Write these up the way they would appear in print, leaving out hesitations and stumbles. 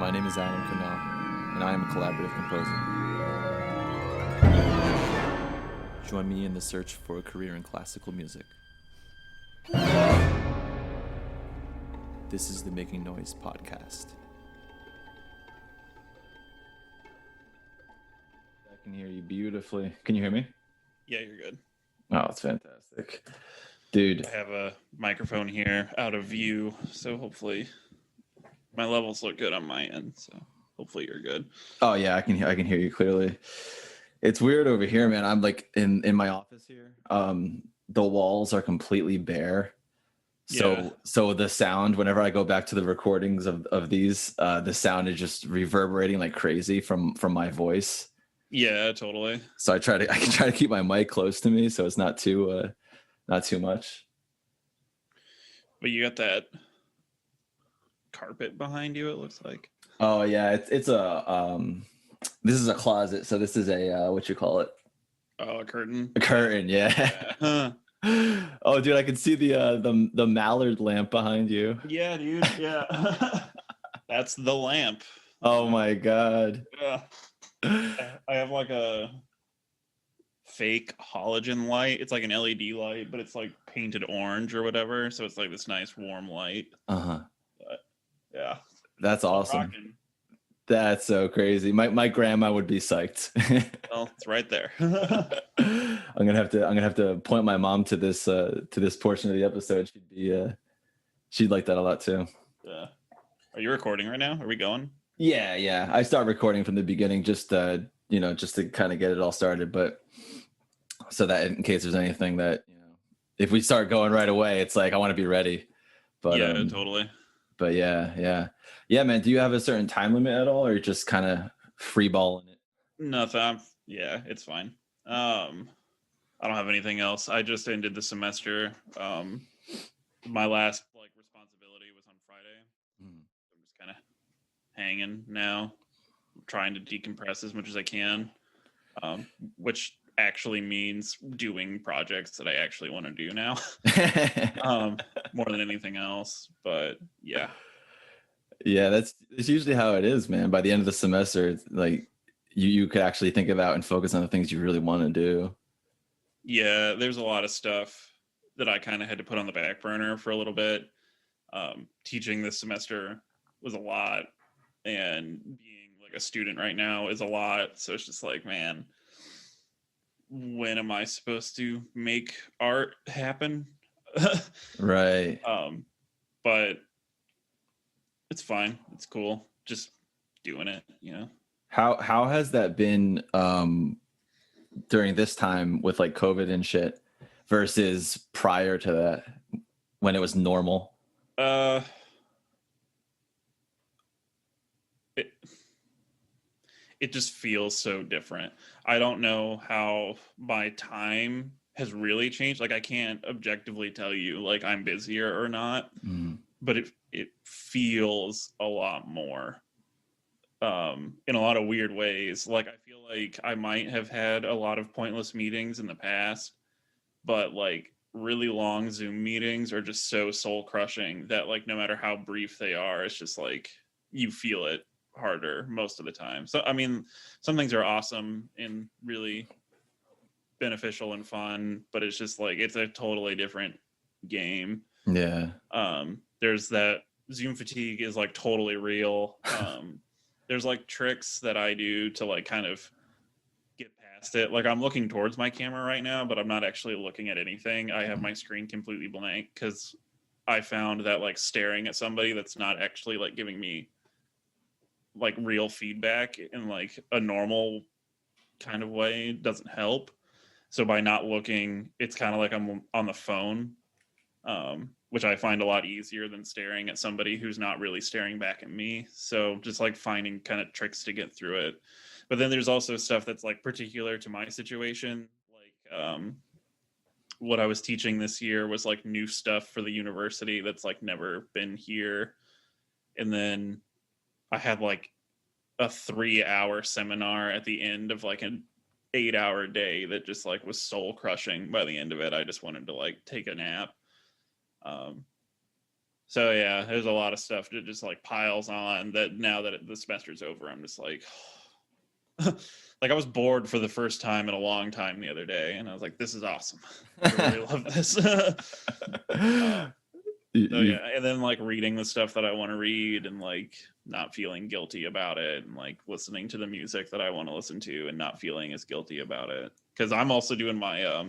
My name is Adam Canal, and I am a collaborative composer. Join me in the search for a career in classical music. This is the Making Noise podcast. I can hear you beautifully. Can you hear me? Yeah, you're good. Oh, it's fantastic. Dude. I have a microphone here out of view, so hopefully my levels look good on my end, so hopefully you're good. Oh yeah, I can hear you clearly. It's weird over here, man. I'm like in my office here. The walls are completely bare. So the sound, whenever I go back to the recordings of these, the sound is just reverberating like crazy from my voice. Yeah, totally. So I can try to keep my mic close to me so it's not too much. But you got that carpet behind you, it looks like. Oh yeah, it's a this is a closet, so this is a what you call it? Oh, a curtain. A curtain, yeah. Huh. Oh, dude, I can see the mallard lamp behind you. Yeah, dude. Yeah. That's the lamp. Oh my god. Yeah. I have like a fake halogen light. It's like an LED light, but it's like painted orange or whatever. So it's like this nice warm light. Uh-huh. But, yeah. That's awesome. Rocking. That's so crazy. My grandma would be psyched. Well, it's right there. I'm gonna have to point my mom to this portion of the episode. She'd like that a lot too. Yeah. Are you recording right now? Are we going? Yeah. I start recording from the beginning, just to kind of get it all started, but so that in case there's anything that, if we start going right away, it's like I want to be ready. But yeah, totally. But yeah, man. Do you have a certain time limit at all, or just kind of free balling it? Nothing. Yeah, it's fine. I don't have anything else. I just ended the semester. My last responsibility was on Friday. I'm just kind of hanging now, trying to decompress as much as I can, which actually means doing projects that I actually want to do now, more than anything else. But yeah. Yeah, it's usually how it is, man. By the end of the semester, it's like you could actually think about and focus on the things you really want to do. Yeah, there's a lot of stuff that I kind of had to put on the back burner for a little bit. Teaching this semester was a lot, and being like a student right now is a lot. So it's just like, man, when am I supposed to make art happen? Right. But it's fine. It's cool. Just doing it, How has that been during this time with like COVID and shit versus prior to that when it was normal? It just feels so different. I don't know how my time has really changed. Like I can't objectively tell you like I'm busier or not, but it feels a lot more in a lot of weird ways. Like I feel like I might have had a lot of pointless meetings in the past, but like really long Zoom meetings are just so soul crushing that like no matter how brief they are, it's just like you feel it harder most of the time. So I mean, some things are awesome and really beneficial and fun, but it's just like it's a totally different game. Yeah. There's that Zoom fatigue is like totally real. There's like tricks that I do to like kind of get past it. Like I'm looking towards my camera right now, but I'm not actually looking at anything. I have my screen completely blank because I found that like staring at somebody that's not actually like giving me like real feedback in like a normal kind of way doesn't help. So by not looking, it's kind of like I'm on the phone, which I find a lot easier than staring at somebody who's not really staring back at me. So just like finding kind of tricks to get through it. But then there's also stuff that's like particular to my situation. Like what I was teaching this year was like new stuff for the university that's like never been here. And then I had like a 3-hour seminar at the end of like an 8-hour day that just like was soul crushing. By the end of it, I just wanted to like take a nap. So yeah, there's a lot of stuff that just like piles on that now that the semester's over. I'm just like, like I was bored for the first time in a long time the other day, and I was like, this is awesome. I really love this. So yeah, and then like reading the stuff that I want to read and like not feeling guilty about it, and like listening to the music that I want to listen to and not feeling as guilty about it. Because I'm also doing my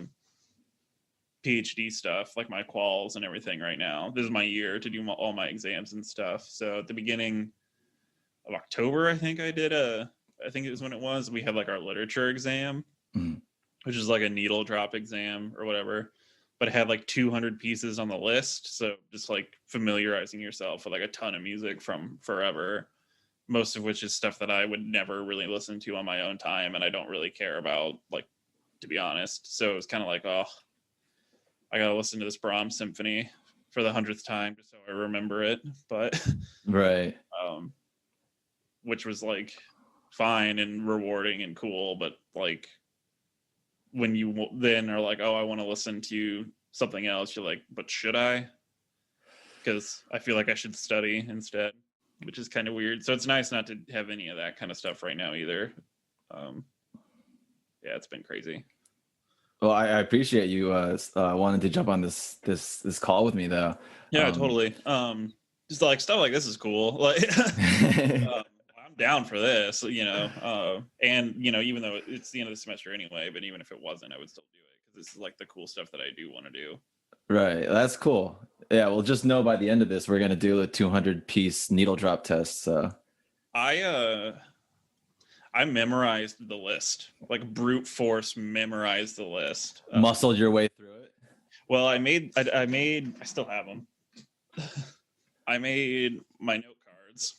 PhD stuff, like my quals and everything right now. This is my year to do all my exams and stuff. So at the beginning of October, I think it was when it was, we had like our literature exam, which is like a needle drop exam or whatever, but it had like 200 pieces on the list. So just like familiarizing yourself with like a ton of music from forever, most of which is stuff that I would never really listen to on my own time. And I don't really care about, like, to be honest. So it was kind of like, oh, I gotta listen to this Brahms symphony for the 100th time just so I remember it. But right, which was like fine and rewarding and cool, but like when you then are like, oh, I want to listen to something else, you're like, but should I? Because I feel like I should study instead, which is kind of weird. So it's nice not to have any of that kind of stuff right now either. Yeah, it's been crazy. Well, I appreciate you wanting to jump on this call with me, though. Yeah, totally. Just like stuff like this is cool. Like, I'm down for this, you know. And you know, even though it's the end of the semester anyway, but even if it wasn't, I would still do it because this is like the cool stuff that I do want to do. Right, that's cool. Yeah, well, just know by the end of this, we're gonna do a 200-piece needle drop test. So I memorized the list, like brute force memorized the list. Muscled your way through it. Well, I still have them. I made my note cards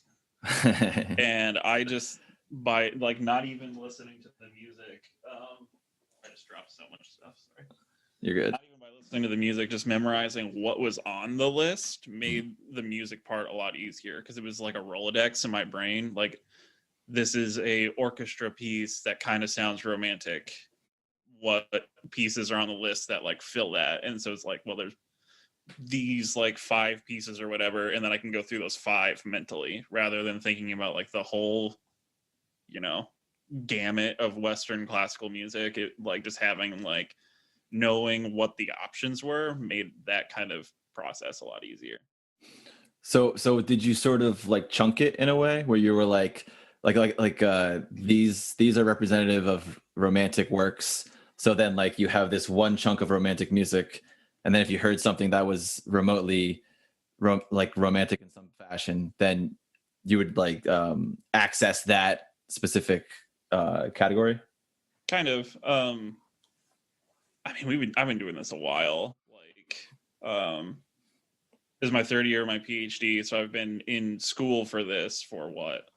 and I just, by like not even listening to the music, I just dropped so much stuff. Sorry. You're good. Not even by listening to the music, just memorizing what was on the list made the music part a lot easier because it was like a Rolodex in my brain. Like, this is a orchestra piece that kind of sounds romantic. What pieces are on the list that like fill that? And so it's like, well, there's these like 5 pieces or whatever, and then I can go through those 5 mentally rather than thinking about like the whole, you know, gamut of Western classical music. It like just having like knowing what the options were made that kind of process a lot easier. So did you sort of like chunk it in a way where you were like these are representative of romantic works, so then like you have this one chunk of romantic music, and then if you heard something that was remotely like romantic in some fashion, then you would like access that specific category? Kind of. I mean, I've been doing this a while. Like, this is my 3rd year of my PhD, so I've been in school for this for what,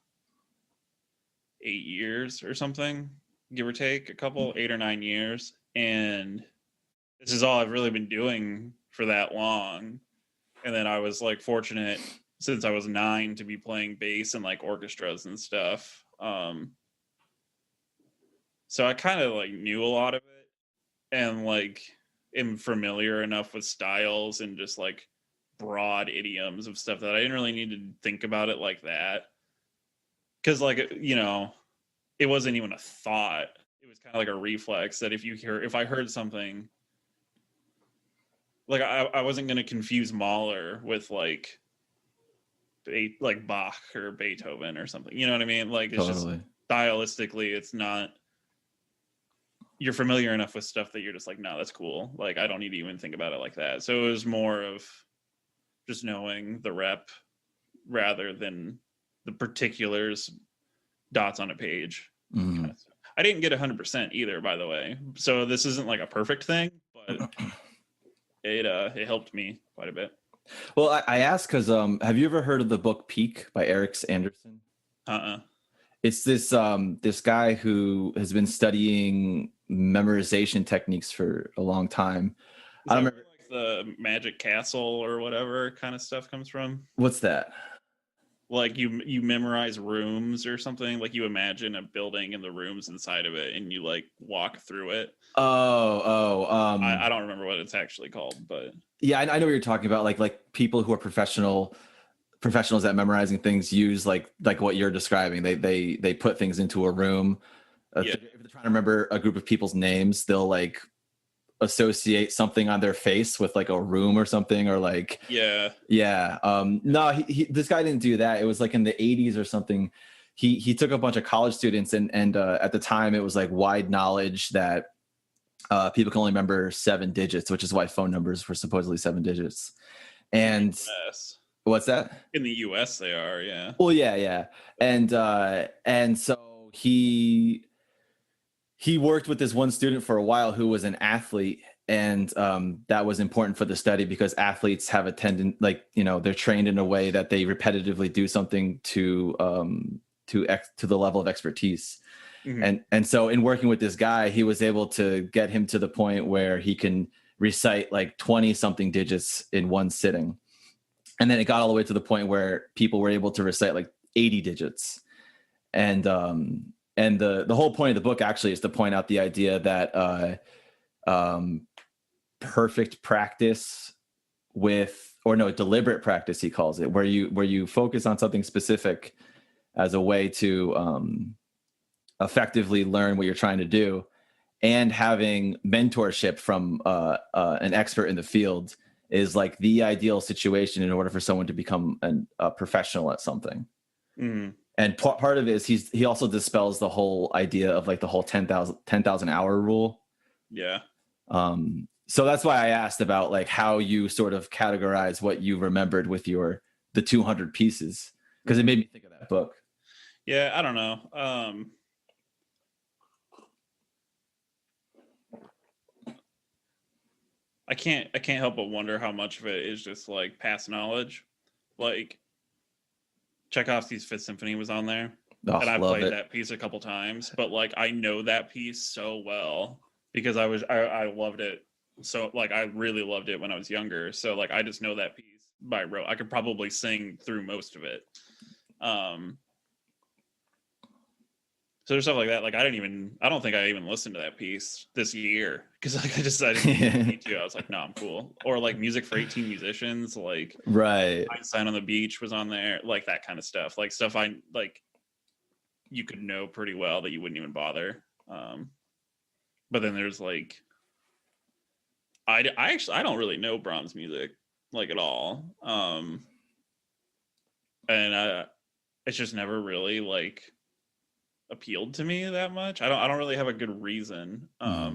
8 years or something, give or take a couple, 8 or 9 years. And this is all I've really been doing for that long. And then I was like fortunate since I was 9 to be playing bass in like orchestras and stuff. So I kind of like knew a lot of it and like am familiar enough with styles and just like broad idioms of stuff that I didn't really need to think about it like that. Because like, you know, it wasn't even a thought. It was kind of like a reflex that if I heard something, like I wasn't going to confuse Mahler with like Bach or Beethoven or something. You know what I mean? Like it's Totally. just stylistically, it's not. You're familiar enough with stuff that you're just like, no, that's cool. Like I don't need to even think about it like that. So it was more of just knowing the rep rather than the particulars, dots on a page. Mm-hmm. Kind of. I didn't get 100% either, by the way. So this isn't like a perfect thing, but it helped me quite a bit. Well, I asked because have you ever heard of the book Peak by Eric Anderson? It's this this guy who has been studying memorization techniques for a long time. I don't remember, like the Magic Castle or whatever kind of stuff comes from. What's that? Like you memorize rooms or something. Like you imagine a building and the rooms inside of it, and you like walk through it. I don't remember what it's actually called, but yeah, I know what you're talking about. Like people who are professionals at memorizing things use like what you're describing. They put things into a room. Yeah. If they're trying to remember a group of people's names, they'll like associate something on their face with like a room or something, or like yeah. No, this guy didn't do that. It was like in the 80s or something. He took a bunch of college students, and at the time it was like wide knowledge that people can only remember 7 digits, which is why phone numbers were supposedly 7 digits. And what's that? In the US they are, yeah. Well, yeah. And so he worked with this one student for a while who was an athlete, and that was important for the study because athletes have a tendency, like, you know, they're trained in a way that they repetitively do something to the level of expertise. Mm-hmm. And so in working with this guy, he was able to get him to the point where he can recite like 20 something digits in one sitting. And then it got all the way to the point where people were able to recite like 80 digits. And the whole point of the book actually is to point out the idea that perfect practice deliberate practice, he calls it, where you focus on something specific as a way to effectively learn what you're trying to do, and having mentorship from an expert in the field is like the ideal situation in order for someone to become a professional at something. Mm-hmm. And part of it is he also dispels the whole idea of like the whole 10,000 hour rule. Yeah. So that's why I asked about like how you sort of categorize what you remembered with the 200 pieces, because it made me think of that book. Yeah, I don't know. I can't help but wonder how much of it is just like past knowledge. Like Tchaikovsky's Fifth Symphony was on there, and I played that piece a couple times, but like I know that piece so well because I loved it. So like I really loved it when I was younger. So like I just know that piece by rote. I could probably sing through most of it. So there's stuff like that. Like I don't think I even listened to that piece this year because like I didn't need to. I was like, no, I'm cool. Or like Music for 18 Musicians, like right. Einstein on the Beach was on there, like that kind of stuff. Like stuff I like you could know pretty well that you wouldn't even bother. But then there's like I don't really know Brahms music like at all. And it's just never really like appealed to me that much. I don't really have a good reason. I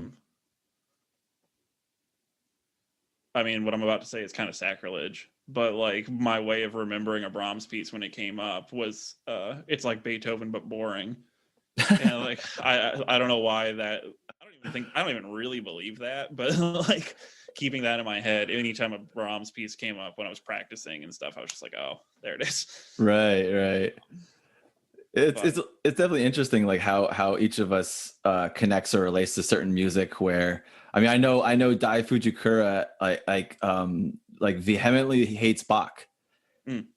mean, what I'm about to say is kind of sacrilege, but like my way of remembering a Brahms piece when it came up was it's like Beethoven but boring. And like I don't know why that. I don't even really believe that, but like keeping that in my head anytime a Brahms piece came up when I was practicing and stuff, I was just like, oh, there it is. Right. It's definitely interesting, like how each of us connects or relates to certain music. Where I mean, I know Dai Fujikura like vehemently hates Bach.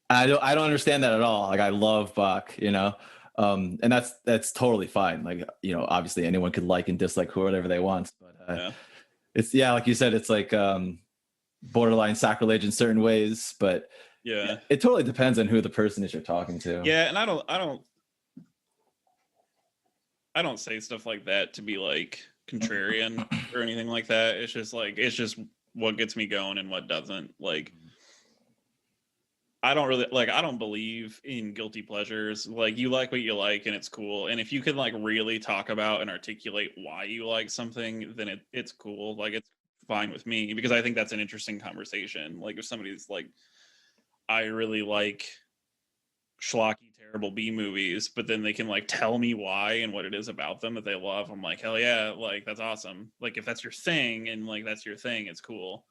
I don't understand that at all. Like I love Bach, you know, and that's totally fine. Like, you know, obviously anyone could like and dislike whatever they want, but it's like you said, it's like borderline sacrilege in certain ways, but yeah, it totally depends on who the person is you're talking to. Yeah, and I don't say stuff like that to be like contrarian or anything like that. It's just what gets me going and what doesn't. Like I don't believe in guilty pleasures. Like you like what you like and it's cool. And if you can like really talk about and articulate why you like something, then it's cool. Like it's fine with me because I think that's an interesting conversation. Like if somebody's like, I really like schlocky terrible B movies, but then they can like tell me why and what it is about them that they love, I'm like, hell yeah, like that's awesome. Like if that's your thing and like that's your thing, it's cool.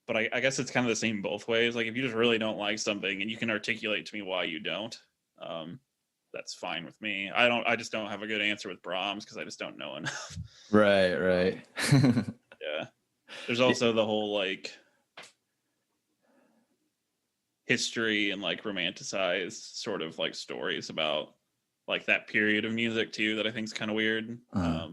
But I guess it's kind of the same both ways. Like if you just really don't like something and you can articulate to me why you don't, that's fine with me. I just don't have a good answer with Brahms because I just don't know enough. Right. Yeah. There's also the whole like history and like romanticized sort of like stories about like that period of music too that I think is kind of weird. I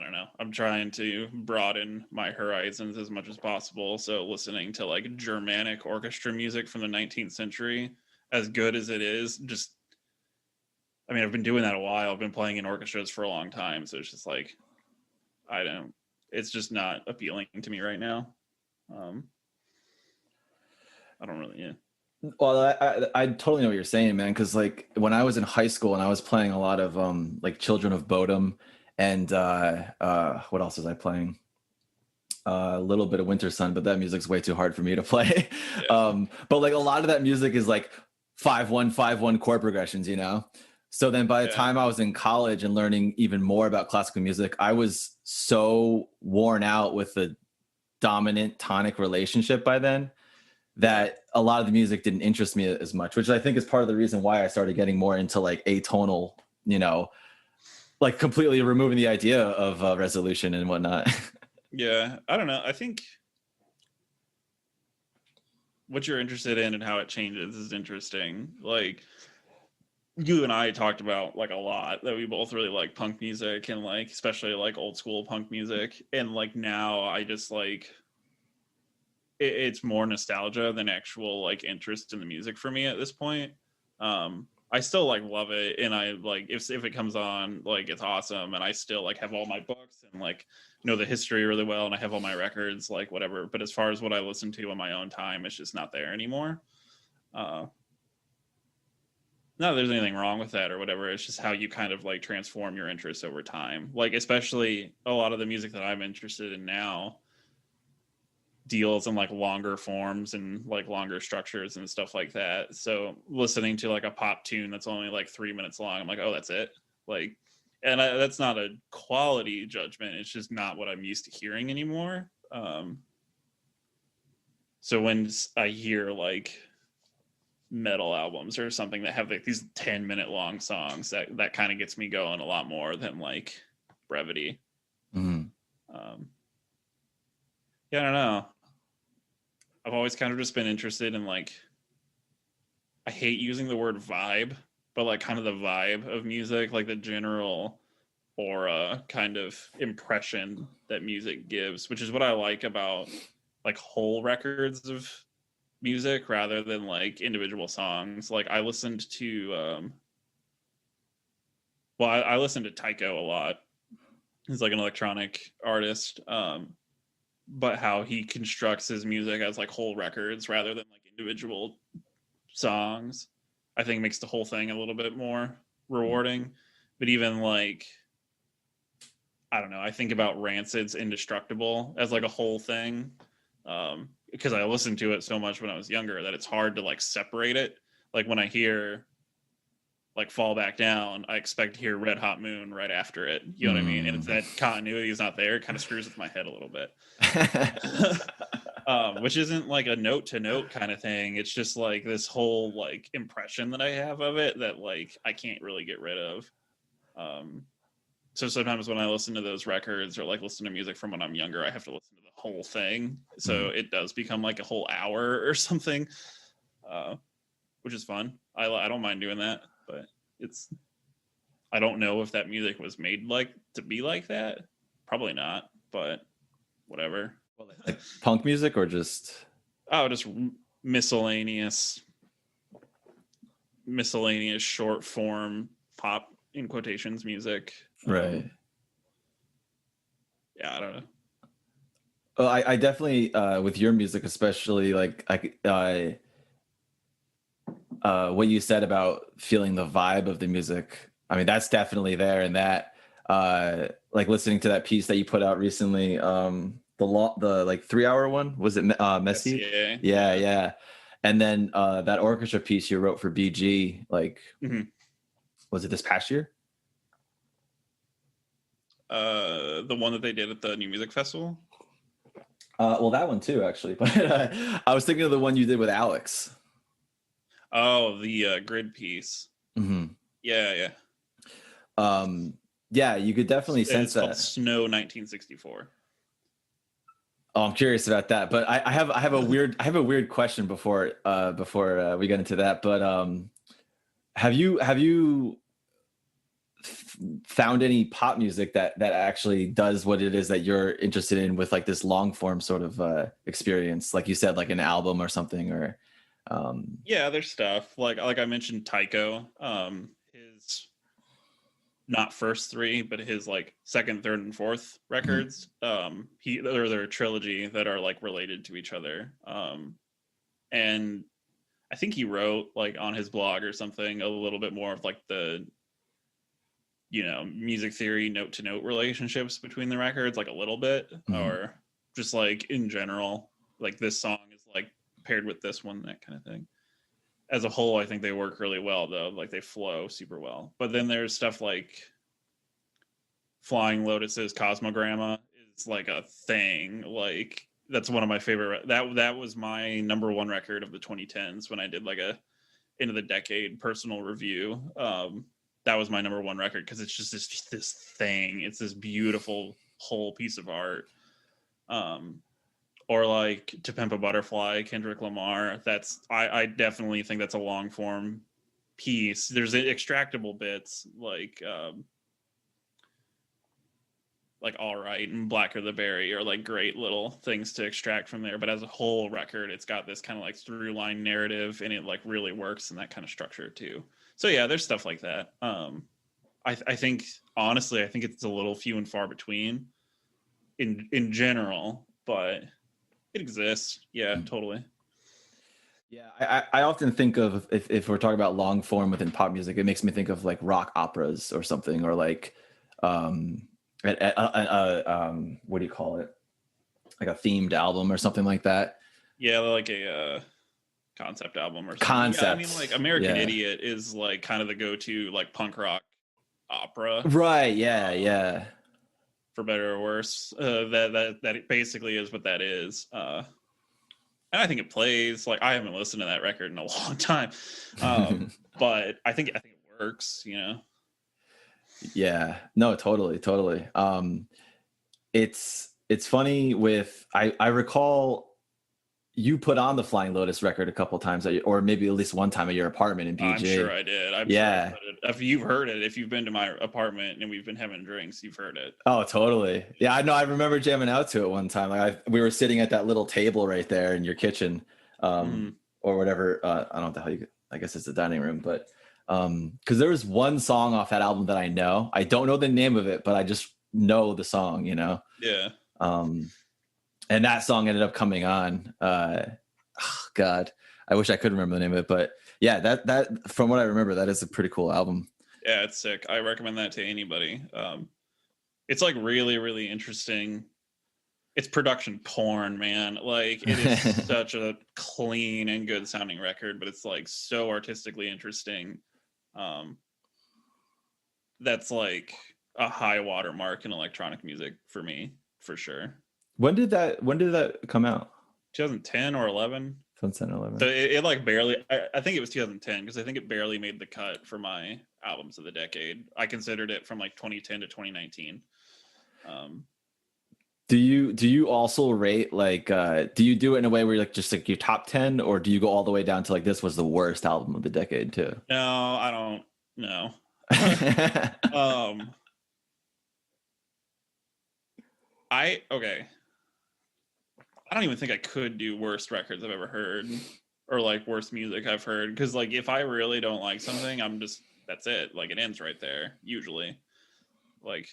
don't know. I'm trying to broaden my horizons as much as possible. So listening to like Germanic orchestra music from the 19th century, as good as it is, just, I mean, I've been doing that a while. I've been playing in orchestras for a long time. So it's just like, it's just not appealing to me right now. I don't really, Well, I totally know what you're saying, man. Because like when I was in high school and I was playing a lot of like Children of Bodom and what else was I playing? A little bit of Winter Sun, but that music's way too hard for me to play. Yeah. But like a lot of that music is like 5/1 5/1 chord progressions, you know. So then by the time I was in college and learning even more about classical music, I was so worn out with the dominant tonic relationship by then that a lot of the music didn't interest me as much, which I think is part of the reason why I started getting more into like atonal, you know, like completely removing the idea of resolution and whatnot. Yeah, I don't know. I think what you're interested in and how it changes is interesting. Like you and I talked about like a lot that we both really like punk music and like especially like old school punk music. And like now I just like it's more nostalgia than actual like interest in the music for me at this point. I still like love it, and I like if it comes on, like it's awesome, and I still like have all my books and like know the history really well, and I have all my records, like whatever. But as far as what I listen to on my own time, it's just not there anymore. Not that there's anything wrong with that or whatever. It's just how you kind of like transform your interests over time. Like especially a lot of the music that I'm interested in now deals in like longer forms and like longer structures and stuff like that. So listening to like a pop tune that's only like 3 minutes long, I'm like, oh, that's it. Like, and that's not a quality judgment. It's just not what I'm used to hearing anymore. So when I hear like metal albums or something that have like these 10-minute long songs, that kind of gets me going a lot more than like brevity. Yeah, I don't know. I've always kind of just been interested in like, I hate using the word vibe, but like kind of the vibe of music, like the general aura kind of impression that music gives, which is what I like about like whole records of music rather than like individual songs. Like I listened to, I listened to Tycho a lot. He's like an electronic artist. But how he constructs his music as like whole records rather than like individual songs, I think makes the whole thing a little bit more rewarding. But even like, I don't know, I think about Rancid's Indestructible as like a whole thing, because I listened to it so much when I was younger that it's hard to like separate it. Like when I hear like Fall Back Down, I expect to hear Red Hot Moon right after it. You know what I mean? And if that continuity is not there, it kind of screws with my head a little bit. Which isn't like a note to note kind of thing. It's just like this whole like impression that I have of it that like I can't really get rid of. So sometimes when I listen to those records or like listen to music from when I'm younger, I have to listen to the whole thing. So it does become like a whole hour or something, which is fun. I don't mind doing that. But I don't know if that music was made like to be like that. Probably not, but whatever. Like punk music or just just miscellaneous short form pop in quotations music. Right. Yeah, I don't know. Well, I definitely with your music especially, like what you said about feeling the vibe of the music, I mean that's definitely there. And that like listening to that piece that you put out recently, the like 3-hour one, was it Messy? Yeah. And then that orchestra piece you wrote for BG, like was it this past year? The one that they did at the New Music Festival? Well, that one too, actually. But I was thinking of the one you did with Alex. Oh, the grid piece. Yeah. Yeah, you could definitely sense it's that. called Snow 1964. Oh, I'm curious about that, but I have a weird question before we get into that. But have you found any pop music that actually does what it is that you're interested in with like this long form sort of experience, like you said, like an album or something, or Yeah, there's stuff like I mentioned Tycho, his not first three, but his like second, third, and fourth records. They're a trilogy that are like related to each other. And I think he wrote like on his blog or something a little bit more of like the music theory note to note relationships between the records, like a little bit, or just like in general, like this song is like paired with this one, that kind of thing. As a whole, I think they work really well though, like they flow super well. But then there's stuff like Flying Lotus's Cosmogramma is like a thing. Like that's one of my favorite. That was my number one record of the 2010s when I did like a end of the decade personal review. That was my number one record because it's just this thing. It's this beautiful whole piece of art. Or like To Pimp a Butterfly, Kendrick Lamar. I definitely think that's a long form piece. There's extractable bits like All Right and Blacker the Berry are like great little things to extract from there. But as a whole record, it's got this kind of like through line narrative, and it like really works in that kind of structure too. So yeah, there's stuff like that. I think honestly, I think it's a little few and far between in general, but it exists. Yeah, totally. Yeah, I often think of if we're talking about long form within pop music, it makes me think of like rock operas or something, or like what do you call it? Like a themed album or something like that. Yeah, like a concept album or something. Concept. Yeah, I mean, like American Idiot is like kind of the go-to like punk rock opera. Right. Yeah. Yeah. For better or worse, that basically is what that is. And I think it plays. Like I haven't listened to that record in a long time, but I think it works. Yeah. No. Totally. Totally. It's funny with I recall you put on the Flying Lotus record a couple times, or maybe at least one time at your apartment in BG. I'm sure I did. Yeah. Sure if you've heard it, if you've been to my apartment and we've been having drinks, you've heard it. Oh, totally. Yeah, I know. I remember jamming out to it one time. Like we were sitting at that little table right there in your kitchen, or whatever. I don't know what the hell I guess it's the dining room, but because there was one song off that album that I know. I don't know the name of it, but I just know the song. Yeah. And that song ended up coming on. God, I wish I could remember the name of it, but yeah, that from what I remember, that is a pretty cool album. Yeah, it's sick. I recommend that to anybody. It's like really, really interesting. It's production porn, man. Like it is such a clean and good sounding record, but it's like so artistically interesting. That's like a high watermark in electronic music for me, for sure. When did that come out? 2010 or 11. 2010, 11. So it like barely. I think it was 2010 because I think it barely made the cut for my albums of the decade. I considered it from like 2010 to 2019. Do you also rate like do you do it in a way where you're like just like your top 10, or do you go all the way down to like this was the worst album of the decade too? No, I don't. No. Okay. I don't even think I could do worst records I've ever heard, or like worst music I've heard, because like if I really don't like something, that's it. Like it ends right there usually. Like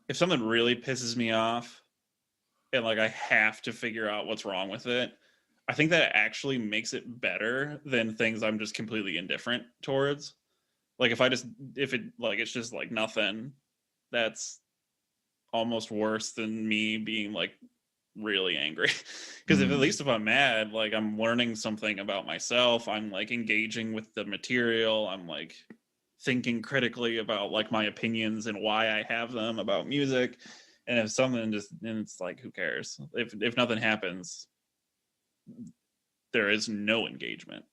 if something really pisses me off and like I have to figure out what's wrong with it, I think that actually makes it better than things I'm just completely indifferent towards. Like if it's just like nothing, that's almost worse than me being like really angry. Because at least if I'm mad, like I'm learning something about myself, I'm like engaging with the material, I'm like thinking critically about like my opinions and why I have them about music. And if something then it's like, who cares? If nothing happens, there is no engagement.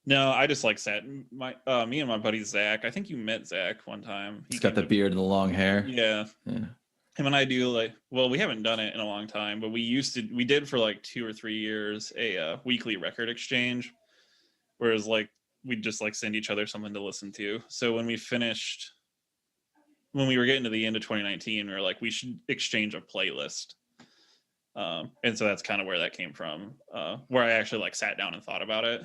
No, I just like sat me and my buddy Zach. I think you met Zach one time. He's got the beard and the long hair. Yeah. Him and I do like, well, we haven't done it in a long time, but we did for like 2 or 3 years a weekly record exchange, whereas like we'd just like send each other something to listen to. So when we were getting to the end of 2019, we were like, we should exchange a playlist. And so that's kind of where that came from, where I actually like sat down and thought about it.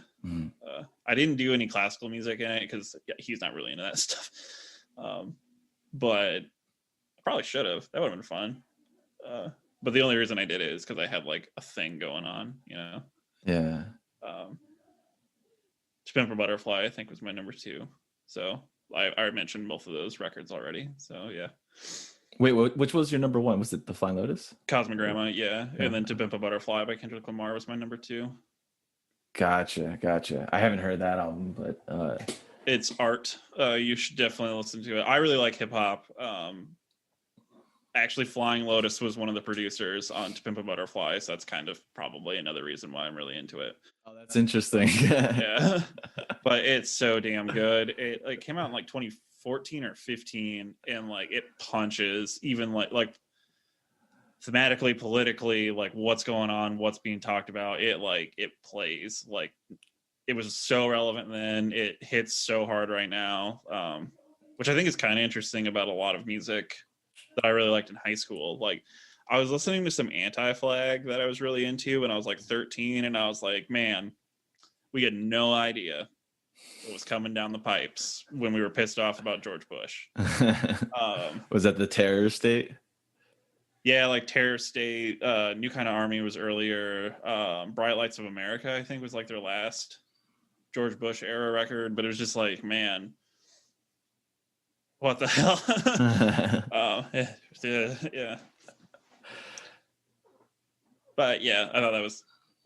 I didn't do any classical music in it because he's not really into that stuff. But I probably should have. That would have been fun. But the only reason I did it is because I had like a thing going on, you know? Yeah. Spin for Butterfly, I think, was my number 2. So I mentioned both of those records already. So yeah. Wait, which was your number 1? Was it the Flying Lotus? Cosmogramma, yeah. And then To Pimp a Butterfly by Kendrick Lamar was my number 2. Gotcha. I haven't heard that album, but it's art. You should definitely listen to it. I really like hip hop. Actually, Flying Lotus was one of the producers on To Pimp a Butterfly, so that's kind of probably another reason why I'm really into it. Oh, that's interesting. Yeah, but it's so damn good. It came out in like 2014 or 15, and like it punches even like thematically, politically, like what's going on, what's being talked about. It plays like it was so relevant then. It hits so hard right now, which I think is kind of interesting about a lot of music that I really liked in high school. Like I was listening to some Anti-Flag that I was really into when I was like 13, and I was like, man, we had no idea what was coming down the pipes when we were pissed off about George Bush. Was that the Terror State? Yeah, like Terror State, New Kind of Army was earlier. Bright Lights of America, I think, was like their last George Bush era record, but it was just like, man, what the hell? Yeah. But yeah,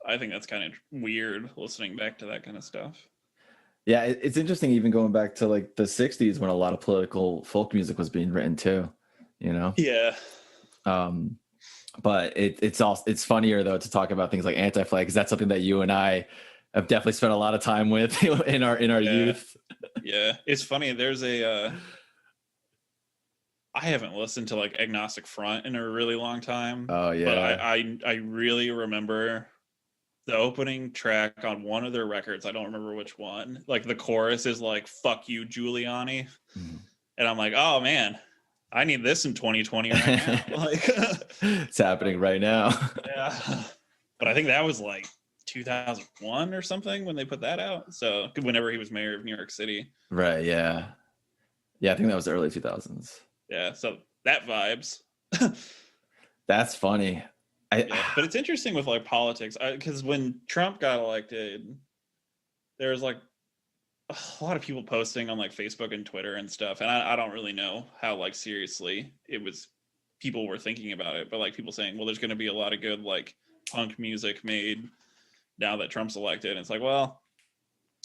I think that's kind of weird listening back to that kind of stuff. Yeah, it's interesting even going back to like the 60s when a lot of political folk music was being written too, you know? Yeah. But it's funnier though to talk about things like Anti-Flag, because that's something that you and I have definitely spent a lot of time with in our youth. Yeah, it's funny. There's I haven't listened to like Agnostic Front in a really long time. Oh yeah. But I really remember the opening track on one of their records. I don't remember which one. Like the chorus is like "Fuck you, Giuliani," and I'm like, oh man, I need this in 2020 right now. Like it's happening right now. Yeah, but I think that was like 2001 or something when they put that out. So whenever he was mayor of New York City. Right. Yeah. Yeah, I think that was the early 2000s. Yeah, so that vibes. That's funny. But it's interesting with like politics, because when Trump got elected, there was like a lot of people posting on like Facebook and Twitter and stuff, and I don't really know how like seriously people were thinking about it, but like people saying, well, there's going to be a lot of good like punk music made now that Trump's elected, and it's like, well,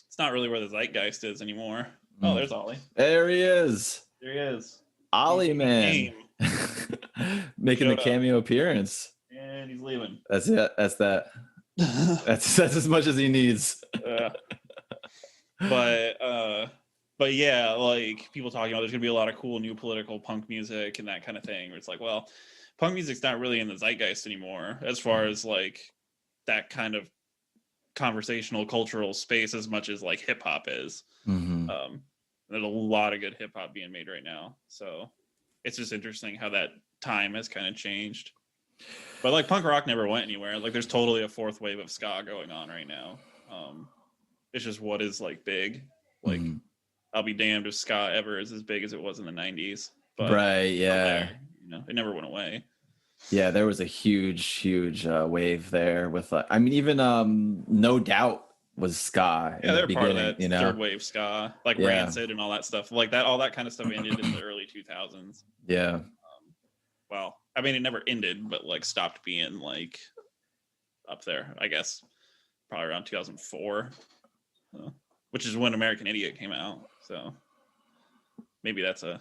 it's not really where the zeitgeist is anymore. Oh, there's Ollie. There he is. There he is. Ollie, man. Making the cameo appearance. And he's leaving. That's it. That's that. that's as much as he needs. But yeah, like people talking about there's gonna be a lot of cool new political punk music and that kind of thing. Where it's like, well, punk music's not really in the zeitgeist anymore as far as like that kind of conversational cultural space as much as like hip hop is. There's a lot of good hip hop being made right now, so it's just interesting how that time has kind of changed. But like punk rock never went anywhere. Like there's totally a fourth wave of ska going on right now. It's just what is like big. Like I'll be damned if ska ever is as big as it was in the 90s. But right, yeah. It never went away. Yeah, there was a huge wave there with I mean even No Doubt was ska. Yeah, they're part of that third wave ska, like Rancid and all that stuff. Like that, all that kind of stuff ended in the early 2000s. Yeah. Well, I mean, it never ended, but like stopped being like up there, I guess, probably around 2004, which is when American Idiot came out. So maybe that's a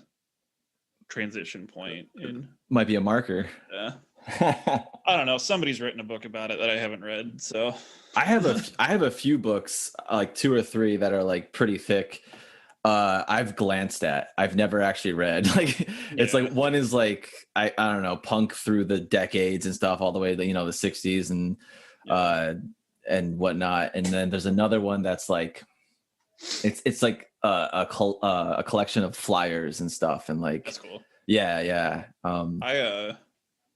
transition point. Might be a marker. Yeah. I don't know. Somebody's written a book about it that I haven't read. So I have a few books, like 2 or 3 that are like pretty thick. I've glanced at. I've never actually read. Like it's like one is like I don't know, punk through the decades and stuff all the way to, you know, the 60s and whatnot. And then there's another one that's like it's like a collection of flyers and stuff, and like that's cool. Yeah.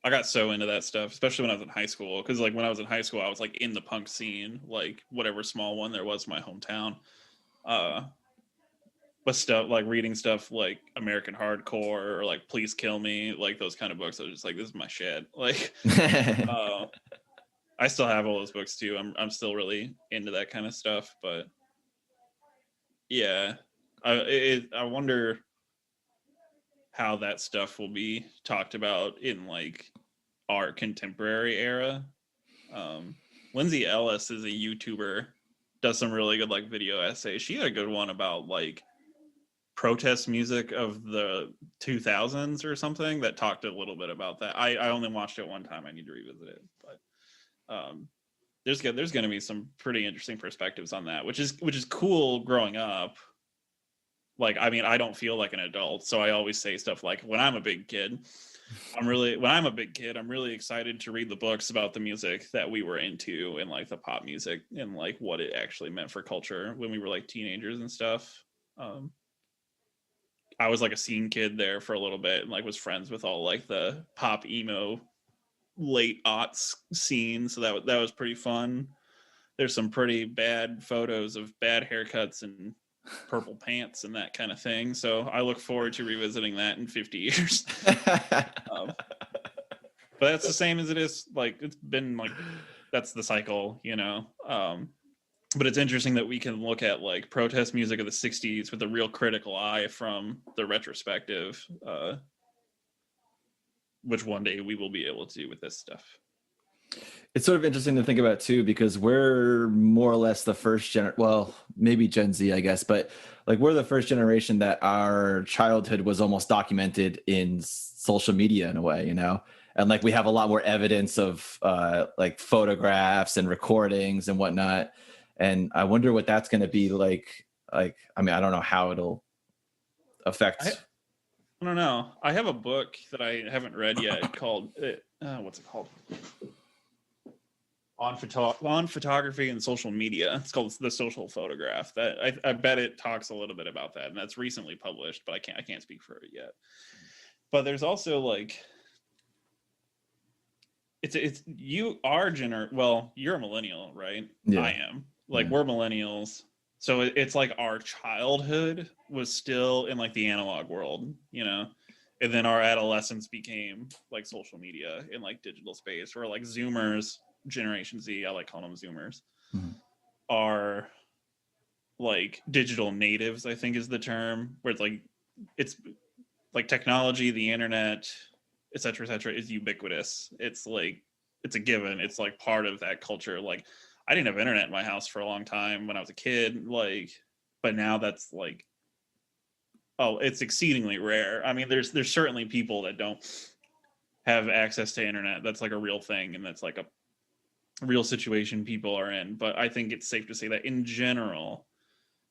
I got so into that stuff, especially when I was in high school. Because like when I was in high school, I was like in the punk scene, like whatever small one there was in my hometown. But stuff like reading stuff like American Hardcore or like Please Kill Me, like those kind of books. I was just like, this is my shit. Like, I still have all those books too. I'm still really into that kind of stuff. But yeah, I wonder how that stuff will be talked about in like our contemporary era. Lindsay Ellis is a YouTuber, does some really good like video essays. She had a good one about like protest music of the 2000s or something that talked a little bit about that. I only watched it one time. I need to revisit it, but there's going to be some pretty interesting perspectives on that, which is cool growing up. Like, I mean, I don't feel like an adult, so I always say stuff like, when I'm a big kid, I'm really excited to read the books about the music that we were into and like the pop music and like what it actually meant for culture when we were like teenagers and stuff. I was like a scene kid there for a little bit and like was friends with all like the pop emo late aughts scene, so that was pretty fun. There's some pretty bad photos of bad haircuts and purple pants and that kind of thing, so I look forward to revisiting that in 50 years. But that's the same as it is, like it's been like that's the cycle, you know. But it's interesting that we can look at like protest music of the 60s with a real critical eye from the retrospective, which one day we will be able to do with this stuff. It's sort of interesting to think about too, because we're more or less the first well, maybe Gen Z, I guess, but like we're the first generation that our childhood was almost documented in social media in a way, you know? And like we have a lot more evidence of like photographs and recordings and whatnot. And I wonder what that's going to be like. I mean, I don't know how it'll affect. I don't know. I have a book that I haven't read yet called, what's it called? On photography and social media. It's called The Social Photograph. That I bet it talks a little bit about that, and that's recently published, but I can't speak for it yet. But there's also like it's you are well, you're a millennial, right? Yeah. I am. Like we're millennials. So it's like our childhood was still in like the analog world, you know? And then our adolescence became like social media in like digital space, or like Zoomers, Generation Z, I like calling them Zoomers, are like digital natives, I think is the term, where it's like technology, the internet, et cetera, is ubiquitous. It's like, it's a given. It's like part of that culture. Like I didn't have internet in my house for a long time when I was a kid, like, but now that's like, oh, it's exceedingly rare. I mean, there's certainly people that don't have access to internet. That's like a real thing, and that's like a real situation people are in. But I think it's safe to say that in general,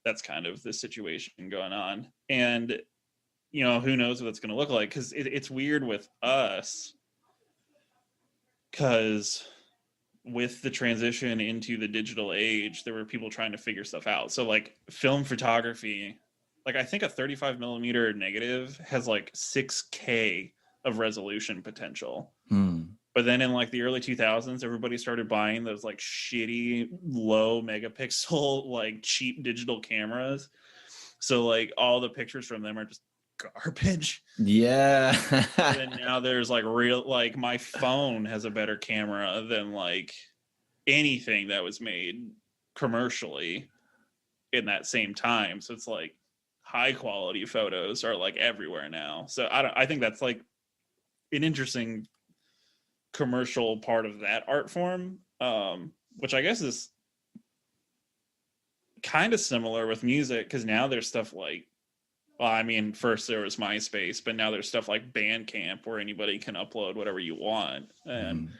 that's kind of the situation going on. And, you know, who knows what it's going to look like, because it's weird with us, because with the transition into the digital age, there were people trying to figure stuff out. So like film photography, like I think a 35 millimeter negative has like 6K of resolution potential. But then in like the early 2000s, everybody started buying those like shitty low megapixel, like cheap digital cameras. So like all the pictures from them are just garbage. Yeah. And now there's like real, like my phone has a better camera than like anything that was made commercially in that same time. So it's like high quality photos are like everywhere now. So I think that's like an interesting commercial part of that art form, which I guess is kind of similar with music, because now there's stuff like Well, I mean, first there was MySpace, but now there's stuff like Bandcamp where anybody can upload whatever you want. And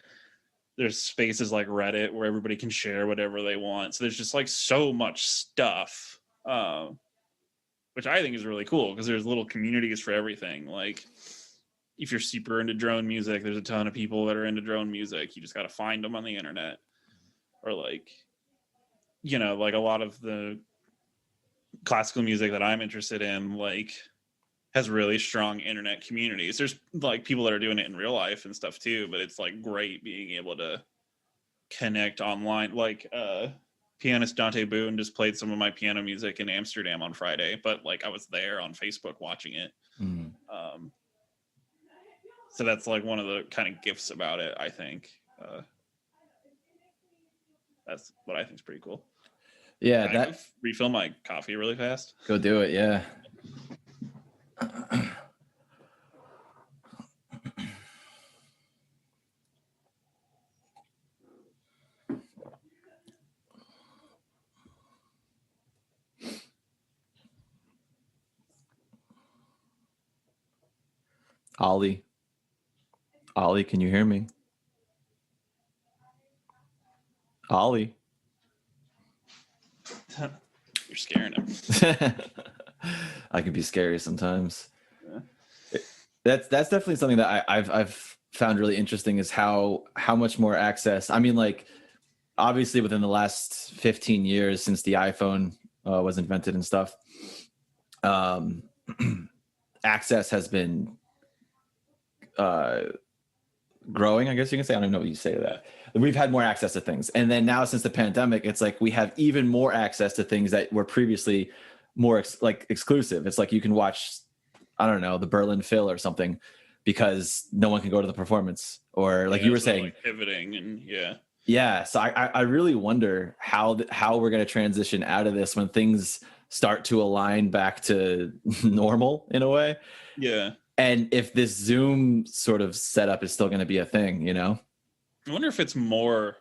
there's spaces like Reddit where everybody can share whatever they want. So there's just like so much stuff, which I think is really cool because there's little communities for everything. Like if you're super into drone music, there's a ton of people that are into drone music. You just got to find them on the internet. Or like, you know, like a lot of the classical music that I'm interested in, like, has really strong internet communities. There's like people that are doing it in real life and stuff too, but it's like great being able to connect online. Like pianist Dante Boone just played some of my piano music in Amsterdam on Friday, but like I was there on Facebook watching it. So that's like one of the kind of gifts about it, I think. That's what I think is pretty cool. Yeah, Can I refill my coffee really fast? Go do it, yeah. Ollie, can you hear me? Ollie. You're scaring him. I can be scary sometimes. Yeah. That's definitely something that I've found really interesting is how much more access. I mean, like obviously within the last 15 years since the iPhone was invented and stuff, access has been growing, I guess you can say. I don't even know what you say to that. We've had more access to things. And then now since the pandemic, it's like we have even more access to things that were previously more exclusive. It's like you can watch, I don't know, the Berlin Phil or something because no one can go to the performance. Or like you were saying, like pivoting and yeah. So I really wonder how we're going to transition out of this when things start to align back to normal in a way. Yeah. And if this Zoom sort of setup is still going to be a thing, you know? I wonder if it's more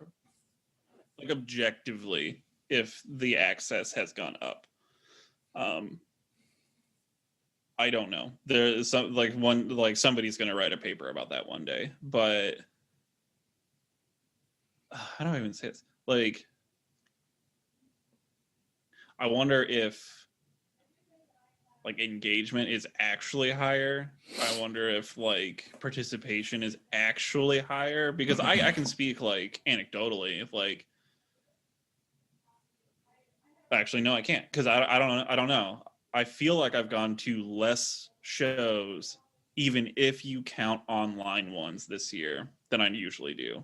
like objectively if the access has gone up. I don't know. There's some somebody's going to write a paper about that one day, but how do I even say this? Like, I wonder if like engagement is actually higher. I wonder if like participation is actually higher because I can speak like anecdotally if like actually no I can't because I don't know. I feel like I've gone to less shows even if you count online ones this year than I usually do.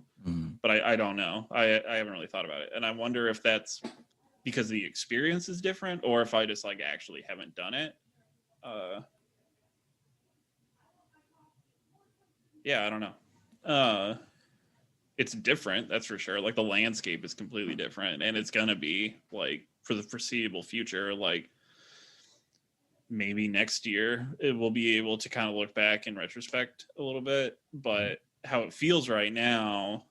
But I don't know. I haven't really thought about it. And I wonder if that's because the experience is different or if I just like actually haven't done it. Yeah, I don't know. It's different, that's for sure. Like the landscape is completely different, and it's gonna be like for the foreseeable future. Like maybe next year it will be able to kind of look back in retrospect a little bit, but how it feels right now,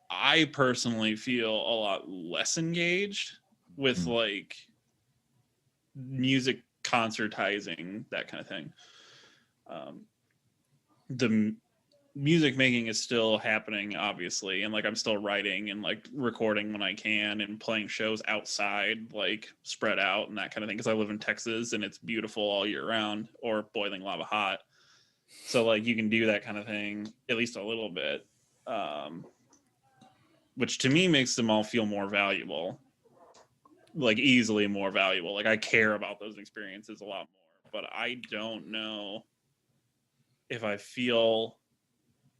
I personally feel a lot less engaged with like music concertizing, that kind of thing. The music making is still happening, obviously, and like I'm still writing and like recording when I can and playing shows outside, like spread out and that kind of thing, because I live in Texas and it's beautiful all year round, or boiling lava hot. So like you can do that kind of thing at least a little bit, which to me makes them all feel more valuable, like easily more valuable. Like I care about those experiences a lot more, but I don't know if I feel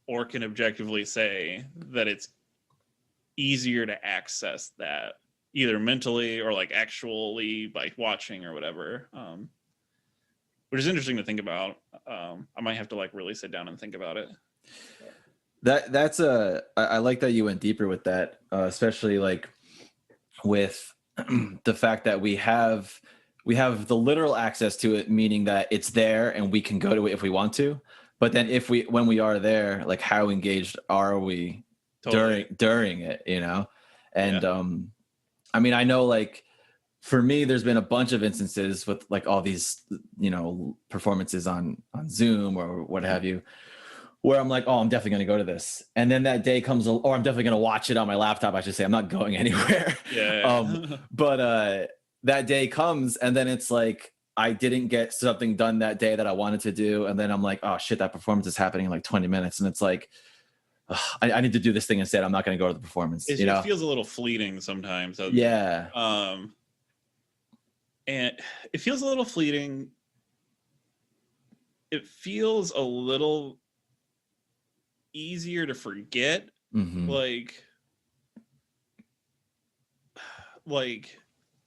or can objectively say that it's easier to access that either mentally or like actually by watching or whatever, which is interesting to think about. I might have to like really sit down and think about it. I like that you went deeper with that, especially like with the fact that we have the literal access to it, meaning that it's there and we can go to it if we want to. But then when we are there, like how engaged are we during it, you know? And I mean, I know like for me, there's been a bunch of instances with like all these, performances on Zoom or what have you, where I'm like, oh, I'm definitely going to go to this. And then that day comes, or I'm definitely going to watch it on my laptop. I should say, I'm not going anywhere. Yeah. But that day comes, and then it's like, I didn't get something done that day that I wanted to do. And then I'm like, oh shit, that performance is happening in like 20 minutes. And it's like, I need to do this thing instead. I'm not going to go to the performance. It feels a little fleeting sometimes. Yeah. And it feels a little fleeting. It feels a little easier to forget. Mm-hmm. Like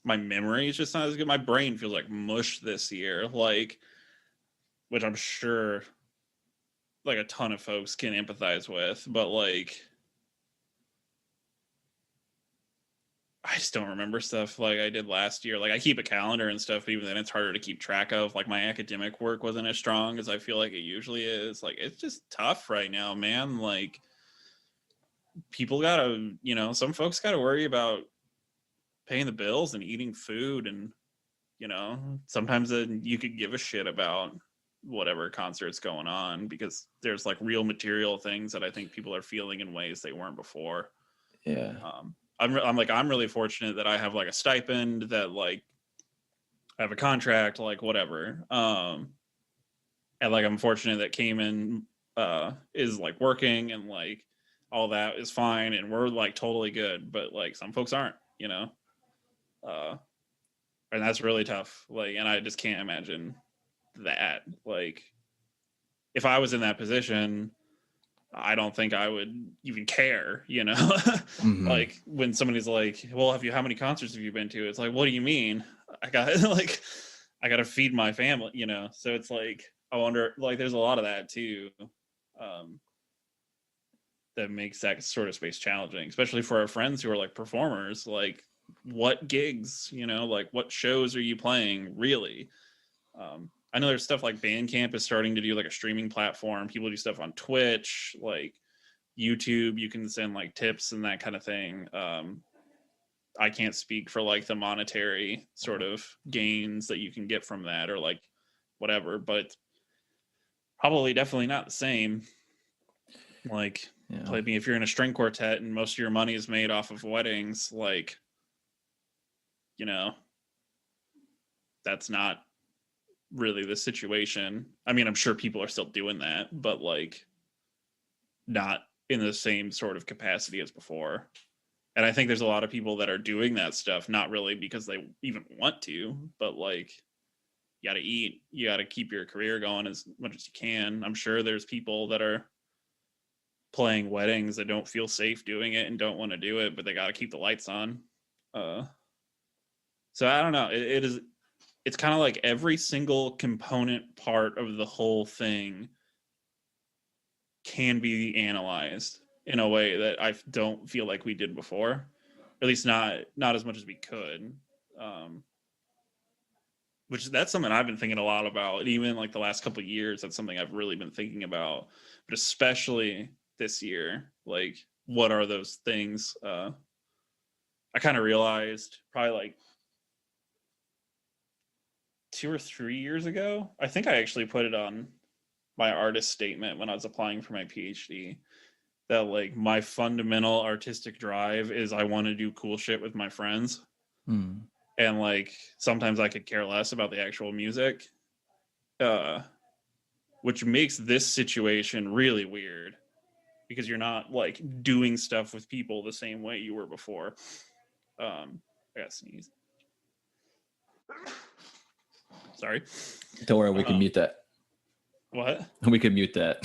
my memory is just not as good. My brain feels like mush this year, like, which I'm sure like a ton of folks can empathize with, but like I just don't remember stuff like I did last year. Like I keep a calendar and stuff, but even then it's harder to keep track of. Like my academic work wasn't as strong as I feel like it usually is. Like it's just tough right now, man. Like people gotta, some folks gotta worry about paying the bills and eating food, and sometimes you could give a shit about whatever concert's going on because there's like real material things that I think people are feeling in ways they weren't before. Yeah. I'm really fortunate that I have like a stipend, that like I have a contract, like whatever. And like I'm fortunate that Cayman is like working and like all that is fine and we're like totally good, but like some folks aren't, and that's really tough. Like, and I just can't imagine that. Like, if I was in that position, I don't think I would even care, Mm-hmm. Like when somebody's like, well, how many concerts have you been to? It's like, what do you mean? I got to feed my family, So it's like, I wonder, like, there's a lot of that too. That makes that sort of space challenging, especially for our friends who are like performers. Like, what gigs, like what shows are you playing really? I know there's stuff like Bandcamp is starting to do like a streaming platform. People do stuff on Twitch, like YouTube. You can send like tips and that kind of thing. I can't speak for like the monetary sort of gains that you can get from that or like whatever, but probably definitely not the same. Like, if you're in a string quartet and most of your money is made off of weddings, like, that's not really the situation. I mean, I'm sure people are still doing that, but like not in the same sort of capacity as before. And I think there's a lot of people that are doing that stuff, not really because they even want to, but like you got to eat, you got to keep your career going as much as you can. I'm sure there's people that are playing weddings that don't feel safe doing it and don't want to do it, but they got to keep the lights on. So I don't know. It's kind of like every single component part of the whole thing can be analyzed in a way that I don't feel like we did before, or at least not as much as we could. Which that's something I've been thinking a lot about. Even like the last couple of years, that's something I've really been thinking about. But especially this year, like what are those things? I kind of realized probably like 2 or 3 years ago. I think I actually put it on my artist statement when I was applying for my PhD, that like my fundamental artistic drive is I want to do cool shit with my friends. And like sometimes I could care less about the actual music, which makes this situation really weird because you're not like doing stuff with people the same way you were before. I got sneeze. Sorry. Don't worry, we can mute that. What? We can mute that.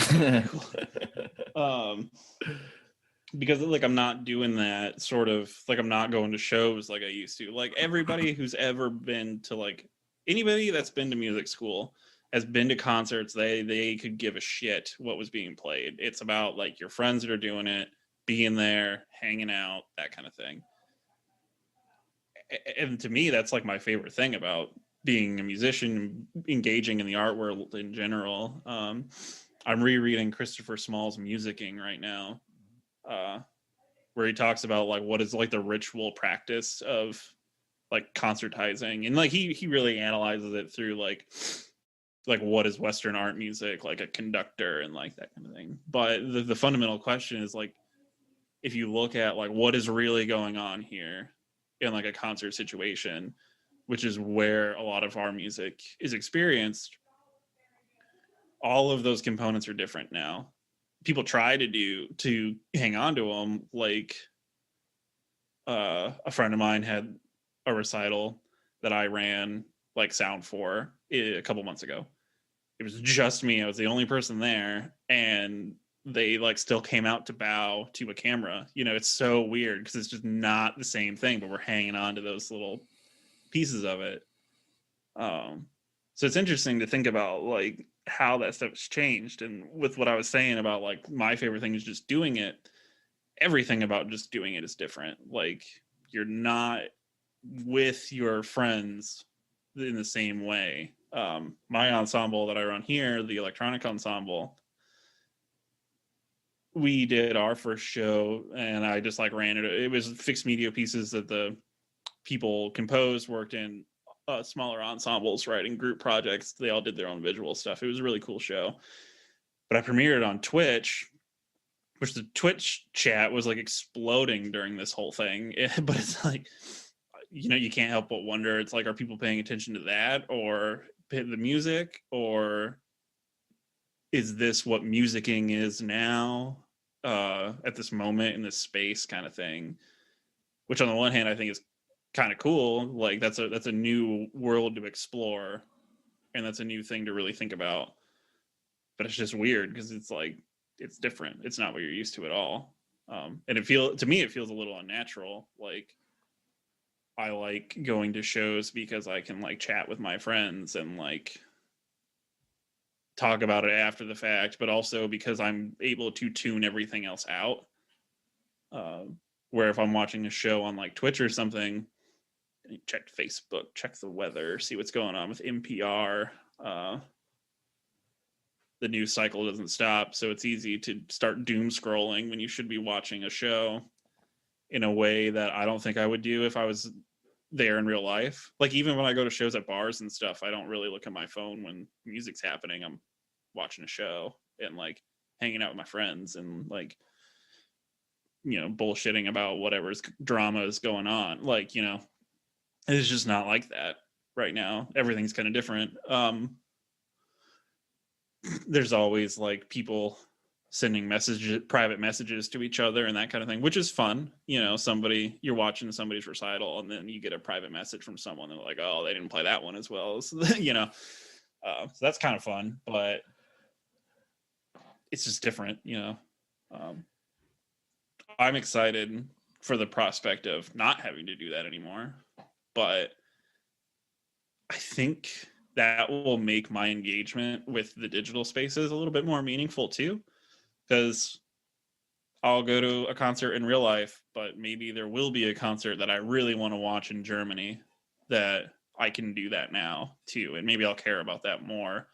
Because like I'm not doing that sort of, like I'm not going to shows like I used to. Like everybody who's ever been to, like anybody that's been to music school has been to concerts. They could give a shit what was being played. It's about like your friends that are doing it, being there, hanging out, that kind of thing. And to me, that's like my favorite thing about being a musician, engaging in the art world in general. I'm rereading Christopher Small's Musicking right now, where he talks about like what is like the ritual practice of like concertizing, and like he really analyzes it through like what is Western art music, like a conductor and like that kind of thing. But the fundamental question is like, if you look at like what is really going on here in like a concert situation, which is where a lot of our music is experienced, all of those components are different now. People try to hang on to them. Like a friend of mine had a recital that I ran like sound for a couple months ago. It was just me. I was the only person there, and they like still came out to bow to a camera. You know, it's so weird because it's just not the same thing, but we're hanging on to those little pieces of it. So it's interesting to think about like how that stuff's changed. And with what I was saying about like my favorite thing is just doing it, everything about just doing it is different. Like you're not with your friends in the same way. My ensemble that I run here, the electronic ensemble, we did our first show and I just like ran it. It was fixed media pieces that the people composed, worked in smaller ensembles, writing group projects. They all did their own visual stuff. It was a really cool show. But I premiered it on Twitch, which the Twitch chat was like exploding during this whole thing. But it's like, you know, you can't help but wonder, it's like, are people paying attention to that or the music, or is this what musicking is now at this moment in this space kind of thing? Which on the one hand I think is kind of cool. Like that's a new world to explore, and that's a new thing to really think about. But it's just weird because it's like it's different. It's not what you're used to at all. And it feels a little unnatural. Like I like going to shows because I can like chat with my friends and like talk about it after the fact, but also because I'm able to tune everything else out. Where if I'm watching a show on like Twitch or something, check Facebook, check the weather, see what's going on with NPR. The news cycle doesn't stop, so it's easy to start doom scrolling when you should be watching a show in a way that I don't think I would do if I was there in real life. Like even when I go to shows at bars and stuff, I don't really look at my phone when music's happening. I'm watching a show and like hanging out with my friends and like, you know, bullshitting about whatever's drama is going on. Like, you know, it's just not like that right now. Everything's kind of different. There's always like people sending messages, private messages to each other and that kind of thing, which is fun. You know, you're watching somebody's recital and then you get a private message from someone and they're like, oh, they didn't play that one as well. So, you know, so that's kind of fun, but it's just different, you know. I'm excited for the prospect of not having to do that anymore, but I think that will make my engagement with the digital spaces a little bit more meaningful too, because I'll go to a concert in real life, but maybe there will be a concert that I really want to watch in Germany that I can do that now too. And maybe I'll care about that more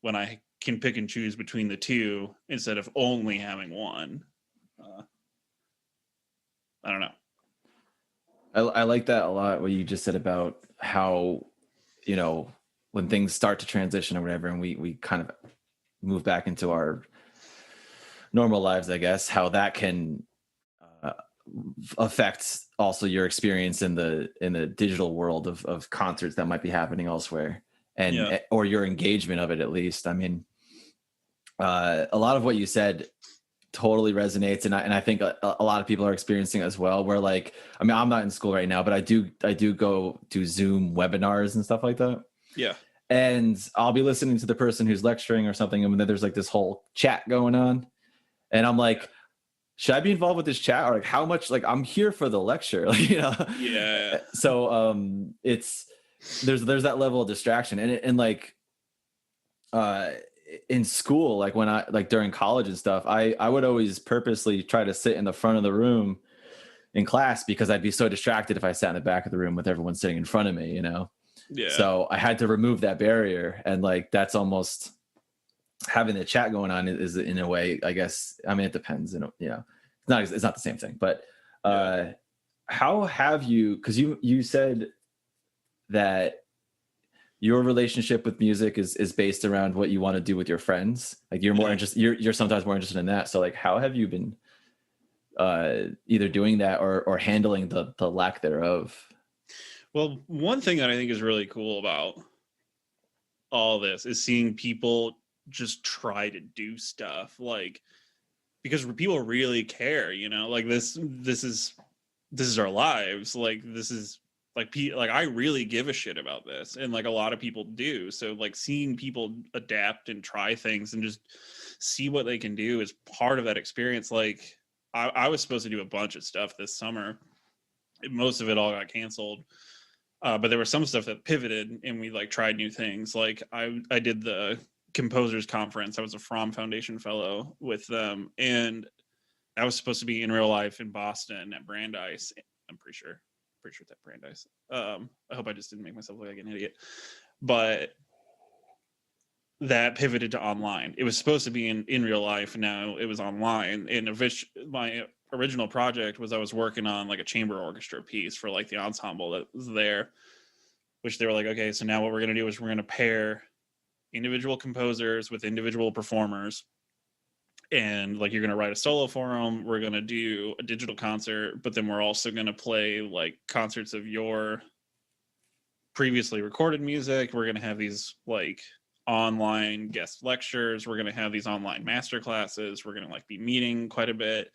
when I can pick and choose between the two instead of only having one. I don't know. I like that a lot, what you just said about how, you know, when things start to transition or whatever, and we kind of move back into our normal lives, I guess, how that can affect also your experience in the digital world of concerts that might be happening elsewhere, and or your engagement of it at least. I mean, a lot of what you said totally resonates, and I think a lot of people are experiencing it as well, where like, I mean, I'm not in school right now, but I do go to Zoom webinars and stuff like that. Yeah. And I'll be listening to the person who's lecturing or something, and then there's like this whole chat going on, and I'm like, should I be involved with this chat, or like how much, like I'm here for the lecture, like, you know? Yeah. So it's there's that level of distraction, and like in school, like when I like during college and stuff, I would always purposely try to sit in the front of the room in class because I'd be so distracted if I sat in the back of the room with everyone sitting in front of me, you know? Yeah. So I had to remove that barrier, and like that's almost having the chat going on is in a way, I guess. I mean, it depends, you know. It's not the same thing, but how have you? Because you said that your relationship with music is based around what you want to do with your friends. Like you're more interested, you're sometimes more interested in that. So like, how have you been either doing that or handling the lack thereof? Well, one thing that I think is really cool about all this is seeing people just try to do stuff, like, because people really care, you know, like this is our lives. Like this is like I really give a shit about this, and like a lot of people do. So like seeing people adapt and try things and just see what they can do is part of that experience. Like I was supposed to do a bunch of stuff this summer. Most of it all got canceled. But there was some stuff that pivoted and we like tried new things. Like I did the composers conference. I was a Fromm Foundation fellow with them, and that was supposed to be in real life in Boston at Brandeis. I'm pretty sure it's at Brandeis. I hope I just didn't make myself look like an idiot. But that pivoted to online. It was supposed to be in real life. Now it was online. And my original project was I was working on like a chamber orchestra piece for like the ensemble that was there, which they were like, okay, so now what we're going to do is we're going to pair individual composers with individual performers. And like, you're going to write a solo for them. We're going to do a digital concert, but then we're also going to play like concerts of your previously recorded music. We're going to have these like online guest lectures. We're going to have these online master classes. We're going to like be meeting quite a bit.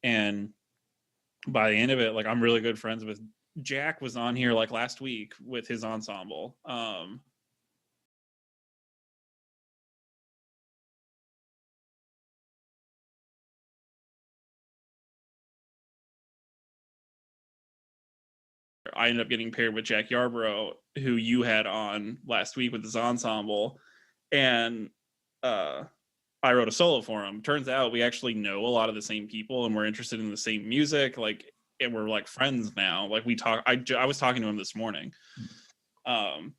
And by the end of it, like I'm really good friends with Jack. Was on here like last week with his ensemble. I ended up getting paired with Jack Yarbrough, who you had on last week with his ensemble. And I wrote a solo for him. Turns out we actually know a lot of the same people and we're interested in the same music. Like, and we're like friends now. Like we talk, I was talking to him this morning. And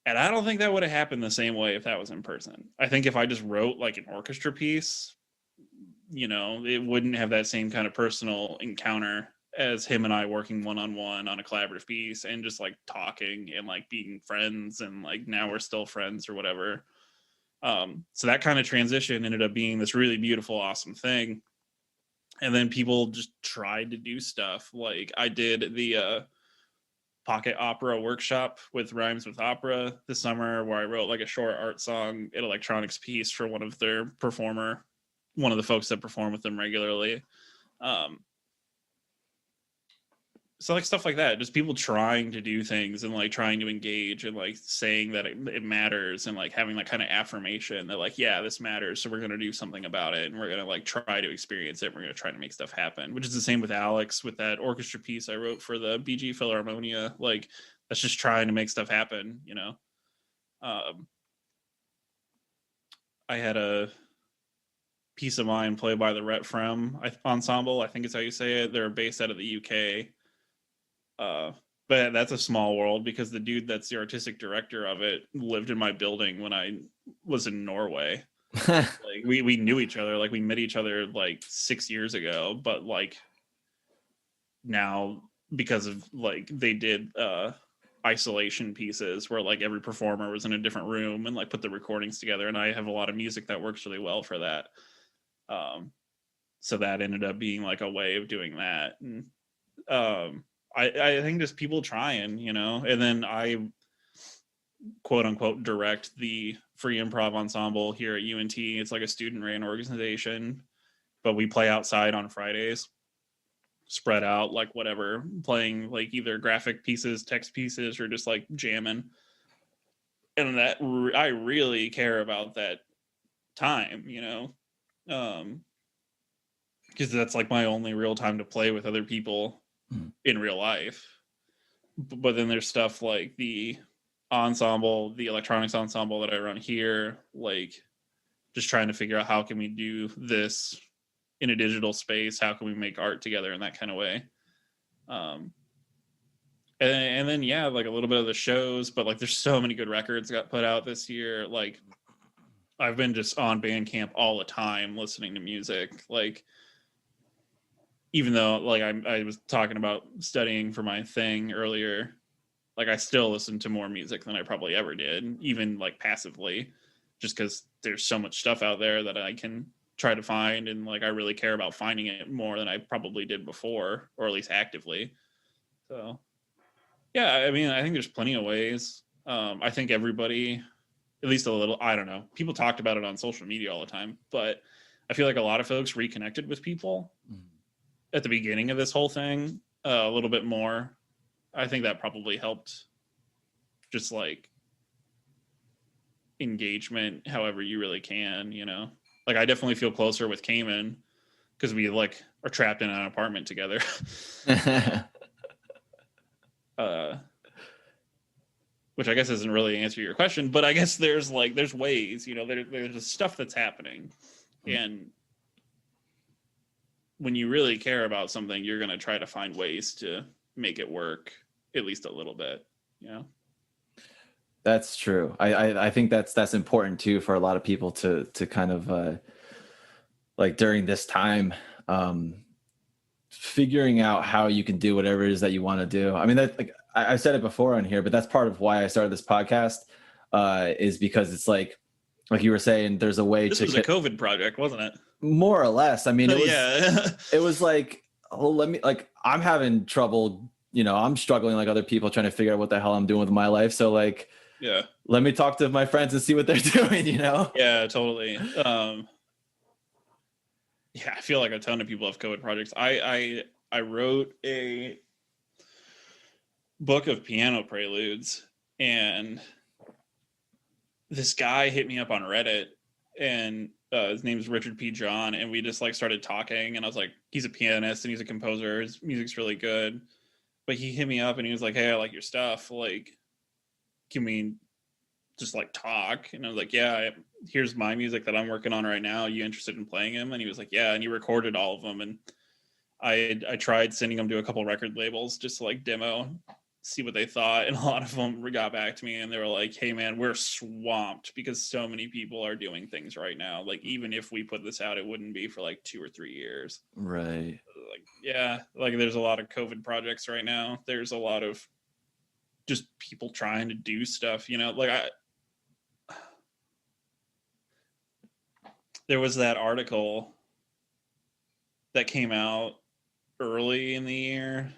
I don't think that would have happened the same way if that was in person. I think if I just wrote like an orchestra piece, you know, it wouldn't have that same kind of personal encounter as him and I working one-on-one on a collaborative piece and just like talking and like being friends, and like now we're still friends or whatever. So that kind of transition ended up being this really beautiful, awesome thing. And then people just tried to do stuff. Like I did the pocket opera workshop with Rhymes with Opera this summer, where I wrote like a short art song and electronics piece for one of the folks that perform with them regularly. So like stuff like that, just people trying to do things and like trying to engage and like saying that it matters, and like having that kind of affirmation that like, yeah, this matters, so we're going to do something about it, and we're going to like try to experience it. We're going to try to make stuff happen, which is the same with Alex with that orchestra piece I wrote for the BG Philharmonia. Like that's just trying to make stuff happen, you know. I had a Piece of Mind played by the Rhett Frem ensemble, I think is how you say it. They're based out of the UK. But that's a small world because the dude that's the artistic director of it lived in my building when I was in Norway. Like we knew each other, like we met each other like 6 years ago, but like now because of like they did isolation pieces where like every performer was in a different room and like put the recordings together, and I have a lot of music that works really well for that. So that ended up being like a way of doing that. And I think just people trying, you know, and then I quote unquote direct the free improv ensemble here at UNT. It's like a student ran organization, but we play outside on Fridays, spread out, like whatever, playing like either graphic pieces, text pieces, or just like jamming. And that I really care about that time, you know, because that's like my only real time to play with other people in real life. But then there's stuff like the ensemble, the electronics ensemble that I run here, like just trying to figure out how can we do this in a digital space, how can we make art together in that kind of way. And then yeah, like a little bit of the shows, but like there's so many good records got put out this year. Like I've been just on Bandcamp all the time listening to music. Like even though like I was talking about studying for my thing earlier, Like I still listen to more music than I probably ever did, even like passively, just because there's so much stuff out there that I can try to find, and like I really care about finding it more than I probably did before, or at least actively. So yeah, I mean, I think there's plenty of ways. I think everybody, at least a little, I don't know, people talked about it on social media all the time, but I feel like a lot of folks reconnected with people at the beginning of this whole thing a little bit more. I think that probably helped, just like engagement however you really can, you know. Like I definitely feel closer with Cayman because we like are trapped in an apartment together. Which I guess doesn't really answer your question, but I guess there's ways, you know, there's stuff that's happening, and when you really care about something, you're going to try to find ways to make it work at least a little bit, you know. That's true. I think that's important too for a lot of people to kind of like during this time, figuring out how you can do whatever it is that you want to do. I mean, that like I've said it before on here, but that's part of why I started this podcast, is because it's like you were saying, there's a way this to. This was a COVID project, wasn't it? More or less. I mean, it was. Yeah. It was like, oh, I'm having trouble. You know, I'm struggling like other people trying to figure out what the hell I'm doing with my life. So like, yeah, let me talk to my friends and see what they're doing. You know? Yeah, totally. Yeah, I feel like a ton of people have COVID projects. I wrote a book of piano preludes, and this guy hit me up on Reddit, and his name's Richard P. John, and we just like started talking, and I was like, he's a pianist and he's a composer, his music's really good, but he hit me up and he was like, hey, I like your stuff, like, can we just like talk? And I was like, yeah, here's my music that I'm working on right now, are you interested in playing him? And he was like, yeah, and he recorded all of them, and I tried sending them to a couple record labels just to like demo, see what they thought, and a lot of them got back to me and they were like, hey man, we're swamped because so many people are doing things right now, like even if we put this out, it wouldn't be for like 2 or 3 years. Right. Like, yeah, like there's a lot of COVID projects right now, there's a lot of just people trying to do stuff, you know. Like there was that article that came out early in the year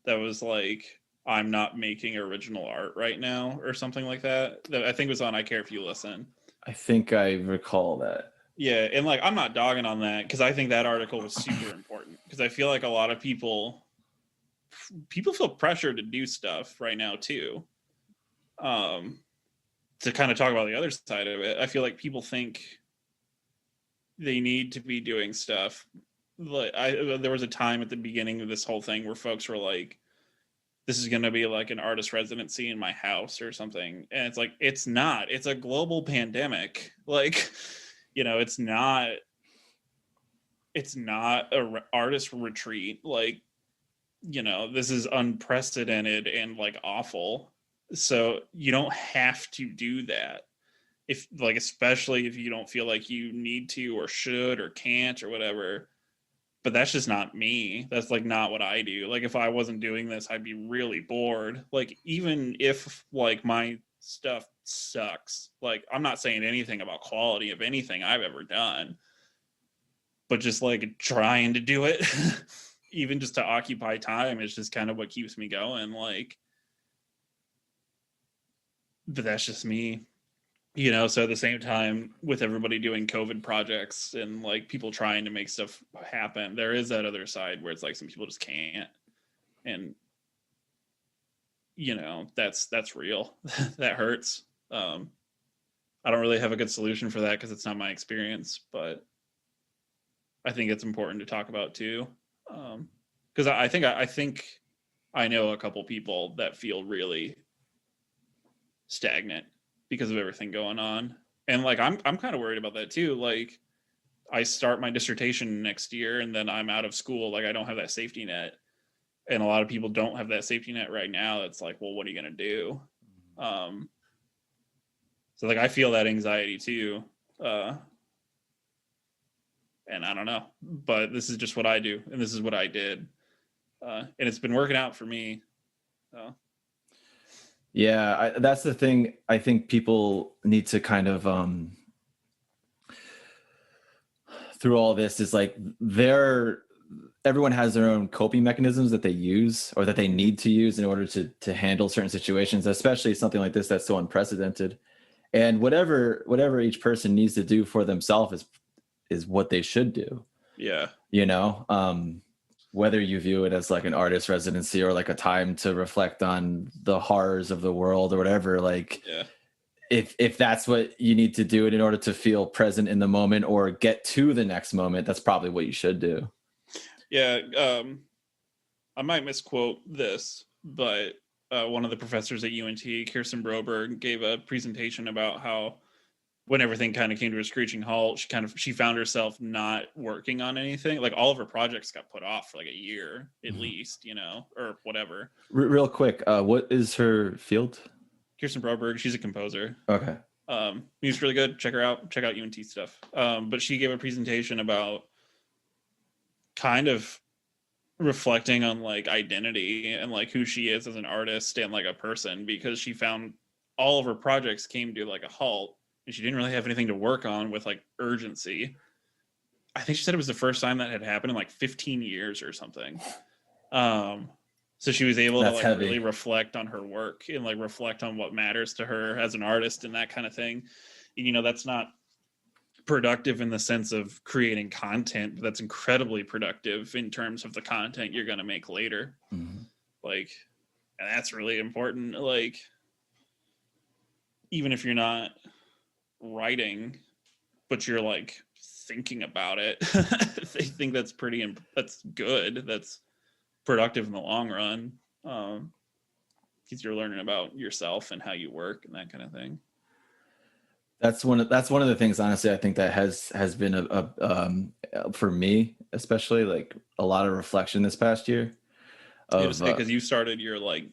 that was like, I'm not making original art right now, or something like that. That I think was on I Care If You Listen. I think I recall that. Yeah, and like I'm not dogging on that because I think that article was super important, because I feel like a lot of people feel pressure to do stuff right now too. To kind of talk about the other side of it, I feel like people think they need to be doing stuff. Like there was a time at the beginning of this whole thing where folks were like, this is going to be like an artist residency in my house or something. And it's like, it's not. It's a global pandemic. Like, you know, it's not a artist retreat. Like, you know, this is unprecedented and like awful. So you don't have to do that. If like, especially if you don't feel like you need to or should or can't or whatever. But that's just not me. That's like not what I do. Like if I wasn't doing this, I'd be really bored. Like even if like my stuff sucks, like I'm not saying anything about quality of anything I've ever done, but just like trying to do it, even just to occupy time, is just kind of what keeps me going. Like, but that's just me. You know, so at the same time, with everybody doing COVID projects and like people trying to make stuff happen, there is that other side where it's like some people just can't. And, you know, that's real. That hurts. I don't really have a good solution for that because it's not my experience, but I think it's important to talk about too. Because I think I know a couple people that feel really stagnant because of everything going on. And like I'm kind of worried about that too. Like I start my dissertation next year and then I'm out of school. Like I don't have that safety net. And a lot of people don't have that safety net right now. It's like, well, what are you going to do? So like I feel that anxiety too. And I don't know, but this is just what I do and this is what I did. And it's been working out for me. So Yeah, that's the thing. I think people need to kind of through all this is like everyone has their own coping mechanisms that they use or that they need to use in order to handle certain situations, especially something like this that's so unprecedented. And whatever each person needs to do for themselves is what they should do. Yeah. You know, whether you view it as like an artist residency or like a time to reflect on the horrors of the world or whatever, like yeah. if that's what you need to do in order to feel present in the moment or get to the next moment, that's probably what you should do. Yeah. I might misquote this, but one of the professors at UNT, Kirsten Broberg, gave a presentation about how when everything kind of came to a screeching halt, she found herself not working on anything. Like all of her projects got put off for like a year at least, you know, or whatever. Real quick, what is her field? Kirsten Broberg, she's a composer. Okay. Music's really good. Check her out. Check out UNT stuff. But she gave a presentation about kind of reflecting on like identity and like who she is as an artist and like a person, because she found all of her projects came to like a halt and she didn't really have anything to work on with like urgency. I think she said it was the first time that had happened in like 15 years or something. So she was able to like heavy. really reflect on her work and like reflect on what matters to her as an artist and that kind of thing. You know, that's not productive in the sense of creating content, but that's incredibly productive in terms of the content you're going to make later. Mm-hmm. Like, and that's really important. Like, even if you're not writing, but you're like thinking about it, they think that's that's good. That's productive in the long run. Because you're learning about yourself and how you work and that kind of thing. That's one of the things, honestly, I think that has been a for me, especially like a lot of reflection this past year. Because you started your like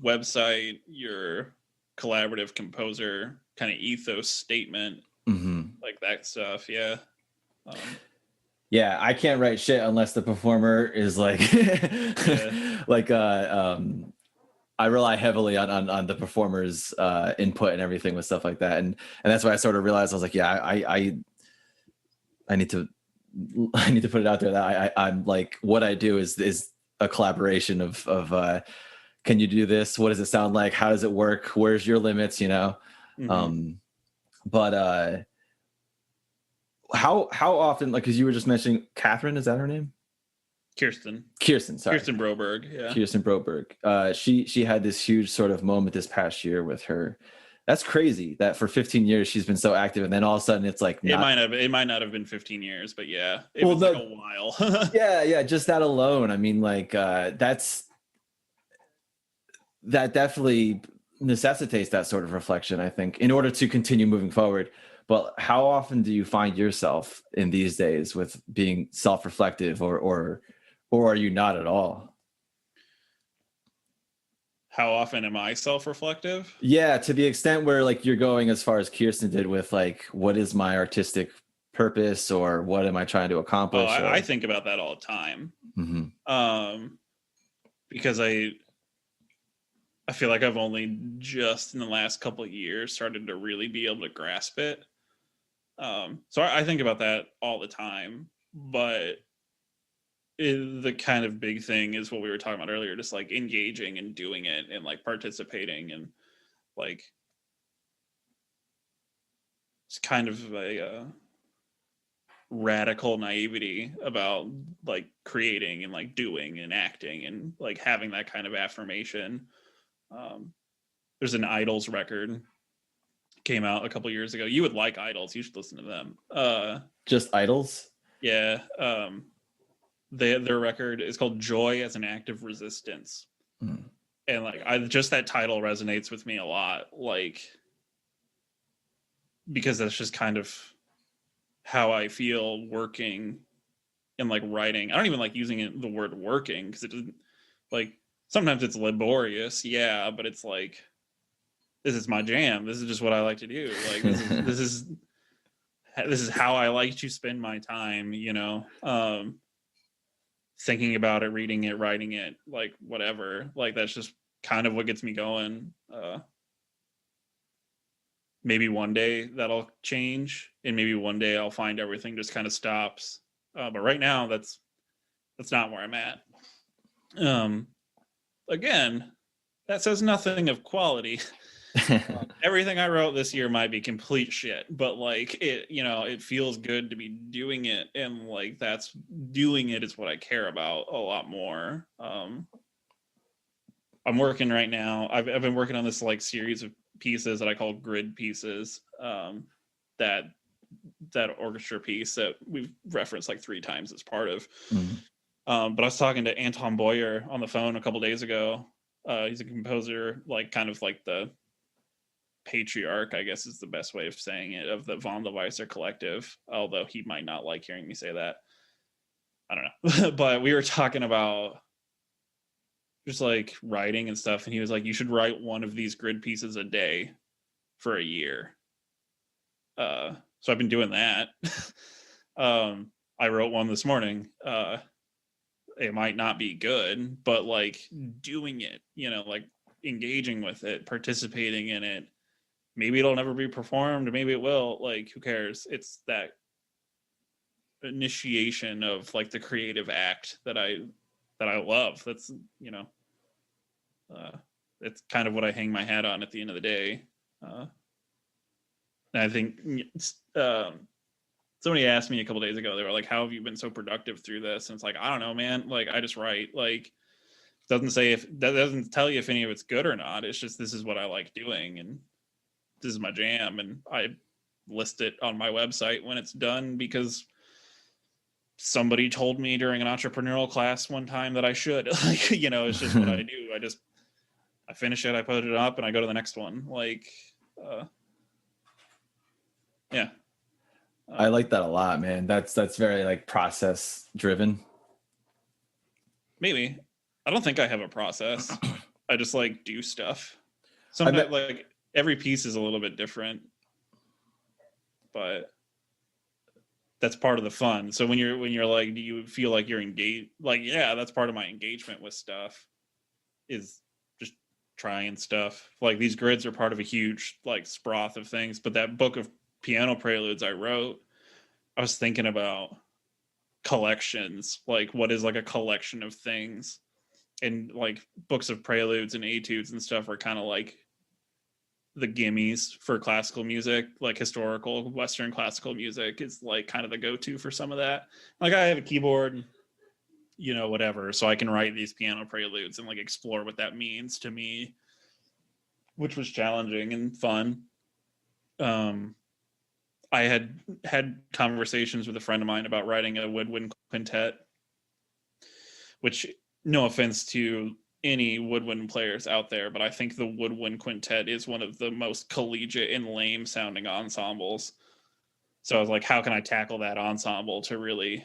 website, your collaborative composer kind of ethos statement, like that stuff. Yeah. Yeah, I can't write shit unless the performer is like, like, I rely heavily on the performer's input and everything with stuff like that, and that's why I sort of realized I was like, yeah, I need to put it out there that I'm like, what I do is a collaboration of can you do this? What does it sound like? How does it work? Where's your limits? You know, but how often, like, because you were just mentioning Catherine, is that her name? Kirsten, sorry. Kirsten Broberg. Yeah. Kirsten Broberg. She had this huge sort of moment this past year with her. That's crazy that for 15 years she's been so active, and then all of a sudden it's like it might not have been 15 years, but yeah, it was like a while. yeah, just that alone. I mean, like that definitely necessitates that sort of reflection, I think, in order to continue moving forward. But how often do you find yourself in these days with being self-reflective, or are you not at all? How often am I self-reflective? Yeah, to the extent where like you're going as far as Kirsten did with like, what is my artistic purpose, or what am I trying to accomplish? I think about that all the time. Because I feel like I've only just in the last couple of years started to really be able to grasp it. So I think about that all the time, but the kind of big thing is what we were talking about earlier, just like engaging and doing it and like participating, and like it's kind of a radical naivety about like creating and like doing and acting and like having that kind of affirmation. There's an Idols record came out a couple years ago. You would like Idols. You should listen to them. Just Idols? Yeah. Their record is called Joy as an Act of Resistance. And like just that title resonates with me a lot, like, because that's just kind of how I feel working and like writing. I don't even like using the word working, because it doesn't, like, sometimes it's laborious, yeah, but it's like, this is my jam. This is just what I like to do. Like this is how I like to spend my time, you know. Thinking about it, reading it, writing it, like whatever. Like that's just kind of what gets me going. Maybe one day that'll change, and maybe one day I'll find everything just kind of stops. But right now, that's not where I'm at. Again, that says nothing of quality. Everything I wrote this year might be complete shit, but like it, it feels good to be doing it, and like that's doing it is what I care about a lot more. I'm working right now. I've been working on this like series of pieces that I call grid pieces. That orchestra piece that we've referenced like 3 times as part of. But I was talking to Anton Boyer on the phone a couple days ago. He's a composer, like kind of like the patriarch, I guess is the best way of saying it, of the Von Leweisser collective, although he might not like hearing me say that. I don't know. But we were talking about just like writing and stuff, and he was like, you should write one of these grid pieces a day for a year. So I've been doing that. I wrote one this morning. It might not be good, but like doing it, like engaging with it, participating in it. Maybe it'll never be performed, maybe it will. Like, who cares? It's that initiation of like the creative act that I love. That's it's kind of what I hang my hat on at the end of the day. And I think somebody asked me a couple days ago, they were like, how have you been so productive through this? And it's like, I don't know, man. Like, I just write. Like, that doesn't tell you if any of it's good or not. It's just, this is what I like doing, and this is my jam. And I list it on my website when it's done because somebody told me during an entrepreneurial class one time that I should. Like, it's just what I do. I finish it, I put it up, and I go to the next one. Like, yeah. I like that a lot, man. That's very like process driven. Maybe. I don't think I have a process. I just like do stuff. Sometimes like every piece is a little bit different, but that's part of the fun. So when you're like, do you feel like you're engaged? Like, yeah, that's part of my engagement with stuff, is just trying stuff. Like, these grids are part of a huge like swath of things. But that book of piano preludes I wrote, I was thinking about collections, like what is like a collection of things, and like books of preludes and etudes and stuff are kind of like the gimmies for classical music. Like historical Western classical music is like kind of the go-to for some of that. Like, I have a keyboard, whatever, so I can write these piano preludes and like explore what that means to me, which was challenging and fun. I had conversations with a friend of mine about writing a Woodwind Quintet, which, no offense to any woodwind players out there, but I think the Woodwind Quintet is one of the most collegiate and lame sounding ensembles. So I was like, how can I tackle that ensemble to really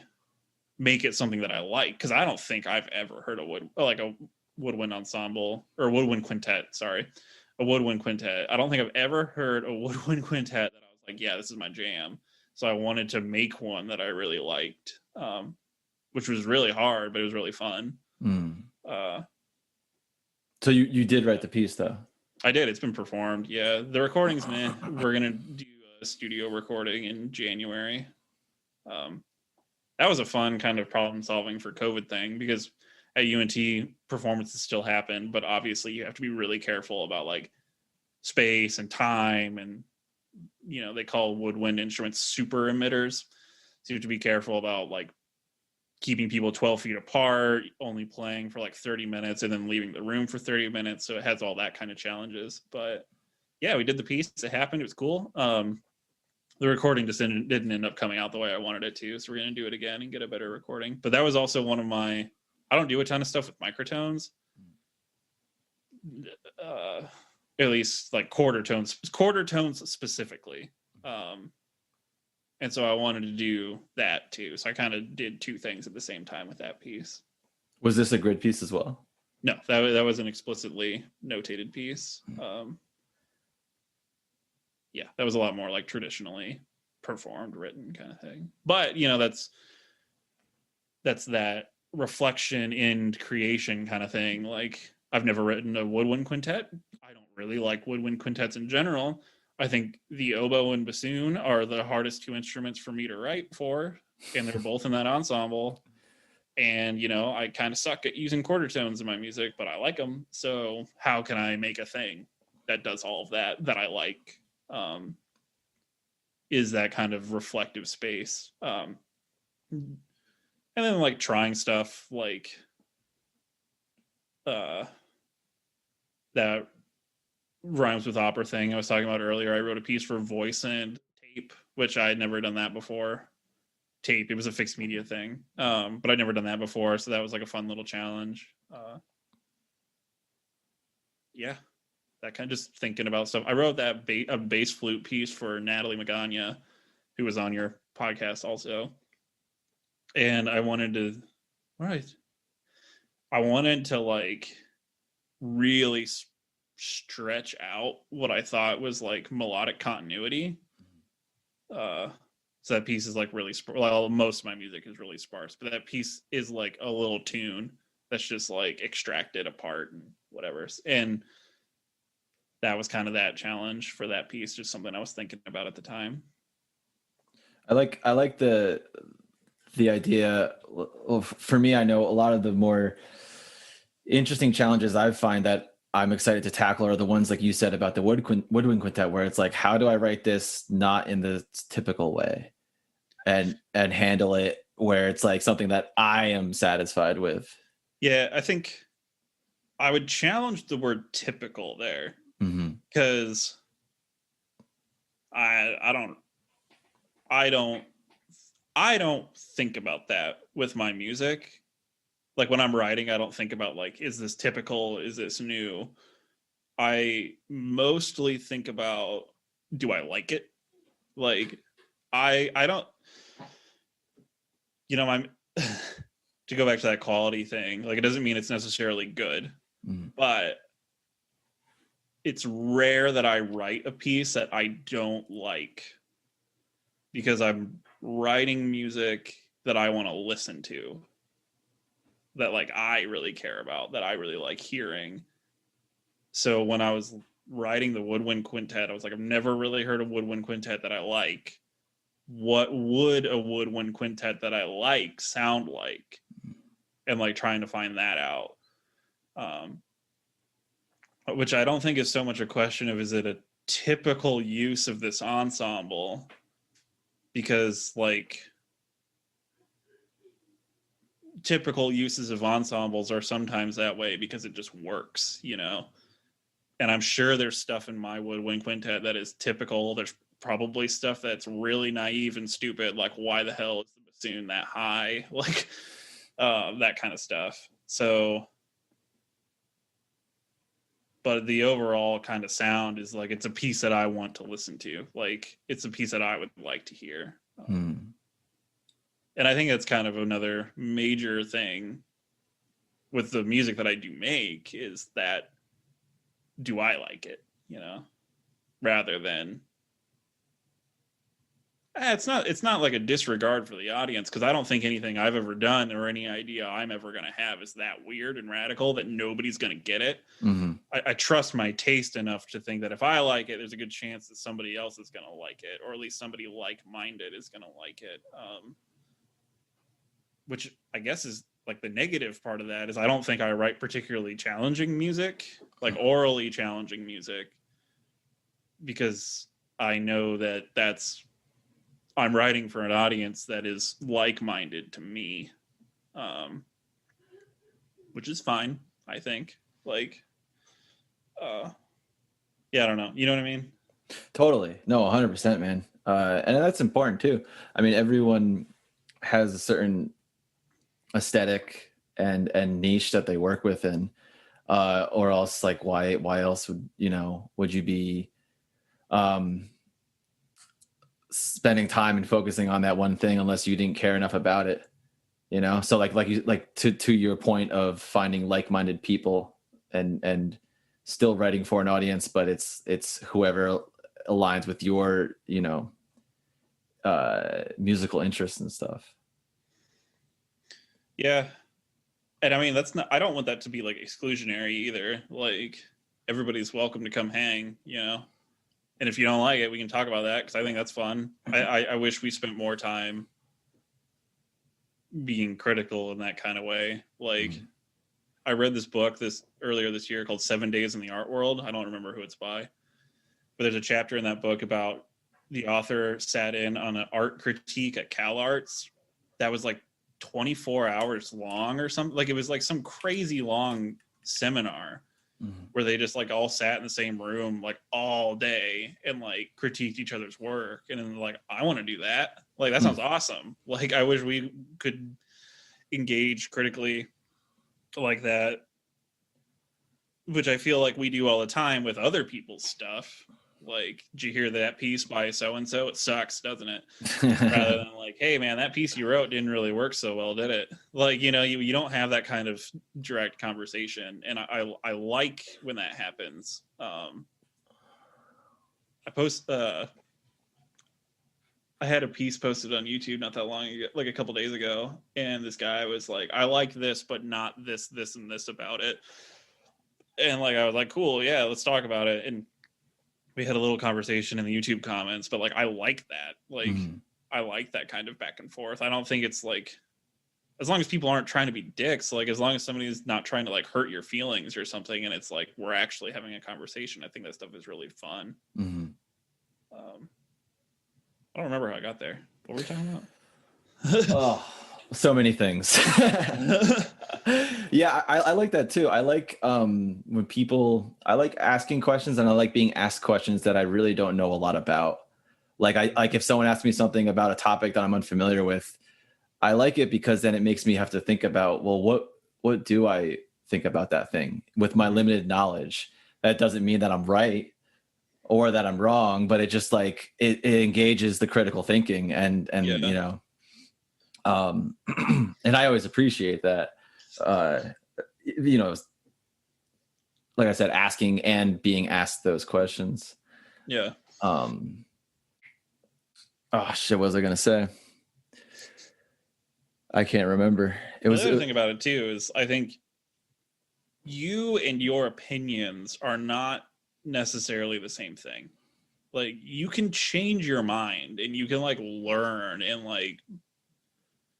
make it something that I like? Because I don't think I've ever heard a woodwind ensemble, or woodwind quintet, sorry. A woodwind quintet. I don't think I've ever heard a woodwind quintet that I was like, yeah, this is my jam. So I wanted to make one that I really liked, which was really hard, but it was really fun. So you did write the piece, though? I did. It's been performed. Yeah, the recording's we're gonna do a studio recording in January. That was a fun kind of problem solving for COVID thing, because at UNT performances still happen, but obviously you have to be really careful about like space and time, and they call woodwind instruments super emitters, so you have to be careful about like keeping people 12 feet apart, only playing for like 30 minutes and then leaving the room for 30 minutes. So it has all that kind of challenges. But yeah, we did the piece. It happened. It was cool. The recording just didn't end up coming out the way I wanted it to. So we're going to do it again and get a better recording. But that was also one of my, I don't do a ton of stuff with microtones. At least like quarter tones specifically. And so I wanted to do that too. So I kind of did 2 things at the same time with that piece. Was this a grid piece as well? No, that was an explicitly notated piece. Yeah, that was a lot more like traditionally performed, written kind of thing. But that's that reflection in creation kind of thing. Like, I've never written a woodwind quintet. I don't really like woodwind quintets in general. I think the oboe and bassoon are the hardest two instruments for me to write for, and they're both in that ensemble. And, you know, I kind of suck at using quarter tones in my music, but I like them. So how can I make a thing that does all of that I like? Is that kind of reflective space. And then like trying stuff like that rhymes with opera thing I was talking about earlier. I wrote a piece for voice and tape, which I had never done that before. Tape, it was a fixed media thing, but I'd never done that before, so that was like a fun little challenge. Yeah, that kind of just thinking about stuff. I wrote that a bass flute piece for Natalie Magana, who was on your podcast also, and I wanted to like really stretch out what I thought was like melodic continuity. So that piece is like really most of my music is really sparse, but that piece is like a little tune that's just like extracted apart and whatever. And that was kind of that challenge for that piece, just something I was thinking about at the time. I like the idea of, for me, I know a lot of the more interesting challenges I find that I'm excited to tackle are the ones like you said about the Woodwind Quintet, where it's like, how do I write this not in the typical way and handle it where it's like something that I am satisfied with? Yeah, I think I would challenge the word typical there, because I don't think about that with my music. Like when I'm writing, I don't think about like, is this typical? Is this new? I mostly think about, do I like it? Like I don't, you know, I'm to go back to that quality thing. Like it doesn't mean it's necessarily good, but it's rare that I write a piece that I don't like, because I'm writing music that I want to listen to, that like I really care about, that I really like hearing. So when I was writing the Woodwind Quintet, I was like, I've never really heard a Woodwind Quintet that I like. What would a Woodwind Quintet that I like sound like? And like trying to find that out. Which I don't think is so much a question of, is it a typical use of this ensemble? Because like typical uses of ensembles are sometimes that way because it just works, you know? And I'm sure there's stuff in my Woodwind Quintet that is typical. There's probably stuff that's really naive and stupid, like why the hell is the bassoon that high? Like that kind of stuff. So, but the overall kind of sound is like, it's a piece that I want to listen to. Like it's a piece that I would like to hear. And I think that's kind of another major thing with the music that I do make, is that, do I like it, you know, rather than it's not like a disregard for the audience, because I don't think anything I've ever done or any idea I'm ever going to have is that weird and radical that nobody's going to get it. I trust my taste enough to think that if I like it, there's a good chance that somebody else is going to like it, or at least somebody like-minded is going to like it. Which I guess is like the negative part of that, is I don't think I write particularly challenging music, like orally challenging music, because I know that I'm writing for an audience that is like-minded to me, which is fine, I think. Like, yeah, I don't know. You know what I mean? Totally. No, 100%, man. And that's important too. I mean, everyone has a certain aesthetic and niche that they work within, or else like why else would you be spending time and focusing on that one thing unless you didn't care enough about it, you know? So to your point of finding like-minded people and still writing for an audience, but it's whoever aligns with your, musical interests and stuff. Yeah. And I mean, that's not, I don't want that to be like exclusionary either. Like, everybody's welcome to come hang, you know? And if you don't like it, we can talk about that, because I think that's fun. I wish we spent more time being critical in that kind of way. Like, I read this book earlier this year called 7 Days in the Art World. I don't remember who it's by, but there's a chapter in that book about the author sat in on an art critique at CalArts that was like 24 hours long or something. Like, it was like some crazy long seminar where they just like all sat in the same room like all day and like critiqued each other's work. And then like, I want to do that. Like, that sounds awesome. Like, I wish we could engage critically like that, which I feel like we do all the time with other people's stuff. Like, did you hear that piece by so and so? It sucks, doesn't it? Rather than like, hey man, that piece you wrote didn't really work so well, did it? Like, you know, you don't have that kind of direct conversation, and I like when that happens. I had a piece posted on YouTube not that long ago, like a couple days ago, and this guy was like, I like this, but not this, this, and this about it. And like, I was like, cool, yeah, let's talk about it. And we had a little conversation in the YouTube comments, but like, I like that. Like, I like that kind of back and forth. I don't think it's like, as long as people aren't trying to be dicks, like as long as somebody's not trying to like hurt your feelings or something, and it's like, we're actually having a conversation, I think that stuff is really fun. I don't remember how I got there. What were we talking about? Oh, so many things. Yeah, I like that too. I like when people, I like asking questions, and I like being asked questions that I really don't know a lot about. Like, I like if someone asks me something about a topic that I'm unfamiliar with, I like it because then it makes me have to think about, well, what do I think about that thing with my limited knowledge? That doesn't mean that I'm right or that I'm wrong, but it just like it engages the critical thinking and Yeah. you know, and I always appreciate that. You know, like I said, asking and being asked those questions. Yeah. Oh shit, what was I gonna say? I can't remember. The other thing about it too is I think you and your opinions are not necessarily the same thing. Like, you can change your mind and you can like learn, and like,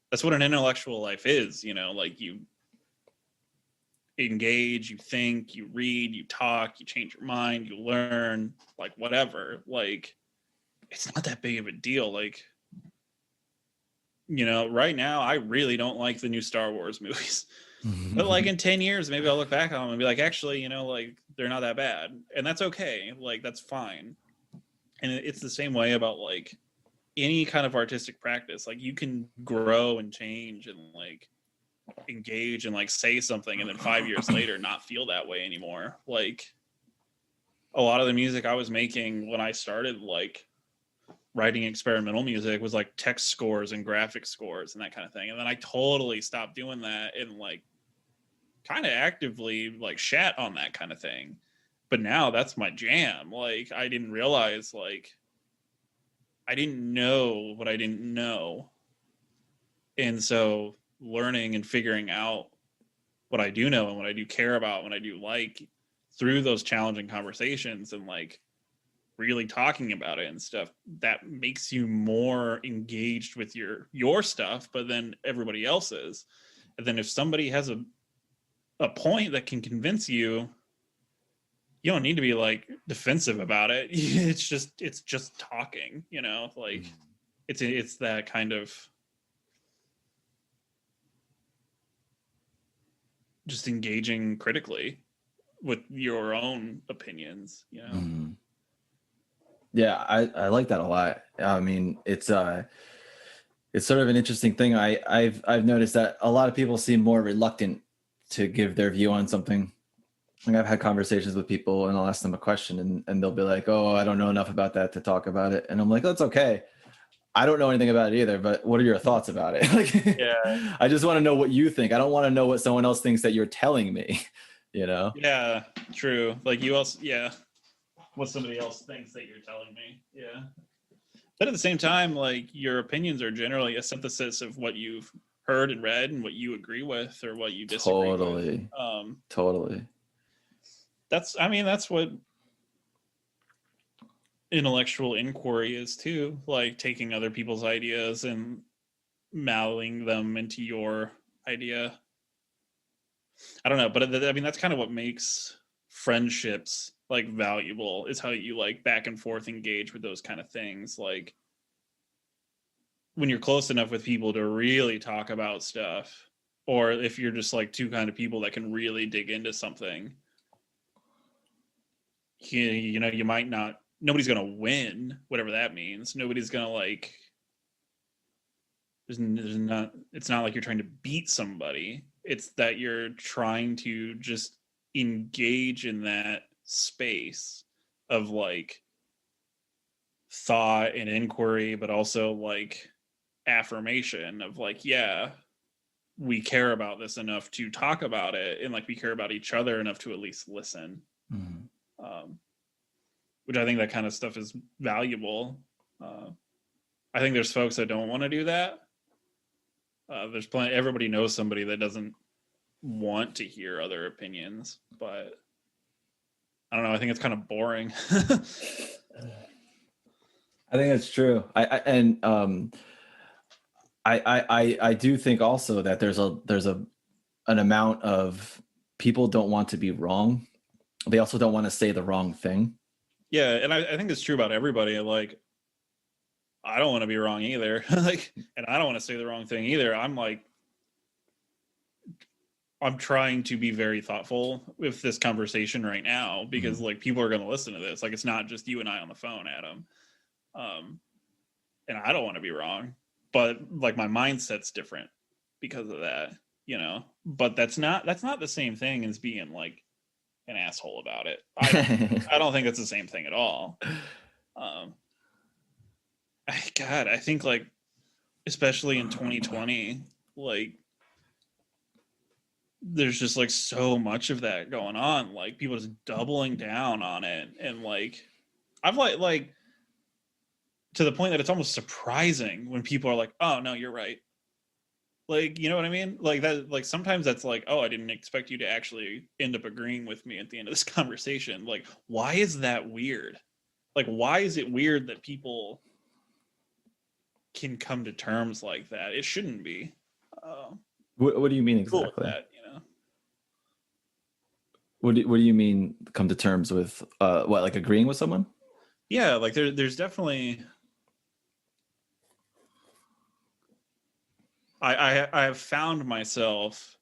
that's what an intellectual life is, you know, like you engage, you think, you read, you talk, you change your mind, you learn, like whatever. Like, it's not that big of a deal. Like, you know, right now I really don't like the new Star Wars movies. But like in 10 years, maybe I'll look back on them and be like, actually, you know, like they're not that bad. And that's okay. Like, that's fine. And it's the same way about like any kind of artistic practice. Like, you can grow and change and like engage and like say something, and then 5 years later not feel that way anymore. Like, a lot of the music I was making when I started like writing experimental music was like text scores and graphic scores and that kind of thing. And then I totally stopped doing that and like kind of actively like shat on that kind of thing. But now that's my jam. Like, I didn't realize, like, I didn't know what I didn't know. And so learning and figuring out what I do know and what I do care about, what I do like, through those challenging conversations and like really talking about it and stuff, that makes you more engaged with your stuff, but then everybody else's. And then if somebody has a point that can convince you, you don't need to be like defensive about it. It's just talking, you know, like it's that kind of just engaging critically with your own opinions, you know. Yeah, I like that a lot. I mean, it's sort of an interesting thing. I've noticed that a lot of people seem more reluctant to give their view on something. Like, I've had conversations with people and I'll ask them a question and they'll be like, oh, I don't know enough about that to talk about it. And I'm like, that's okay. I don't know anything about it either, but what are your thoughts about it? Like, Yeah. I just want to know what you think. I don't want to know what someone else thinks that you're telling me, you know? Yeah, true. Like, you also, yeah, what somebody else thinks that you're telling me. Yeah. But at the same time, like, your opinions are generally a synthesis of what you've heard and read and what you agree with or what you disagree with. Totally. That's what intellectual inquiry is too, like taking other people's ideas and mouthing them into your idea. I don't know, but I mean, that's kind of what makes friendships like valuable, is how you like back and forth engage with those kind of things. Like when you're close enough with people to really talk about stuff, or if you're just like two kind of people that can really dig into something, you know, you might not, nobody's going to win, whatever that means. Nobody's going to like, it's not like you're trying to beat somebody. It's that you're trying to just engage in that space of like thought and inquiry, but also like affirmation of like, yeah, we care about this enough to talk about it, and like we care about each other enough to at least listen. Which I think that kind of stuff is valuable. I think there's folks that don't want to do that. There's plenty. Everybody knows somebody that doesn't want to hear other opinions, but I don't know. I think it's kind of boring. I think that's true. I do think also that there's an amount of people don't want to be wrong. They also don't want to say the wrong thing. Yeah, and I think it's true about everybody. Like, I don't want to be wrong either. Like, and I don't want to say the wrong thing either. I'm trying to be very thoughtful with this conversation right now, because like people are going to listen to this. Like, it's not just you and I on the phone, Adam. And I don't want to be wrong, but like my mindset's different because of that, you know. But that's not the same thing as being like an asshole about it. I don't think it's the same thing at all. I think like, especially in 2020, like there's just like so much of that going on, like people just doubling down on it, and like I've like to the point that it's almost surprising when people are like, oh no, you're right. Like, you know what I mean? Like that, like sometimes that's like, oh, I didn't expect you to actually end up agreeing with me at the end of this conversation. Like, why is that weird? Like, why is it weird that people can come to terms like that? It shouldn't be. What do you mean exactly? Cool with that, you know? What do you mean come to terms with what, like agreeing with someone? Yeah, like there's definitely I have found myself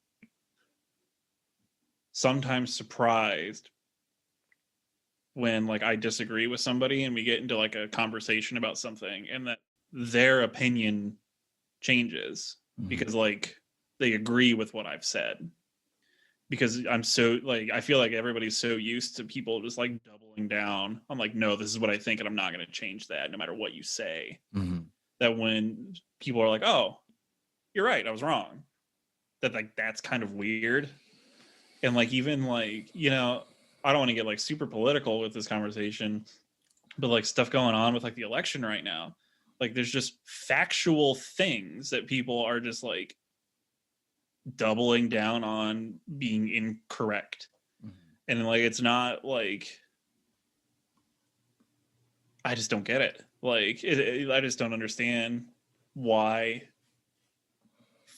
sometimes surprised when like I disagree with somebody and we get into like a conversation about something, and that their opinion changes because like they agree with what I've said. Because I'm so like, I feel like everybody's so used to people just like doubling down. I'm like, no, this is what I think, and I'm not going to change that no matter what you say. That when people are like, oh, you're right, I was wrong, that like that's kind of weird. And like, even like, you know, I don't want to get like super political with this conversation, but like stuff going on with like the election right now, like there's just factual things that people are just like doubling down on being incorrect. And like, it's not like, I just don't get it. Like I just don't understand why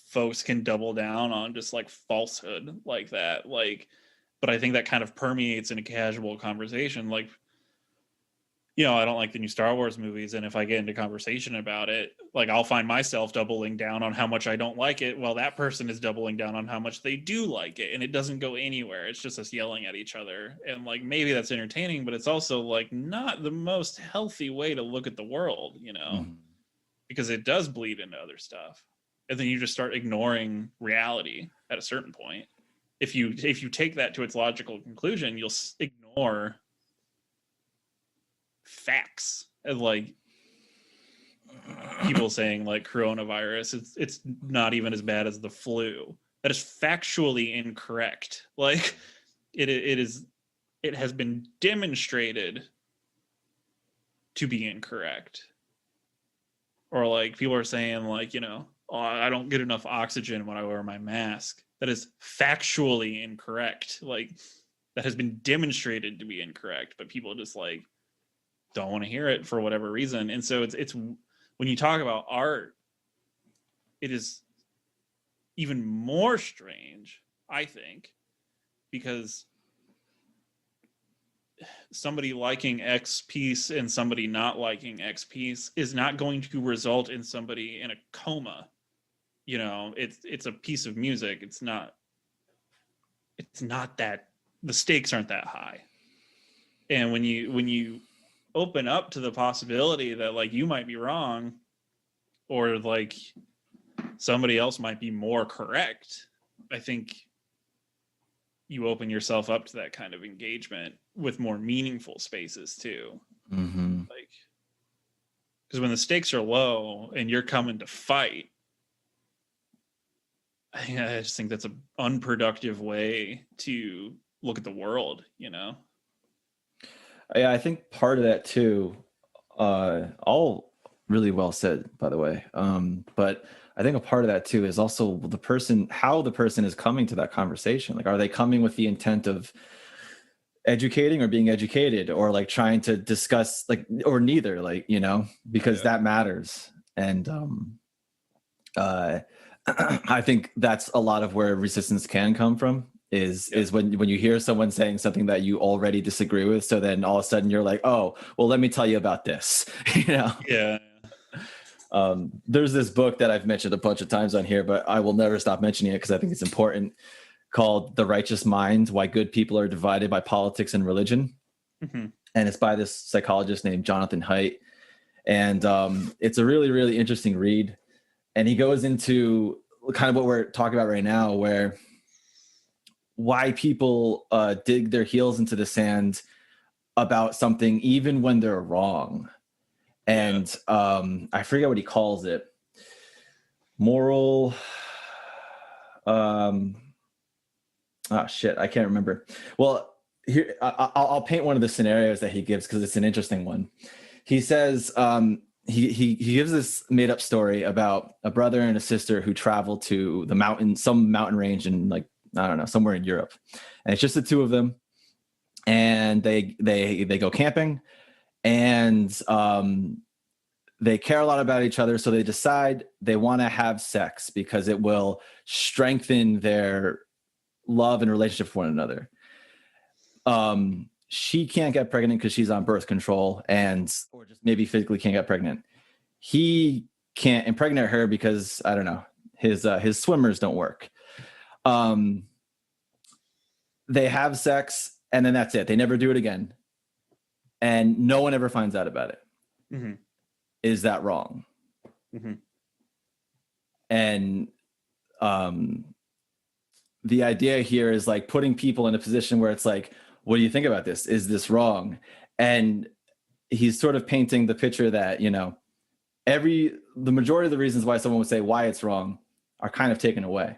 folks can double down on just like falsehood like that. Like, but I think that kind of permeates in a casual conversation. Like, you know, I don't like the new Star Wars movies, and if I get into conversation about it, like I'll find myself doubling down on how much I don't like it, while that person is doubling down on how much they do like it, and it doesn't go anywhere. It's just us yelling at each other, and like maybe that's entertaining, but it's also like not the most healthy way to look at the world, you know, because it does bleed into other stuff, and then you just start ignoring reality at a certain point. If you take that to its logical conclusion, you'll ignore facts. And like people saying like coronavirus, it's not even as bad as the flu. That is factually incorrect. Like it has been demonstrated to be incorrect. Or like people are saying like, you know, oh, I don't get enough oxygen when I wear my mask. That is factually incorrect. Like, that has been demonstrated to be incorrect, but people just like don't want to hear it for whatever reason. And so it's when you talk about art, it is even more strange, I think, because somebody liking X piece and somebody not liking X piece is not going to result in somebody in a coma. You know, it's a piece of music. It's not that, the stakes aren't that high. And when you open up to the possibility that like you might be wrong, or like somebody else might be more correct, I think you open yourself up to that kind of engagement with more meaningful spaces too. Mm-hmm. Like, because when the stakes are low and you're coming to fight, I just think that's an unproductive way to look at the world, you know? Yeah, I think part of that too, all really well said, by the way. But I think a part of that too is also how the person is coming to that conversation. Like, are they coming with the intent of educating or being educated, or like trying to discuss, like, or neither, like, you know, because that matters. And I think that's a lot of where resistance can come from is when you hear someone saying something that you already disagree with. So then all of a sudden you're like, oh, well, let me tell you about this, you know? Yeah. There's this book that I've mentioned a bunch of times on here, but I will never stop mentioning it because I think it's important, called The Righteous Mind: Why Good People Are Divided by Politics and Religion. Mm-hmm. And it's by this psychologist named Jonathan Haidt. And it's a really, really interesting read. And he goes into kind of what we're talking about right now, where why people dig their heels into the sand about something, even when they're wrong. And I forget what he calls it. Moral. Shit, I can't remember. Well, here I'll paint one of the scenarios that he gives because it's an interesting one. He says he gives this made up story about a brother and a sister who travel to some mountain range in, like, I don't know, somewhere in Europe, and it's just the two of them, and they go camping, and they care a lot about each other, so they decide they want to have sex because it will strengthen their love and relationship for one another. She can't get pregnant because she's on birth control, or just maybe physically can't get pregnant. He can't impregnate her because, I don't know, his swimmers don't work. They have sex, and then that's it. They never do it again, and no one ever finds out about it. Mm-hmm. Is that wrong? Mm-hmm. And the idea here is like putting people in a position where it's like, what do you think about this? Is this wrong? And he's sort of painting the picture that, you know, the majority of the reasons why someone would say why it's wrong are kind of taken away.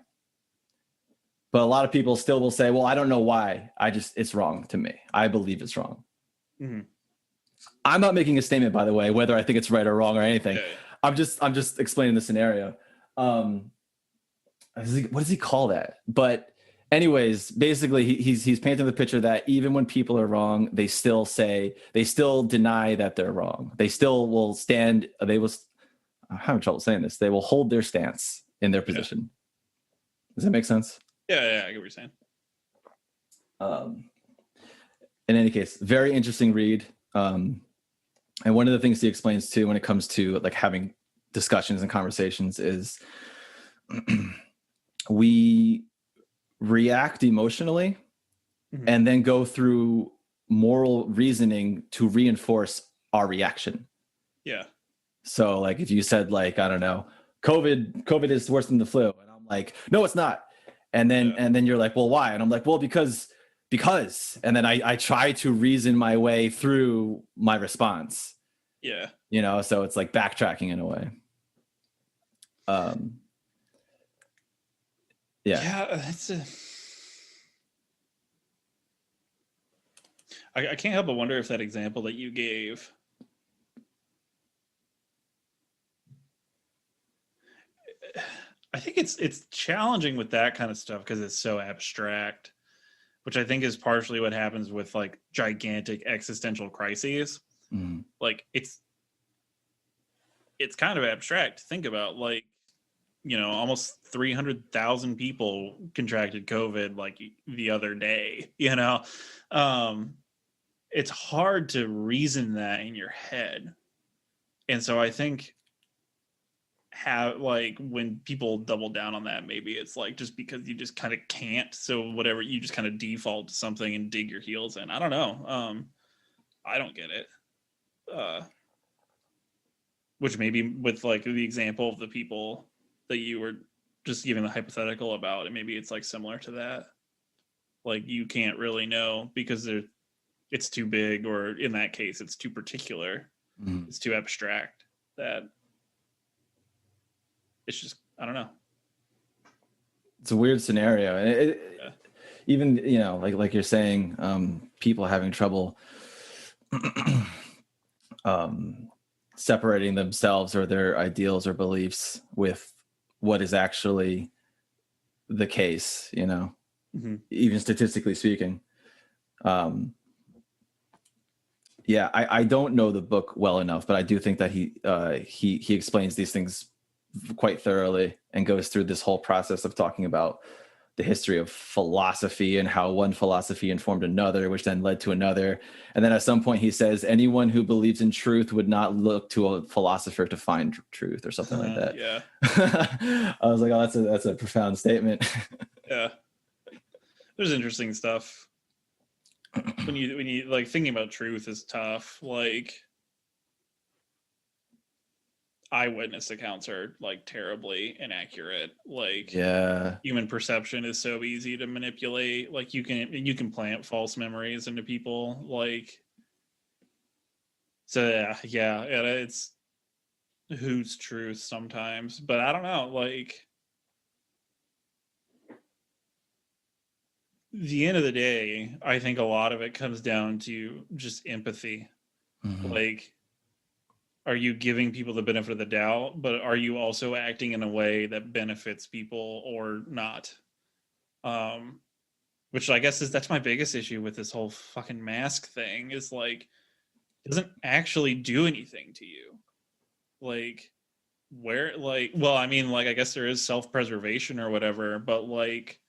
But a lot of people still will say, well, I don't know why. It's wrong to me. I believe it's wrong. Mm-hmm. I'm not making a statement, by the way, whether I think it's right or wrong or anything. Yeah. I'm just explaining the scenario. What does he call that? But anyways, basically he's painting the picture that even when people are wrong, they still deny that they're wrong. They still will stand. I'm having trouble saying this. They will hold their stance in their position. Does that make sense? Yeah, I get what you're saying. In any case, very interesting read. And one of the things he explains too, when it comes to like having discussions and conversations, is we react emotionally and then go through moral reasoning to reinforce our reaction. Yeah. So like if you said, like, I don't know, COVID is worse than the flu, and I'm like, no, it's not. And then you're like, well, why? And I'm like, well, because, and then I try to reason my way through my response. Yeah. You know, so it's like backtracking in a way. Yeah, I can't help but wonder if that example that you gave, think it's challenging with that kind of stuff because it's so abstract, which I think is partially what happens with like gigantic existential crises. Like it's kind of abstract to think about. Like, you know, almost 300,000 people contracted COVID like the other day, you know. It's hard to reason that in your head. And so I think like when people double down on that, maybe it's like just because you just kind of can't, so whatever, you just kind of default to something and dig your heels in. I don't know. I don't get it. Which maybe with like the example of the people that you were just giving the hypothetical about, and maybe it's like similar to that. Like you can't really know because it's too big, or in that case, it's too particular. It's too abstract that it's just, I don't know. It's a weird scenario. Even, you know, like you're saying, people having trouble separating themselves or their ideals or beliefs with what is actually the case, you know, even statistically speaking. Yeah, I don't know the book well enough, but I do think that he explains these things quite thoroughly and goes through this whole process of talking about the history of philosophy and how one philosophy informed another, which then led to another. And then at some point he says, anyone who believes in truth would not look to a philosopher to find truth, or something like that. Yeah. I was like, oh, that's a profound statement. Yeah. There's interesting stuff. When you like, thinking about truth is tough. Like, eyewitness accounts are like terribly inaccurate. Like, yeah, human perception is so easy to manipulate. Like you can plant false memories into people. Like, so yeah, it's who's truth sometimes, but I don't know. Like, the end of the day, I think a lot of it comes down to just empathy. Like, are you giving people the benefit of the doubt, but are you also acting in a way that benefits people or not? Which I guess that's my biggest issue with this whole fucking mask thing, is like, it doesn't actually do anything to you. Like, where, like, well, I mean, like, I guess there is self-preservation or whatever, but like,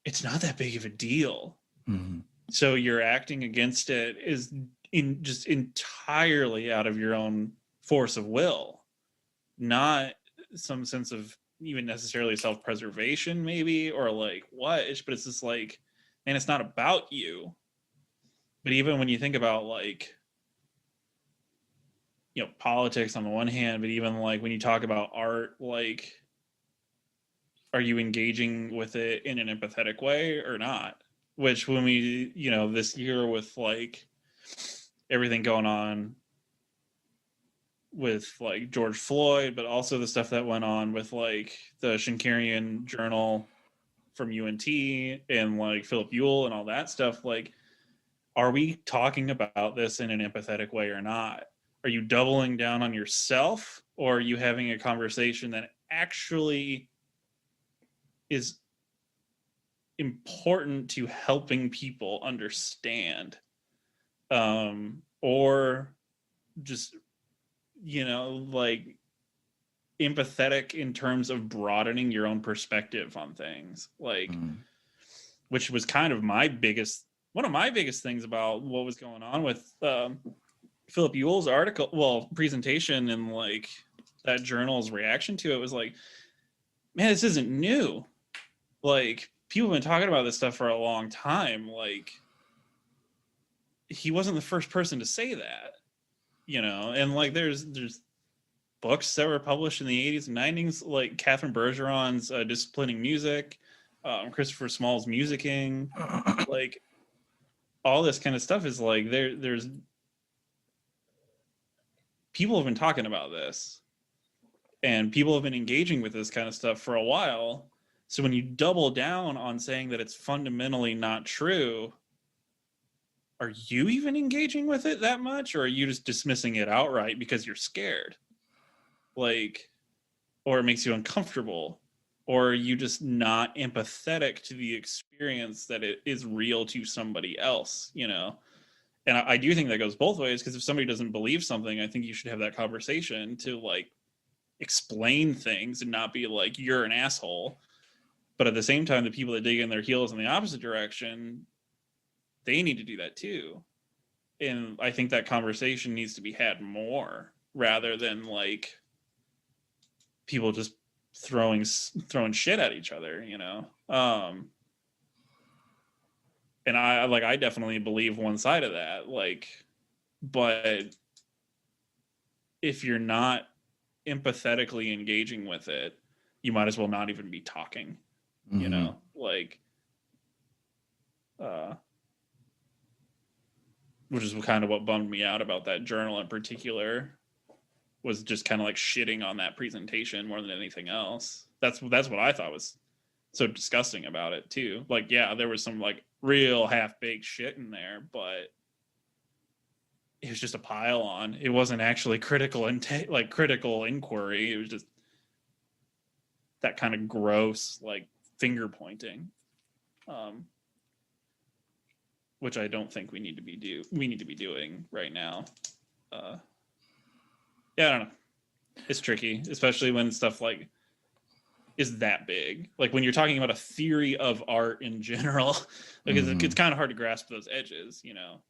it's not that big of a deal. So you're acting against it is just entirely out of your own force of will, not some sense of even necessarily self-preservation, maybe, or like what, but it's just like, and it's not about you. But even when you think about, like, you know, politics on the one hand, but even like when you talk about art, like, are you engaging with it in an empathetic way or not? Which, when we, you know, this year with like everything going on with like George Floyd, but also the stuff that went on with like the Schenkerian Journal from UNT and like Philip Ewell and all that stuff, like, are we talking about this in an empathetic way or not? Are you doubling down on yourself, or are you having a conversation that actually is important to helping people understand? Or just, you know, like, empathetic in terms of broadening your own perspective on things, like, which was kind of one of my biggest things about what was going on with Philip Ewell's presentation, and like that journal's reaction to it was like, man, this isn't new. Like, people have been talking about this stuff for a long time. Like, he wasn't the first person to say that, you know. And like, there's books that were published in the 80s and 90s, like Catherine Bergeron's Disciplining Music, Christopher Small's Musicking, like, all this kind of stuff is like, there's people have been talking about this, and people have been engaging with this kind of stuff for a while. So when you double down on saying that it's fundamentally not true, are you even engaging with it that much, or are you just dismissing it outright because you're scared? Like, or it makes you uncomfortable, or you just not empathetic to the experience that it is real to somebody else, you know? And I do think that goes both ways, because if somebody doesn't believe something, I think you should have that conversation to like explain things and not be like, you're an asshole. But at the same time, the people that dig in their heels in the opposite direction, they need to do that too. And I think that conversation needs to be had more, rather than like people just throwing shit at each other, you know? And I definitely believe one side of that, like, but if you're not empathetically engaging with it, you might as well not even be talking, you know, like, which is kind of what bummed me out about that journal in particular, was just kind of like shitting on that presentation more than anything else. That's what I thought was so disgusting about it too. Like, yeah, there was some like real half-baked shit in there, but it was just a pile on. It wasn't actually critical inquiry. It was just that kind of gross like finger pointing, which I don't think we need to be doing right now. Yeah, I don't know. It's tricky, especially when stuff like is that big. Like when you're talking about a theory of art in general, like it's kind of hard to grasp those edges, you know,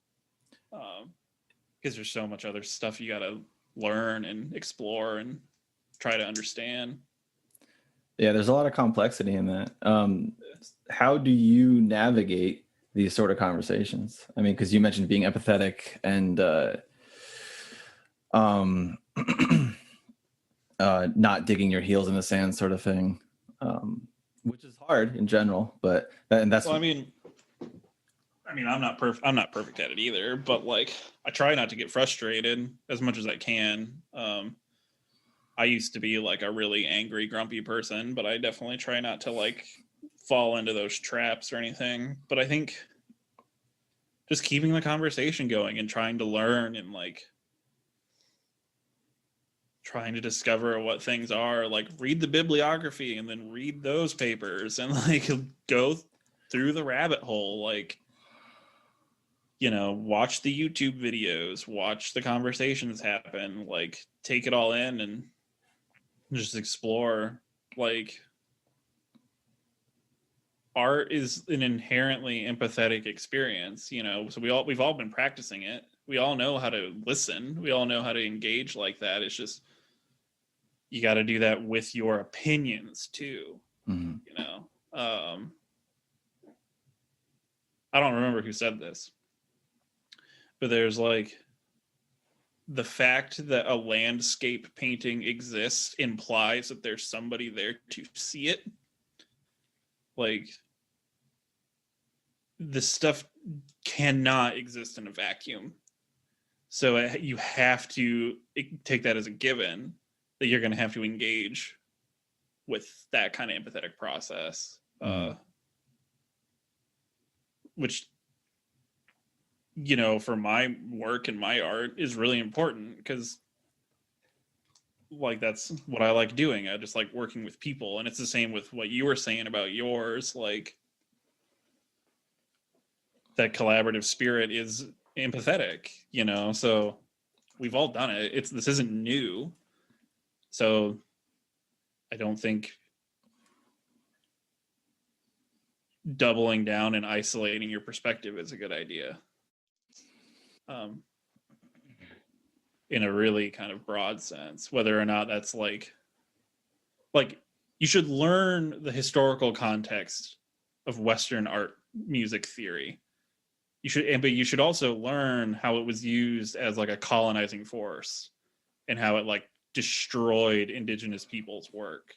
because there's so much other stuff you got to learn and explore and try to understand. Yeah, there's a lot of complexity in that. How do you navigate these sort of conversations? I mean, because you mentioned being empathetic and not digging your heels in the sand sort of thing, which is hard in general, but that's well, I mean I'm not perfect at it either, but like I try not to get frustrated as much as I can. I used to be like a really angry, grumpy person, but I definitely try not to like fall into those traps or anything. But I think just keeping the conversation going and trying to learn and like trying to discover what things are, like read the bibliography and then read those papers and like go through the rabbit hole, like, you know, watch the YouTube videos, watch the conversations happen, like take it all in and just explore. Like, art is an inherently empathetic experience, you know, so we've all been practicing it. We all know how to listen. We all know how to engage like that. It's just, you got to do that with your opinions too, you know? I don't remember who said this, but there's like, the fact that a landscape painting exists implies that there's somebody there to see it. Like, this stuff cannot exist in a vacuum. So you have to take that as a given that you're going to have to engage with that kind of empathetic process, which, you know, for my work and my art is really important, because like that's what I like doing. I just like working with people, and it's the same with what you were saying about yours. Like, that collaborative spirit is empathetic, you know, so we've all done it. This isn't new. So I don't think doubling down and isolating your perspective is a good idea. In a really kind of broad sense, whether or not that's like you should learn the historical context of Western art music theory. But you should also learn how it was used as like a colonizing force and how it like destroyed indigenous people's work.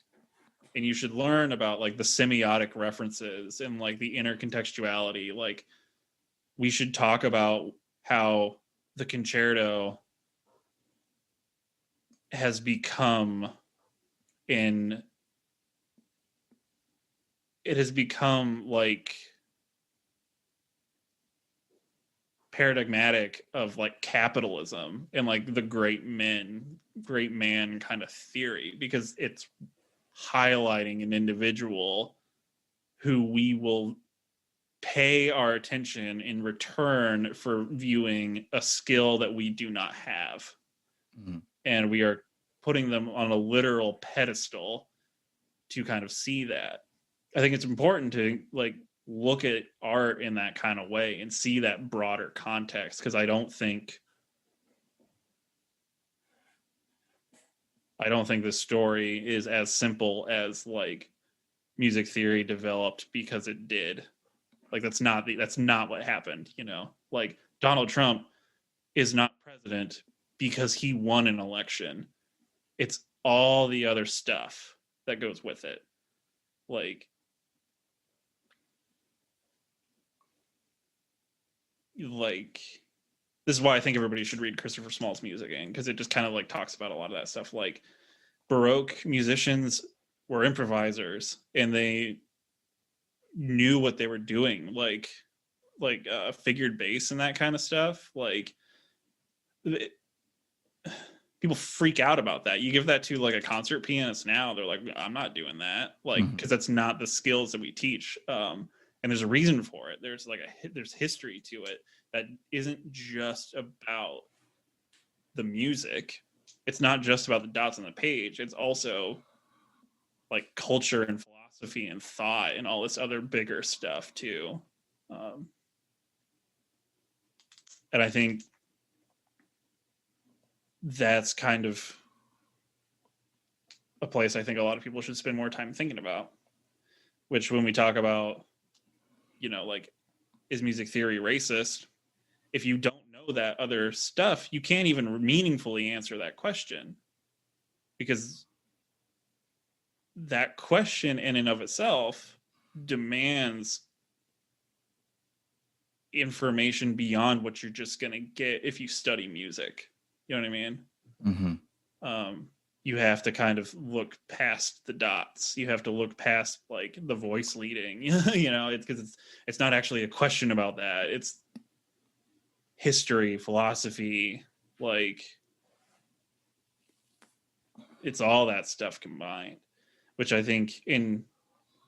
And you should learn about like the semiotic references and like the intercontextuality. Like, we should talk about how the concerto has become like paradigmatic of like capitalism and like the great man kind of theory, because it's highlighting an individual who we will pay our attention in return for viewing a skill that we do not have. Mm-hmm. And we are putting them on a literal pedestal to kind of see that. I think it's important to like look at art in that kind of way and see that broader context, because I don't think this story is as simple as like music theory developed because it did. Like that's not what happened, you know. Like Donald Trump is not president because he won an election. It's all the other stuff that goes with it. Like this is why I think everybody should read Christopher Small's Music Gang, because it just kind of like talks about a lot of that stuff. Like Baroque musicians were improvisers and they knew what they were doing, like figured bass and that kind of stuff. Like people freak out about that. You give that to like a concert pianist now, they're like, I'm not doing that, like, because that's not the skills that we teach. And there's a reason for it. There's like there's history to it that isn't just about the music. It's not just about the dots on the page. It's also like culture and philosophy and thought and all this other bigger stuff too. And I think that's kind of a place I think a lot of people should spend more time thinking about, which when we talk about, you know, like, is music theory racist? If you don't know that other stuff, you can't even meaningfully answer that question, because that question in and of itself demands information beyond what you're just going to get if you study music. You know what I mean? Mm-hmm. You have to kind of look past the dots. You have to look past like the voice leading, you know, it's because it's not actually a question about that. It's history, philosophy, like it's all that stuff combined, which I think in,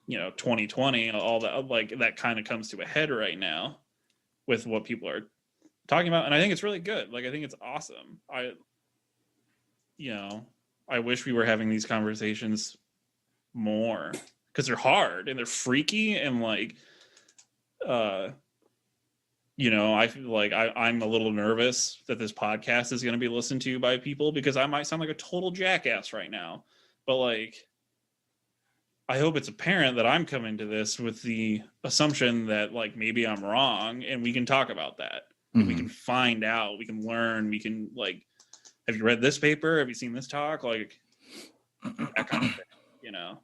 you know, 2020, all that, like that kind of comes to a head right now with what people are talking about. And I think it's really good. Like, I think it's awesome. I wish we were having these conversations more, because they're hard and they're freaky and like, you know, I feel like I'm a little nervous that this podcast is going to be listened to by people, because I might sound like a total jackass right now. But like, I hope it's apparent that I'm coming to this with the assumption that like maybe I'm wrong, and we can talk about that. Mm-hmm. We can find out, we can learn, we can like, have you read this paper? Have you seen this talk? Like that kind of thing, you know?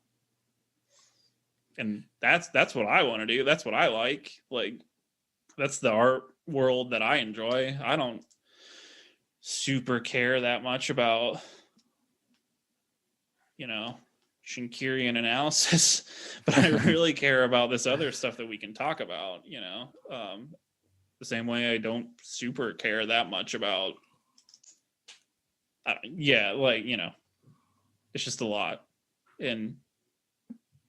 And that's what I want to do. That's what I like. Like, that's the art world that I enjoy. I don't super care that much about, you know, Schenkerian analysis, but I really care about this other stuff that we can talk about, you know? The same way I don't super care that much about, like, you know, it's just a lot. And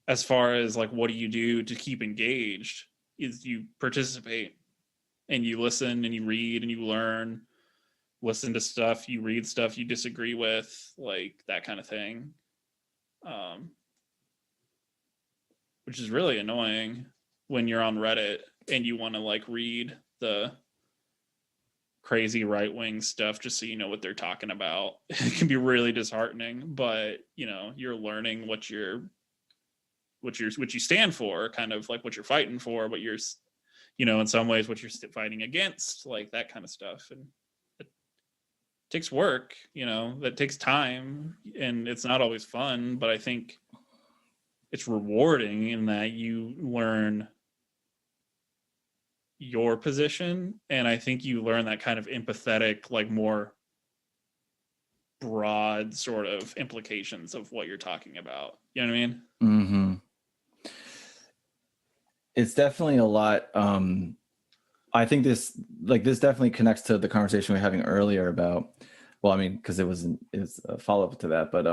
as far as like, what do you do to keep engaged, is you participate and you listen and you read and you learn, listen to stuff, you read stuff you disagree with, like that kind of thing. Which is really annoying when you're on Reddit and you want to like read the crazy right-wing stuff just so you know what they're talking about. It can be really disheartening, but you know, you're learning what you stand for, kind of like what you're fighting for, what you're, you know, in some ways what you're fighting against, like that kind of stuff. And it takes work, you know, that takes time, and it's not always fun, but I think it's rewarding in that you learn your position, and I think you learn that kind of empathetic, like more broad sort of implications of what you're talking about. You know what I mean? Mm-hmm. It's definitely a lot. I think this definitely connects to the conversation we were having earlier about, well, I mean, because it's a follow-up to that, but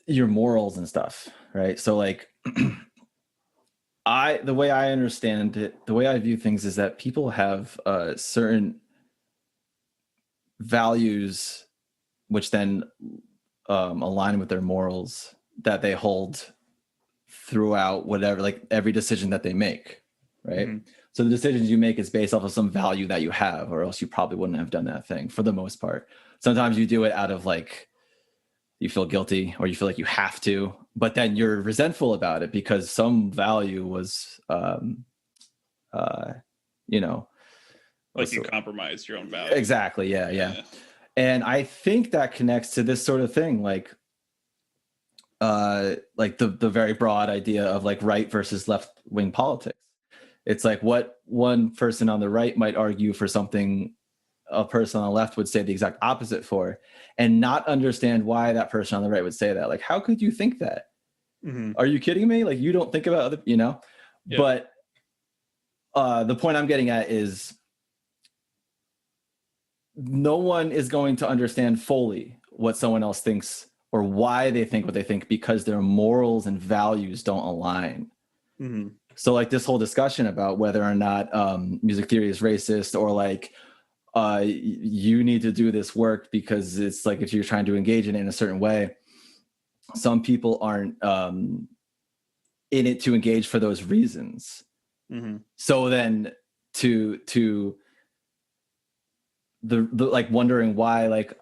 your morals and stuff, right? So like the way I understand it, the way I view things is that people have certain values which then align with their morals that they hold throughout whatever, like every decision that they make, right? Mm-hmm. So the decisions you make is based off of some value that you have, or else you probably wouldn't have done that thing for the most part. Sometimes you do it out of like, you feel guilty or you feel like you have to, but then you're resentful about it because some value was, you know, like you compromised your own value. Exactly. Yeah. And I think that connects to this sort of thing, like the very broad idea of like right versus left wing politics. It's like what one person on the right might argue for something a person on the left would say the exact opposite for, and not understand why that person on the right would say that. Like, how could you think that? Mm-hmm. Are you kidding me? Like, you don't think about other, Yeah. But the point I'm getting at is no one is going to understand fully what someone else thinks or why they think what they think because their morals and values don't align. Mm-hmm. So like this whole discussion about whether or not music theory is racist, or like you need to do this work because it's like if you're trying to engage in it in a certain way, some people aren't in it to engage for those reasons. Mm-hmm. So then to the like wondering why, like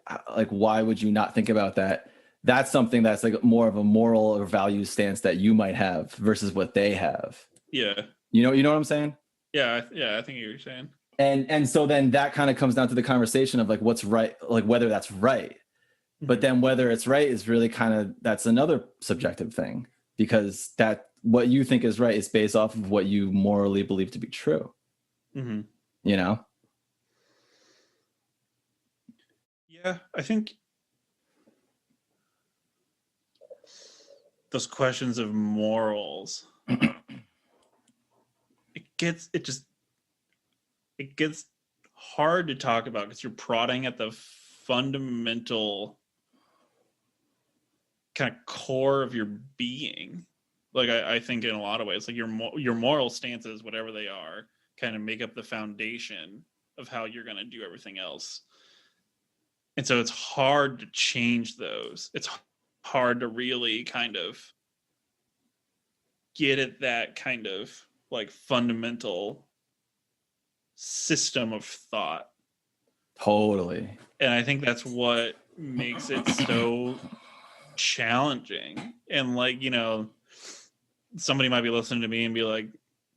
why would you not think about that? That's something that's like more of a moral or value stance that you might have versus what they have. Yeah. You know what I'm saying? Yeah, I think you're saying. And so then that kind of comes down to the conversation of like what's right, like whether that's right. Mm-hmm. But then whether it's right is really kind of, that's another subjective thing, because that what you think is right is based off of what you morally believe to be true. Mm-hmm. You know? Yeah, I think those questions of morals, it gets hard to talk about because you're prodding at the fundamental kind of core of your being. Like I think in a lot of ways, like your moral stances, whatever they are, kind of make up the foundation of how you're going to do everything else. And so it's hard to change those. It's hard to really kind of get at that kind of like fundamental system of thought. Totally. And I think that's what makes it so challenging. And like, somebody might be listening to me and be like,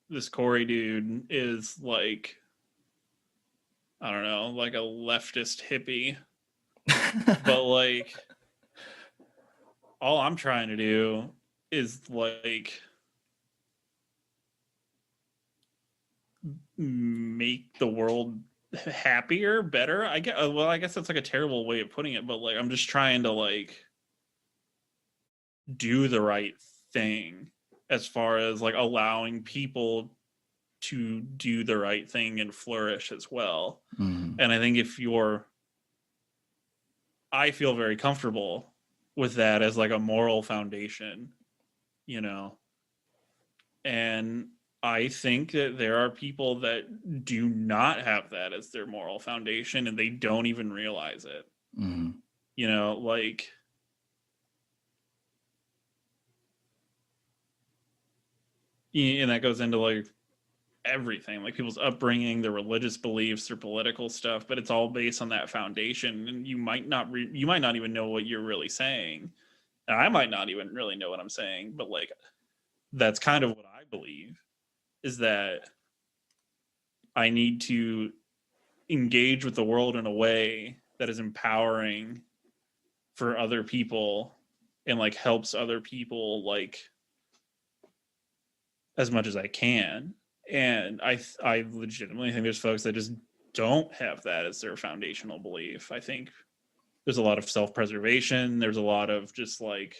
this Kory dude is like, I don't know, like a leftist hippie. But like, all I'm trying to do is like make the world happier, better. I guess that's like a terrible way of putting it, but like I'm just trying to like do the right thing as far as like allowing people to do the right thing and flourish as well. Mm-hmm. And I think I feel very comfortable with that as like a moral foundation, and I think that there are people that do not have that as their moral foundation and they don't even realize it. Mm-hmm. Like and that goes into like everything, like people's upbringing, their religious beliefs, their political stuff, but it's all based on that foundation. And you might not even know what you're really saying. And I might not even really know what I'm saying, but like, that's kind of what I believe, is that I need to engage with the world in a way that is empowering for other people and like helps other people like as much as I can. And I legitimately think there's folks that just don't have that as their foundational belief. I think there's a lot of self-preservation. There's a lot of just like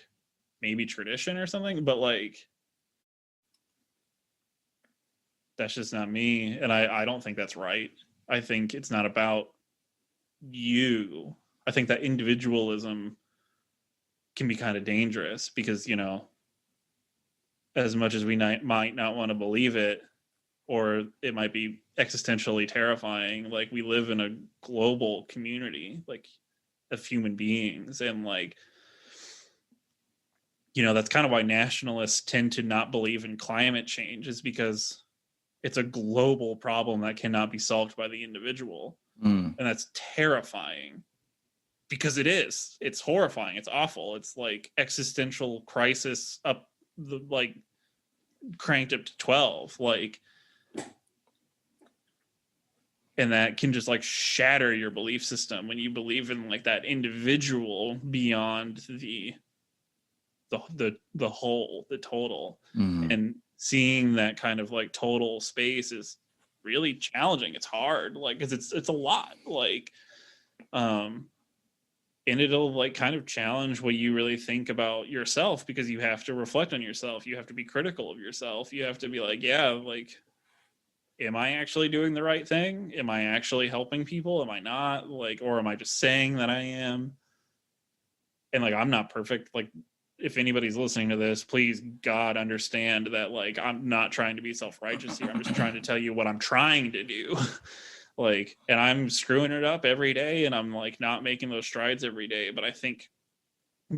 maybe tradition or something, but like that's just not me. And I don't think that's right. I think it's not about you. I think that individualism can be kind of dangerous because, you know, as much as we might not want to believe it, or it might be existentially terrifying, like we live in a global community, like of human beings. And like, you know, that's kind of why nationalists tend to not believe in climate change, is because it's a global problem that cannot be solved by the individual. And that's terrifying because it's horrifying. It's awful. It's like existential crisis up the, like, cranked up to 12, like, and that can just like shatter your belief system when you believe in like that individual beyond the whole, the total. And seeing that kind of like total space is really challenging. It's hard, like, because it's a lot, like, and it'll like kind of challenge what you really think about yourself, because you have to reflect on yourself. You have to be critical of yourself. You have to be like, yeah, like, am I actually doing the right thing? Am I actually helping people? Am I not? Like, or am I just saying that I am? And like, I'm not perfect. Like, if anybody's listening to this, please, God, understand that like, I'm not trying to be self-righteous here. I'm just trying to tell you what I'm trying to do. Like, and I'm screwing it up every day, and I'm like not making those strides every day. But I think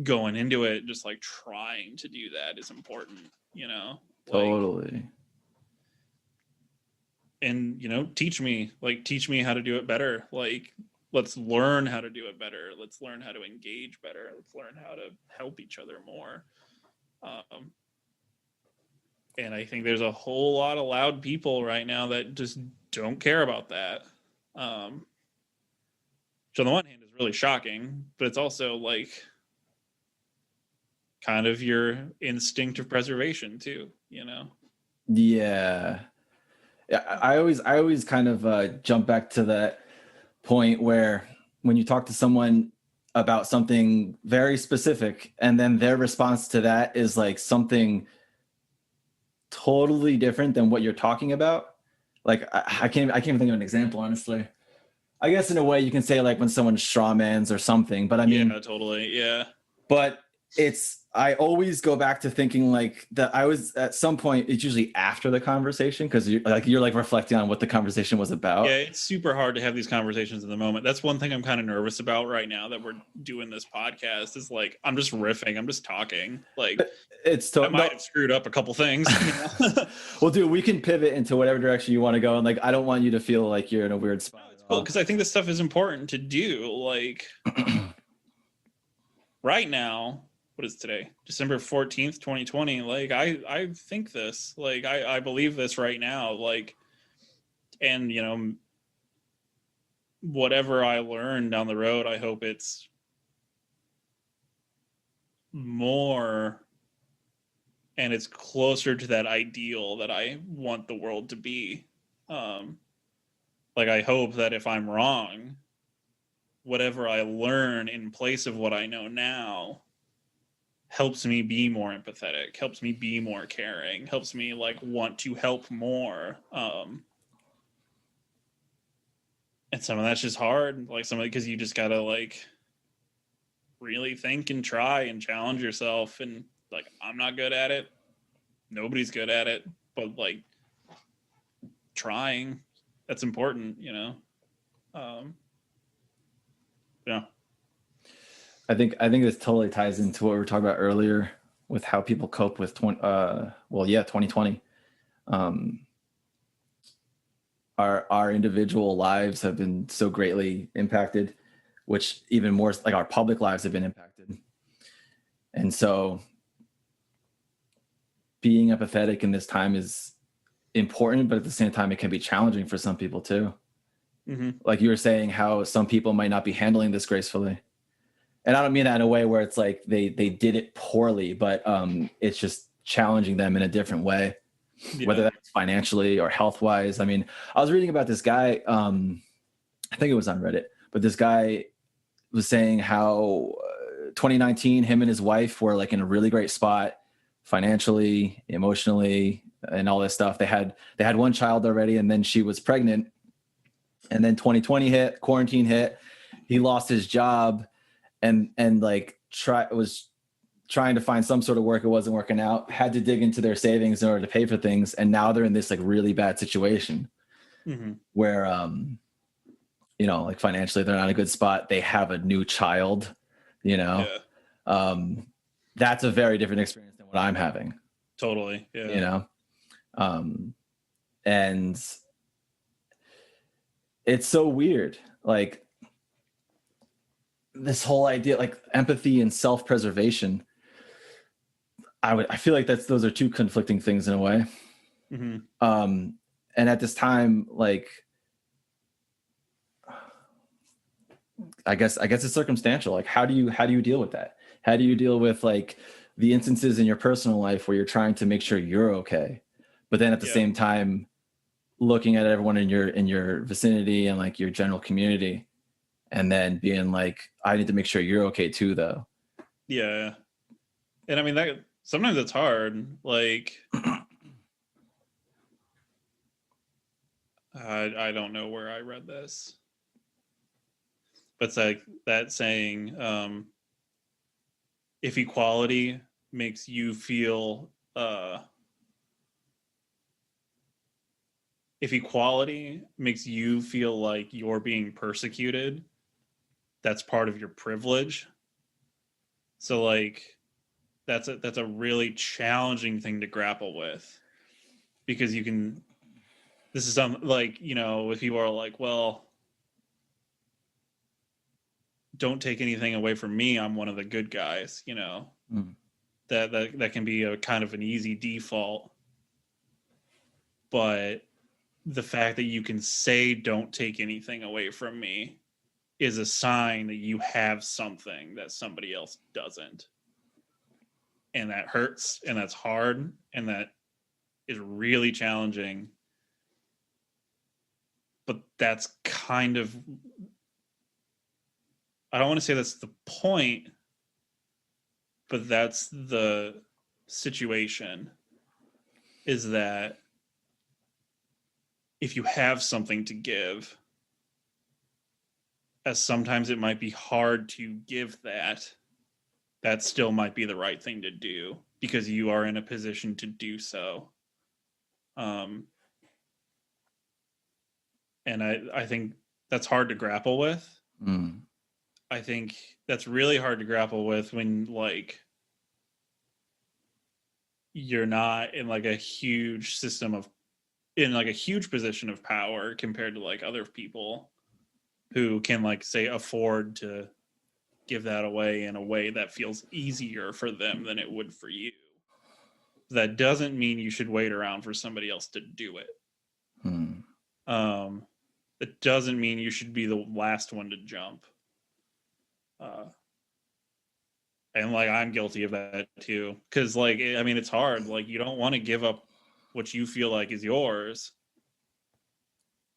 going into it, just like trying to do that is important, you know? Like, Totally. and, you know, teach me how to do it better. Like, let's learn how to do it better. Let's learn how to engage better. Let's learn how to help each other more. And I think there's a whole lot of loud people right now that just don't care about that. So on the one hand, it's really shocking, but it's also like kind of your instinct of preservation too, you know? Yeah. I always kind of jump back to that point where when you talk to someone about something very specific and then their response to that is like something totally different than what you're talking about. Like I can't even think of an example, honestly. I guess in a way you can say like when someone strawmans or something, but I mean, yeah, totally. Yeah. But I always go back to thinking like that I was at some point, it's usually after the conversation, because you're like reflecting on what the conversation was about. Yeah, it's super hard to have these conversations in the moment. That's one thing I'm kind of nervous about right now that we're doing this podcast, is like, I'm just riffing. I'm just talking. Like, I might have screwed up a couple things. You know? Well, dude, we can pivot into whatever direction you want to go. And like, I don't want you to feel like you're in a weird spot. Well, because I think this stuff is important to do. Like, right now, what is today? December 14th, 2020. Like, I think this. Like, I believe this right now. Like, and, you know, whatever I learn down the road, I hope it's more and it's closer to that ideal that I want the world to be. Like, I hope that if I'm wrong, whatever I learn in place of what I know now helps me be more empathetic, helps me be more caring, helps me like want to help more. And some of that's just hard, like some of it, because you just gotta like really think and try and challenge yourself. And like, I'm not good at it. Nobody's good at it, but like trying, that's important, you know? Yeah. I think this totally ties into what we were talking about earlier with how people cope with 2020. Our individual lives have been so greatly impacted, which even more like our public lives have been impacted. And so being empathetic in this time is important, but at the same time, it can be challenging for some people too. Mm-hmm. Like you were saying, how some people might not be handling this gracefully. And I don't mean that in a way where it's like they did it poorly, but it's just challenging them in a different way, whether that's financially or health-wise. I mean, I was reading about this guy, I think it was on Reddit, but this guy was saying how 2019, him and his wife were like in a really great spot financially, emotionally, and all this stuff. They had one child already, and then she was pregnant, and then 2020 hit, quarantine hit. He lost his job, and like was trying to find some sort of work. It wasn't working out. Had to dig into their savings in order to pay for things, and now they're in this like really bad situation where you know, like financially they're not in a good spot. They have a new child, you know. That's a very different experience than what I'm having. Totally. Yeah. You know, and it's so weird. Like this whole idea, like empathy and self-preservation. I feel like those are two conflicting things in a way. And at this time, like, I guess it's circumstantial. Like, how do you deal with that? How do you deal with like the instances in your personal life where you're trying to make sure you're okay, but then at the same time looking at everyone in your vicinity and like your general community, and then being like, I need to make sure you're okay too, though. Yeah. And I mean, that sometimes it's hard. Like, I don't know where I read this, but it's like that saying, if equality makes you feel, if equality makes you feel like you're being persecuted, that's part of your privilege. So like, that's a really challenging thing to grapple with, because this is something like, you know, if people are like, well, don't take anything away from me, I'm one of the good guys, you know. That can be a kind of an easy default. But the fact that you can say don't take anything away from me is a sign that you have something that somebody else doesn't. And that hurts, and that's hard, and that is really challenging. But that's kind of, I don't want to say that's the point, but that's the situation, is that if you have something to give, as sometimes it might be hard to give that still might be the right thing to do, because you are in a position to do so. And I think that's hard to grapple with. I think that's really hard to grapple with when like you're not in like a huge in like a huge position of power compared to like other people who can like say afford to give that away in a way that feels easier for them than it would for you. That doesn't mean you should wait around for somebody else to do it. It doesn't mean you should be the last one to jump. And like, I'm guilty of that too. Cause like, I mean, it's hard. Like, you don't want to give up what you feel like is yours,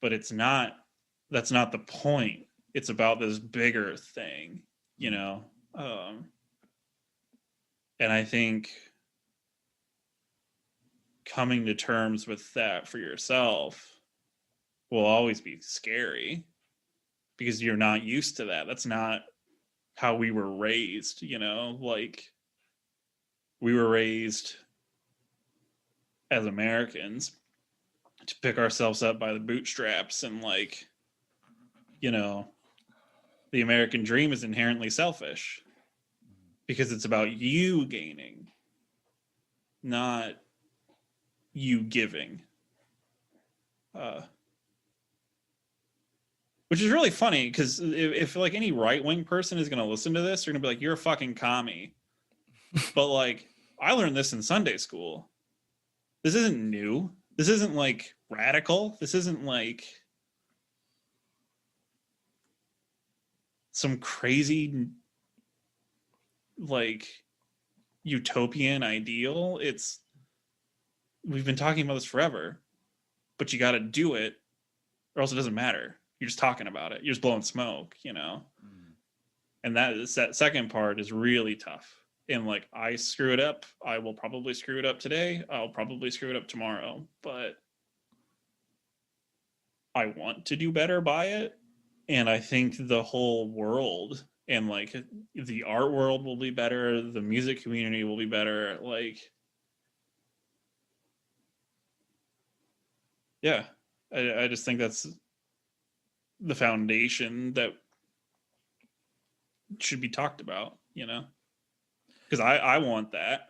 but that's not the point. It's about this bigger thing, you know? And I think coming to terms with that for yourself will always be scary, because you're not used to that. That's not how we were raised, you know? Like, we were raised as Americans to pick ourselves up by the bootstraps, and like, you know, the American dream is inherently selfish because it's about you gaining, not you giving. Which is really funny, because if like any right-wing person is going to listen to this, they're going to be like, you're a fucking commie. But like, I learned this in Sunday school. This isn't new. This isn't like radical. This isn't like some crazy like utopian ideal. We've been talking about this forever, but you got to do it, or else it doesn't matter. You're just talking about it. You're just blowing smoke, you know? And that second part is really tough. and like I screw it up, I will probably screw it up today, I'll probably screw it up tomorrow, but I want to do better by it. And I think the whole world and like the art world will be better, the music community will be better. Like, yeah, I just think that's the foundation that should be talked about, you know? Because I want that.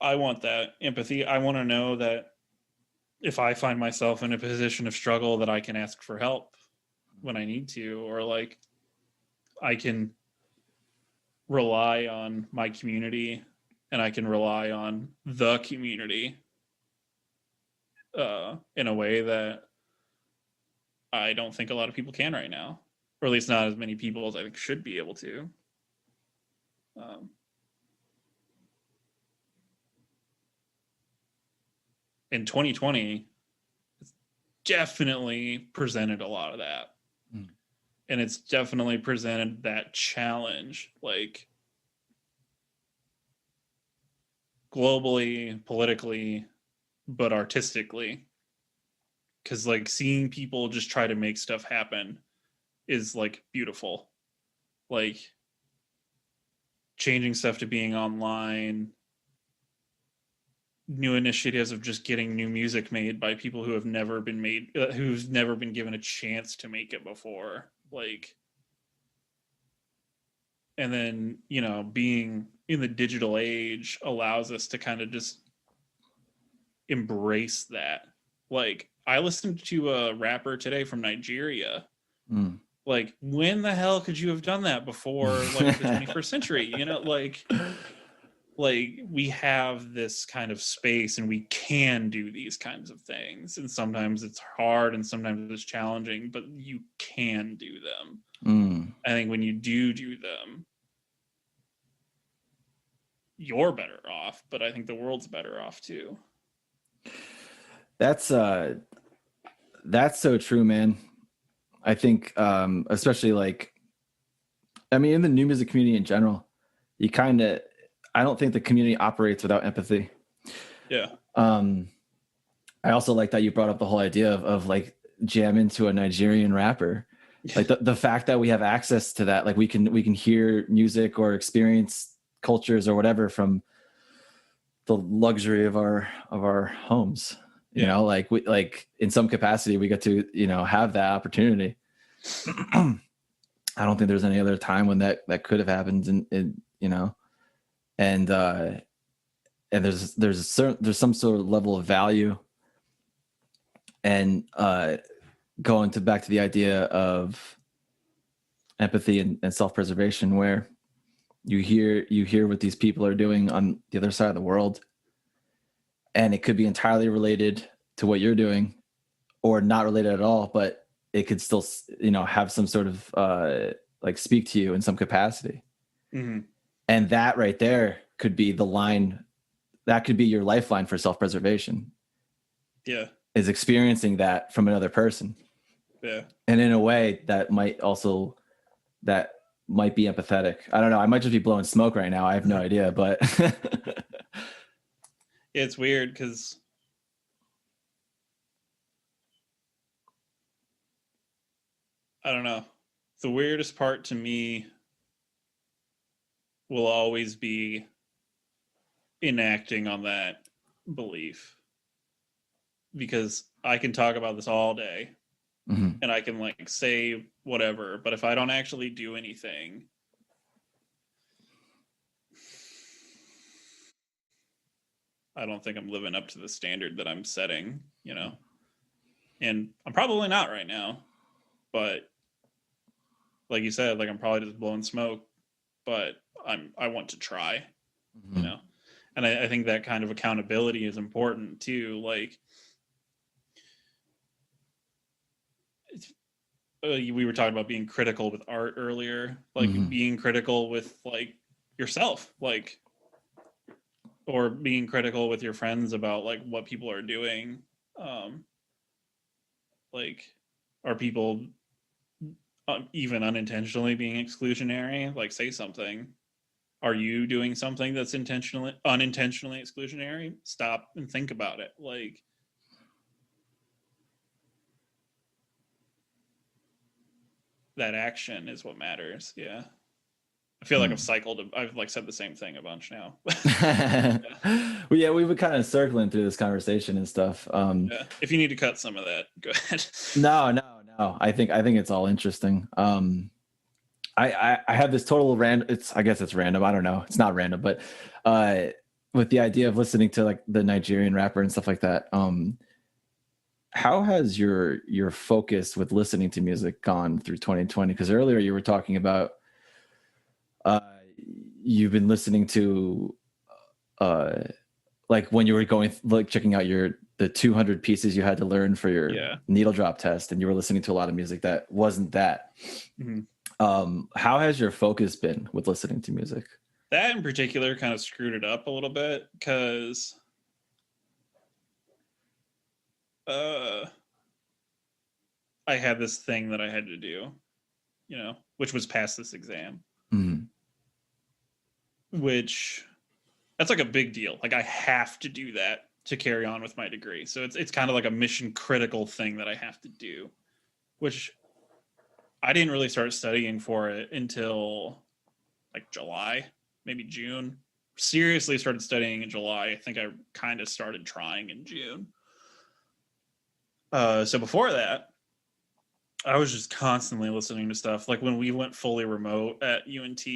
I want that empathy. I want to know that if I find myself in a position of struggle, that I can ask for help when I need to, or like I can rely on my community and I can rely on the community in a way that I don't think a lot of people can right now, or at least not as many people as I think should be able to. In 2020, it's definitely presented a lot of that. And it's definitely presented that challenge, like globally, politically, but artistically. Because like seeing people just try to make stuff happen is like beautiful. Like changing stuff to being online, new initiatives of just getting new music made by people who have never been made, who's never been given a chance to make it before. Like, and then, you know, being in the digital age allows us to kind of just embrace that. Like, I listened to a rapper today from Nigeria. Like, when the hell could you have done that before, like, the 21st century? You know, like we have this kind of space and we can do these kinds of things. And sometimes it's hard and sometimes it's challenging, but you can do them. I think when you do them, you're better off, but I think the world's better off too. That's so true, man. I think especially like, I mean, in the new music community in general, I don't think the community operates without empathy. Yeah. I also like that you brought up the whole idea of like jam into a Nigerian rapper. Like the fact that we have access to that, like we can hear music or experience cultures or whatever from the luxury of our homes. You know, like we, like in some capacity we get to, you know, have that opportunity. I don't think there's any other time when that could have happened in you know, and there's some sort of level of value, and going back to the idea of empathy and self-preservation, where you hear what these people are doing on the other side of the world, and it could be entirely related to what you're doing or not related at all, but it could still, you know, have some sort of like speak to you in some capacity. And that right there could be the line, that could be your lifeline for self-preservation. Yeah. Is experiencing that from another person. Yeah. And in a way that might be empathetic. I don't know. I might just be blowing smoke right now. I have no idea, but It's weird because I don't know. The weirdest part to me will always be enacting on that belief, because I can talk about this all day and I can like say whatever, but if I don't actually do anything, I don't think I'm living up to the standard that I'm setting, you know? And I'm probably not right now, but like you said, like I'm probably just blowing smoke, but I want to try, you know? And I think that kind of accountability is important too. Like, we were talking about being critical with art earlier, like being critical with like yourself, like, or being critical with your friends about like what people are doing. Like, are people even unintentionally being exclusionary? Like, say something, are you doing something that's unintentionally exclusionary? Stop and think about it. Like, that action is what matters. Yeah. I feel like I've like said the same thing a bunch now. Well, yeah, we were kind of circling through this conversation and stuff. Yeah. If you need to cut some of that, go ahead. No. I think it's all interesting. I have this total random. I guess it's random. I don't know. It's not random, but with the idea of listening to like the Nigerian rapper and stuff like that. How has your focus with listening to music gone through 2020? Because earlier you were talking about you've been listening to like when you were going like checking out the 200 pieces you had to learn for your needle drop test, and you were listening to a lot of music that wasn't that. Mm-hmm. How has your focus been with listening to music? That in particular kind of screwed it up a little bit because I had this thing that I had to do, which was pass this exam. Mm-hmm. Which that's like a big deal. Like I have to do that to carry on with my degree. So it's kind of like a mission critical thing that I have to do, which I didn't really start studying for it until like July, maybe June. Seriously started studying in July. I think I kind of started trying in June. So before that, I was just constantly listening to stuff. Like when we went fully remote at UNT,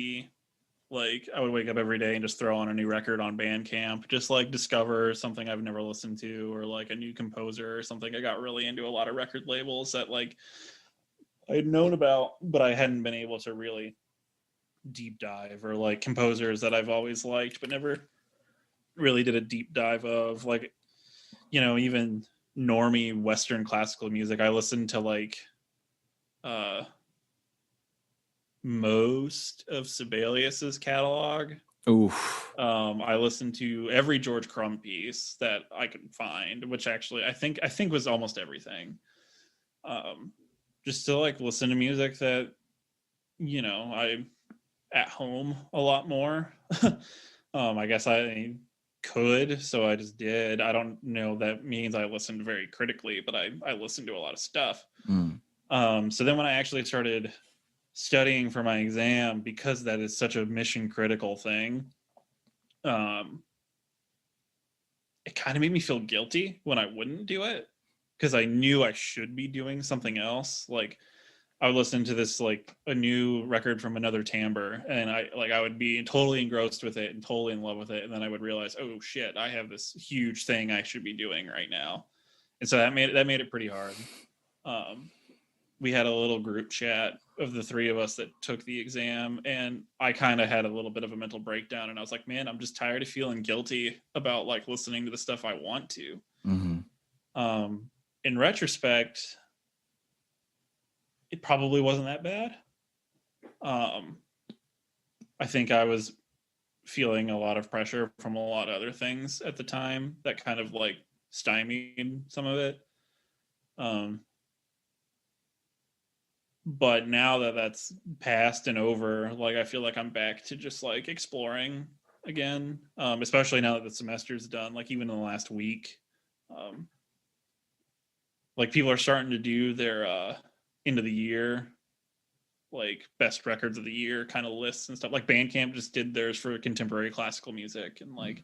like I would wake up every day and just throw on a new record on Bandcamp, just like discover something I've never listened to, or like a new composer or something. I got really into a lot of record labels that like I had known about, but I hadn't been able to really deep dive, or like composers that I've always liked, but never really did a deep dive of, like, even normie Western classical music. I listened to like most of Sibelius's catalog. Oof. I listened to every George Crumb piece that I could find, which actually I think was almost everything. Just to like listen to music that I at home a lot more. I guess I could, so I just did. I don't know that means I listened very critically, but I listened to a lot of stuff. So then when I actually started studying for my exam, because that is such a mission critical thing, it kind of made me feel guilty when I wouldn't do it, because I knew I should be doing something else. Like I would listen to this, like a new record from another timbre, and I would be totally engrossed with it and totally in love with it. And then I would realize, oh shit, I have this huge thing I should be doing right now. And so that made it pretty hard. We had a little group chat of the three of us that took the exam, and I kind of had a little bit of a mental breakdown, and I was like, man, I'm just tired of feeling guilty about like listening to the stuff I want to. Mm-hmm. In retrospect, it probably wasn't that bad. I think I was feeling a lot of pressure from a lot of other things at the time that kind of like stymied some of it. But now that that's passed and over, like I feel like I'm back to just like exploring again, especially now that the semester's done. Like even in the last week, like people are starting to do their end of the year, like best records of the year kind of lists and stuff. Like Bandcamp just did theirs for contemporary classical music and like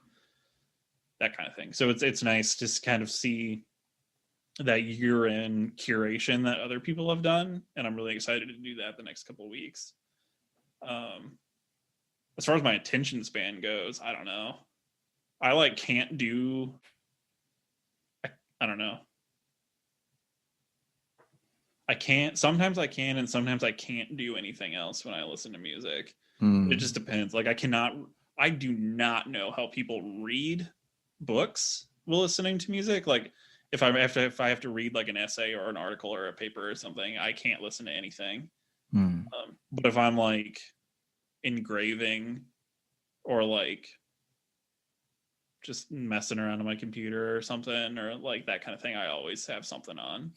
that kind of thing. So it's nice to kind of see that year-end curation that other people have done, and I'm really excited to do that the next couple of weeks. As far as my attention span goes, I don't know. I like can't do. I don't know. I can't. Sometimes I can, and sometimes I can't do anything else when I listen to music. It just depends. Like I do not know how people read books while listening to music. Like if I have to read like an essay or an article or a paper or something, I can't listen to anything. But if I'm like engraving or like just messing around on my computer or something, or like that kind of thing, I always have something on.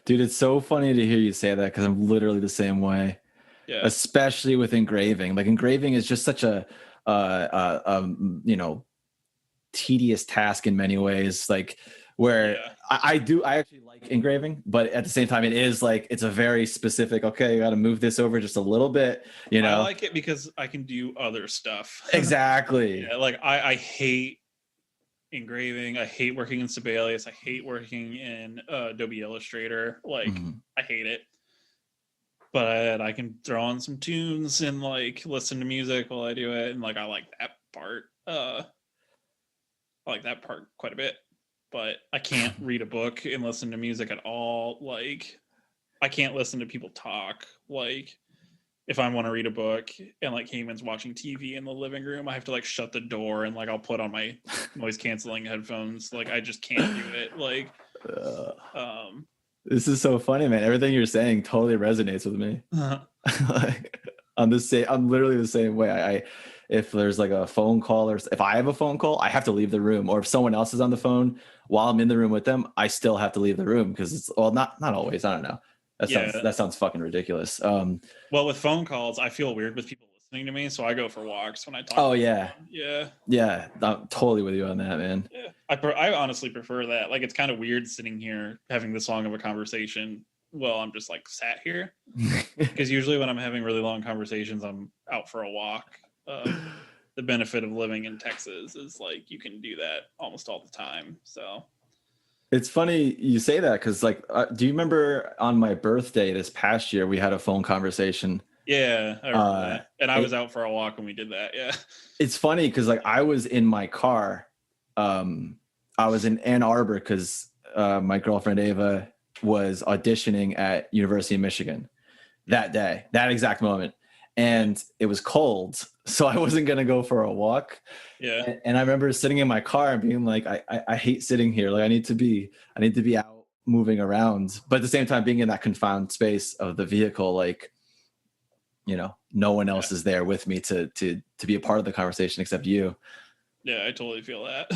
Dude, it's so funny to hear you say that, because I'm literally the same way. especially with engraving. Like engraving is just such a tedious task in many ways, like where I actually like engraving, but at the same time it is like it's a very specific, okay, you got to move this over just a little bit, I like it because I can do other stuff. Exactly. Like I hate engraving. I hate working in Sibelius. I hate working in Adobe Illustrator. Like I hate it, but I can throw on some tunes and like listen to music while I do it, and like I like that part. I like that part quite a bit, but I can't read a book and listen to music at all. Like I can't listen to people talk. Like if I want to read a book and like Heyman's watching TV in the living room, I have to like shut the door and like I'll put on my noise canceling headphones. Like I just can't do it. Like this is so funny, man. Everything you're saying totally resonates with me. Like I'm literally the same way. If there's like a phone call, or if I have a phone call, I have to leave the room. Or if someone else is on the phone while I'm in the room with them, I still have to leave the room because it's not always. I don't know. That sounds fucking ridiculous. Well, with phone calls, I feel weird with people listening to me, so I go for walks when I talk. Oh yeah, yeah. I'm totally with you on that, man. Yeah, I honestly prefer that. Like, it's kind of weird sitting here having this long of a conversation. Well, I'm just like sat here because usually when I'm having really long conversations, I'm out for a walk. The benefit of living in Texas is like you can do that almost all the time. So it's funny you say that because like, do you remember on my birthday this past year we had a phone conversation? Yeah, I remember that. And I was out for a walk when we did that. Yeah, it's funny because like I was in my car. I was in Ann Arbor because my girlfriend Ava was auditioning at University of Michigan that day, that exact moment. And it was cold, so I wasn't gonna go for a walk. Yeah. And I remember sitting in my car and being like, I hate sitting here. Like I need to be out moving around. But at the same time, being in that confined space of the vehicle, like, no one else is there with me to be a part of the conversation except you. Yeah, I totally feel that.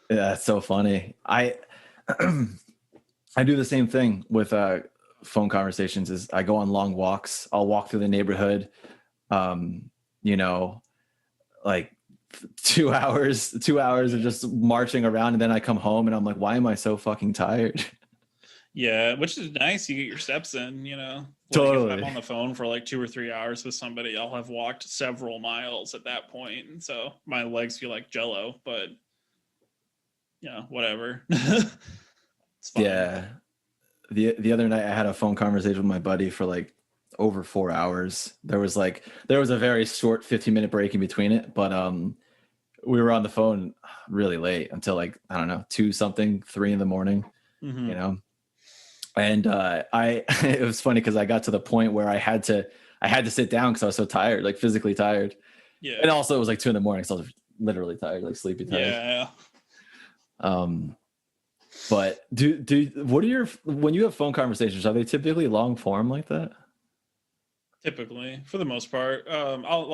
Yeah, it's so funny. I do the same thing with phone conversations. Is I go on long walks. I'll walk through the neighborhood. Like 2 hours of just marching around, and then I come home and I'm like, why am I so fucking tired? Yeah, which is nice. You get your steps in, Totally. If I'm on the phone for like 2 or 3 hours with somebody, I'll have walked several miles at that point, and so my legs feel like jello, but whatever. It's fine. Yeah. The other night I had a phone conversation with my buddy for like over 4 hours. There was a very short 15-minute break in between it, but we were on the phone really late until like, I don't know, 2 something, 3 in the morning, Mm-hmm. And it was funny because I got to the point where I had to sit down because I was so tired, like physically tired. Yeah. And also it was like 2 in the morning, so I was literally tired, like sleepy tired. Yeah. But when you have phone conversations, are they typically long form like that? Typically, for the most part, I'll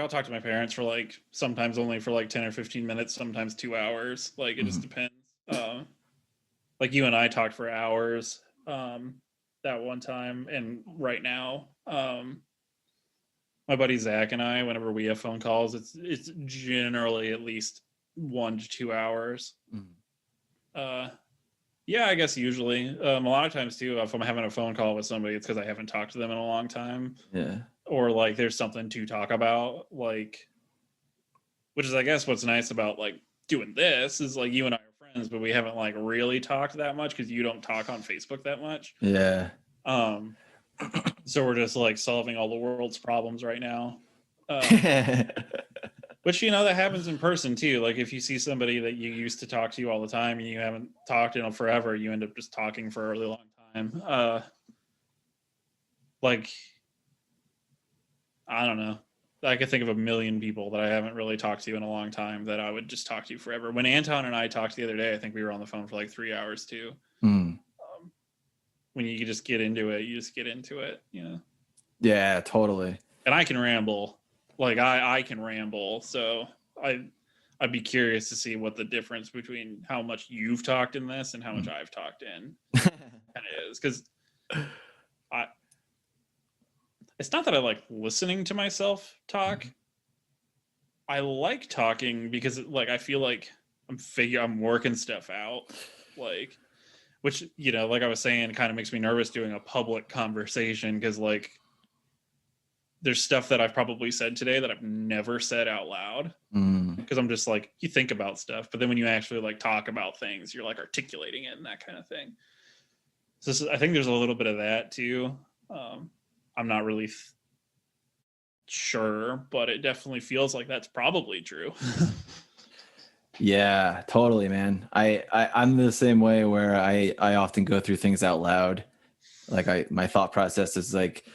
talk to my parents for like sometimes only for like 10 or 15 minutes, sometimes 2 hours. Like it just depends. Like you and I talked for hours that one time, and right now, my buddy Zach and I, whenever we have phone calls, it's generally at least 1 to 2 hours. Yeah, I guess usually. A lot of times too, if I'm having a phone call with somebody, it's because I haven't talked to them in a long time. Yeah. Or like there's something to talk about, like, which is I guess what's nice about like doing this is like you and I are friends, but we haven't like really talked that much because you don't talk on Facebook that much. Yeah. So we're just like solving all the world's problems right now. Which, that happens in person too. Like if you see somebody that you used to talk to all the time and you haven't talked in forever, you end up just talking for a really long time. Like, I don't know. I could think of a million people that I haven't really talked to in a long time that I would just talk to forever. When Anton and I talked the other day, I think we were on the phone for like 3 hours too. When you just get into it, you just get into it, Yeah, totally. And I can ramble. Like I can ramble, so I'd be curious to see what the difference between how much you've talked in this and how much I've talked in kind of is, because It's not that I like listening to myself talk. I like talking because like I feel like I'm working stuff out, like, which, you know, like I was saying, kind of makes me nervous doing a public conversation because like there's stuff that I've probably said today that I've never said out loud because I'm just like, you think about stuff, but then when you actually like talk about things, you're like articulating it and that kind of thing. So I think there's a little bit of that too. I'm not really sure, but it definitely feels like that's probably true. Yeah, totally, man. I'm the same way where I often go through things out loud. Like my thought process is like,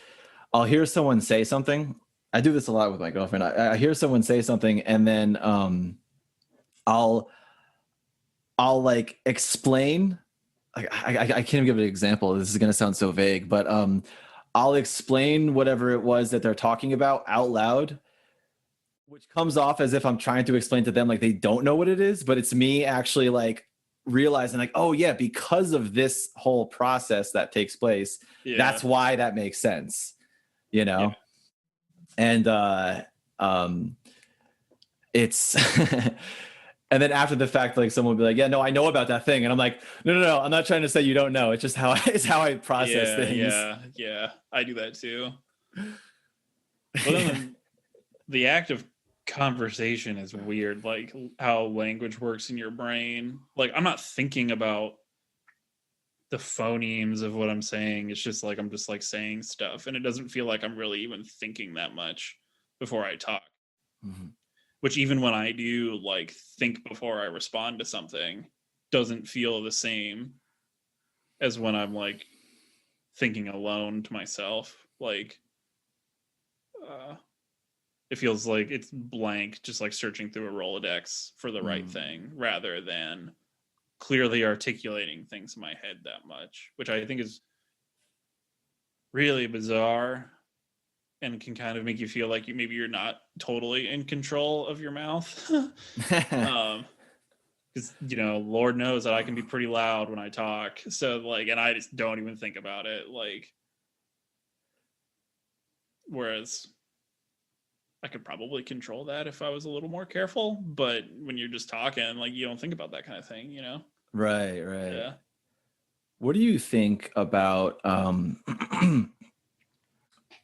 I'll hear someone say something. I do this a lot with my girlfriend. I hear someone say something and then I'll like explain. I can't even give an example. This is gonna sound so vague, but I'll explain whatever it was that they're talking about out loud, which comes off as if I'm trying to explain to them like they don't know what it is, but it's me actually like realizing like, oh yeah, because of this whole process that takes place, that's why that makes sense, you know? Yeah. And it's and then after the fact, like someone will be like, yeah, no, I know about that thing. And I'm like, no, I'm not trying to say you don't know. It's just it's how I process things. Yeah. I do that too. But then the act of conversation is weird, like how language works in your brain. Like I'm not thinking about the phonemes of what I'm saying. It's just like I'm just like saying stuff, and it doesn't feel like I'm really even thinking that much before I talk. Which even when I do like think before I respond to something doesn't feel the same as when I'm like thinking alone to myself. Like it feels like it's blank, just like searching through a Rolodex for the right thing rather than clearly articulating things in my head that much, which I think is really bizarre and can kind of make you feel like maybe you're not totally in control of your mouth. Because, you know, Lord knows that I can be pretty loud when I talk. So like, and I just don't even think about it. Like, whereas I could probably control that if I was a little more careful, but when you're just talking, like you don't think about that kind of thing, you know? Right. Yeah. What do you think about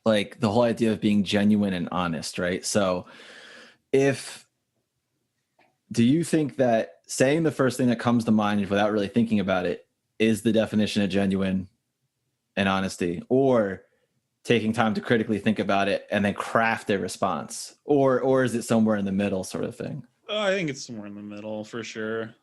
like the whole idea of being genuine and honest, right? So do you think that saying the first thing that comes to mind without really thinking about it is the definition of genuine and honesty, or taking time to critically think about it and then craft a response, or is it somewhere in the middle sort of thing? I think it's somewhere in the middle for sure.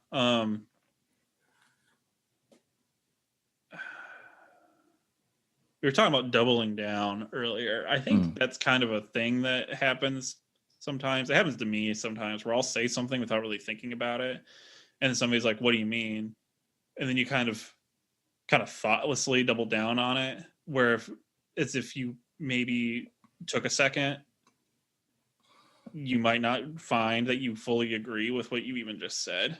We were talking about doubling down earlier. I think that's kind of a thing that happens sometimes. It happens to me sometimes where I'll say something without really thinking about it. And somebody's like, what do you mean? And then you kind of thoughtlessly double down on it, where if you maybe took a second, you might not find that you fully agree with what you even just said.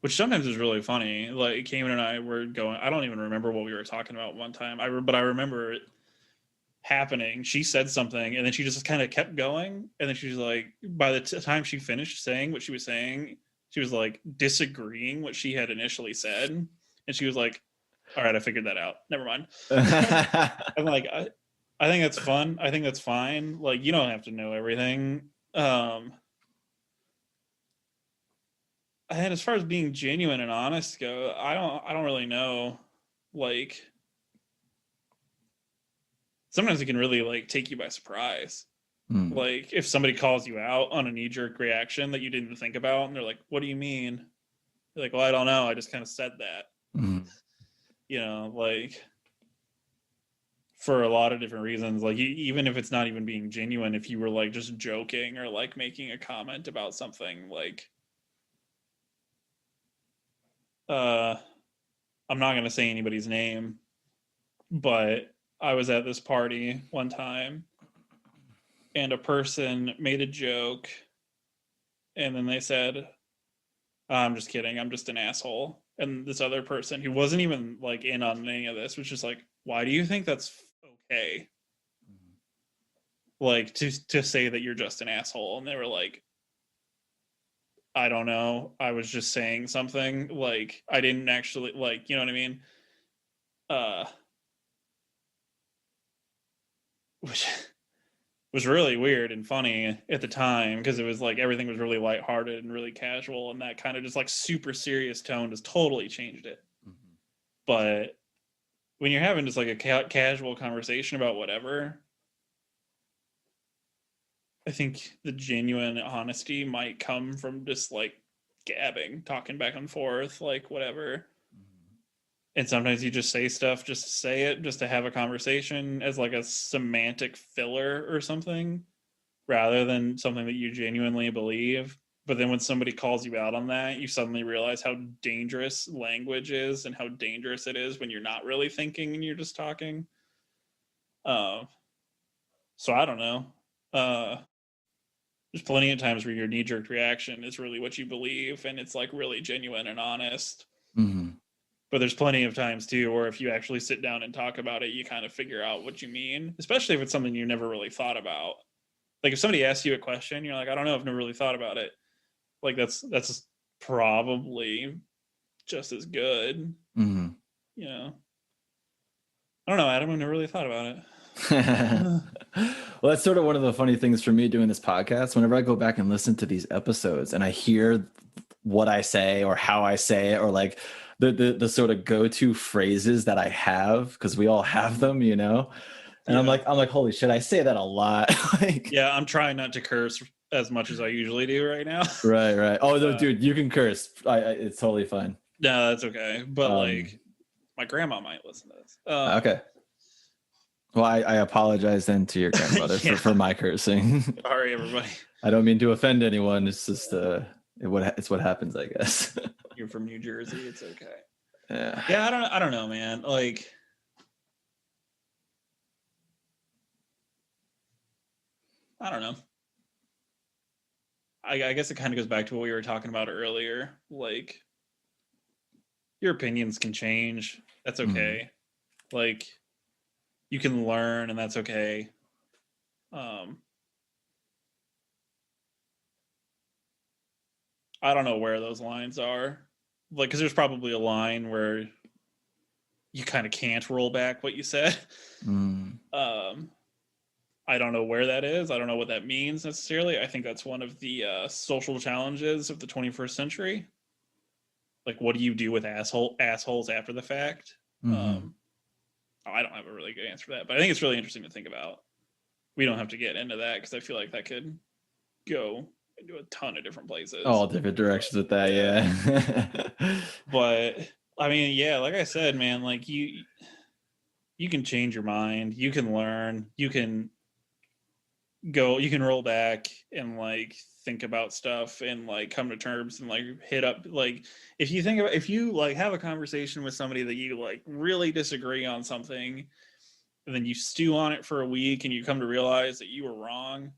Which sometimes is really funny. Like Cayman and I were going, I don't even remember what we were talking about one time. But I remember it happening. She said something and then she just kind of kept going. And then she was like, by the time she finished saying what she was saying, she was like disagreeing what she had initially said. And she was like, all right, I figured that out. Never mind. I'm like, I think that's fun. I think that's fine. Like, you don't have to know everything. And as far as being genuine and honest go, I don't really know. Like, sometimes it can really like take you by surprise. Like if somebody calls you out on a knee-jerk reaction that you didn't even think about, and they're like, "What do you mean?" You're like, "Well, I don't know. I just kind of said that." You know, like for a lot of different reasons. Like even if it's not even being genuine, if you were like just joking or like making a comment about something, like. I'm not going to say anybody's name, but I was at this party one time and a person made a joke and then they said, I'm just kidding, I'm just an asshole. And this other person who wasn't even like in on any of this was just like, why do you think that's okay? Like to say that you're just an asshole. And they were like, I don't know, I was just saying something, like I didn't actually, like, you know what I mean? Which was really weird and funny at the time, because it was like everything was really lighthearted and really casual, and that kind of just like super serious tone just totally changed it. Mm-hmm. But when you're having just like a casual conversation about whatever, I think the genuine honesty might come from just like gabbing, talking back and forth, like whatever. And sometimes you just say stuff just to say it, just to have a conversation as like a semantic filler or something, rather than something that you genuinely believe. But then when somebody calls you out on that, you suddenly realize how dangerous language is and how dangerous it is when you're not really thinking and you're just talking. So I don't know. There's plenty of times where your knee-jerk reaction is really what you believe, and it's like really genuine and honest. Mm-hmm. But there's plenty of times too where if you actually sit down and talk about it, you kind of figure out what you mean, especially if it's something you never really thought about. Like if somebody asks you a question, you're like, I don't know, I've never really thought about it. Like that's probably just as good. Mm-hmm. You know, I don't know, Adam, I've never really thought about it. Well, that's sort of one of the funny things for me doing this podcast. Whenever I go back and listen to these episodes and I hear what I say or how I say it, or like the sort of go-to phrases that I have, because we all have them, you know. And yeah. I'm like, holy shit, I say that a lot. Like, yeah, I'm trying not to curse as much as I usually do right now. Right. Oh, no, dude, you can curse. It's totally fine. No, that's okay. But like, my grandma might listen to this. Okay. Well, I apologize then to your grandmother yeah. for my cursing. Sorry, everybody. I don't mean to offend anyone. It's just it's what happens, I guess. You're from New Jersey. It's okay. Yeah. Yeah, I don't know, man. Like, I don't know. I guess it kind of goes back to what we were talking about earlier. Like, your opinions can change. That's okay. Mm-hmm. Like, you can learn, and that's okay. I don't know where those lines are. Like, because there's probably a line where you kind of can't roll back what you said. I don't know where that is. I don't know what that means necessarily. I think that's one of the social challenges of the 21st century. Like, what do you do with assholes after the fact? Mm-hmm. I don't have a really good answer for that, but I think it's really interesting to think about. We don't have to get into that because I feel like that could go into a ton of different places. All different directions with that, yeah. But I mean, yeah, like I said, man, like you can change your mind, you can learn, you can roll back and like think about stuff and like come to terms and like hit up, like if you like have a conversation with somebody that you like really disagree on something, and then you stew on it for a week and you come to realize that you were wrong,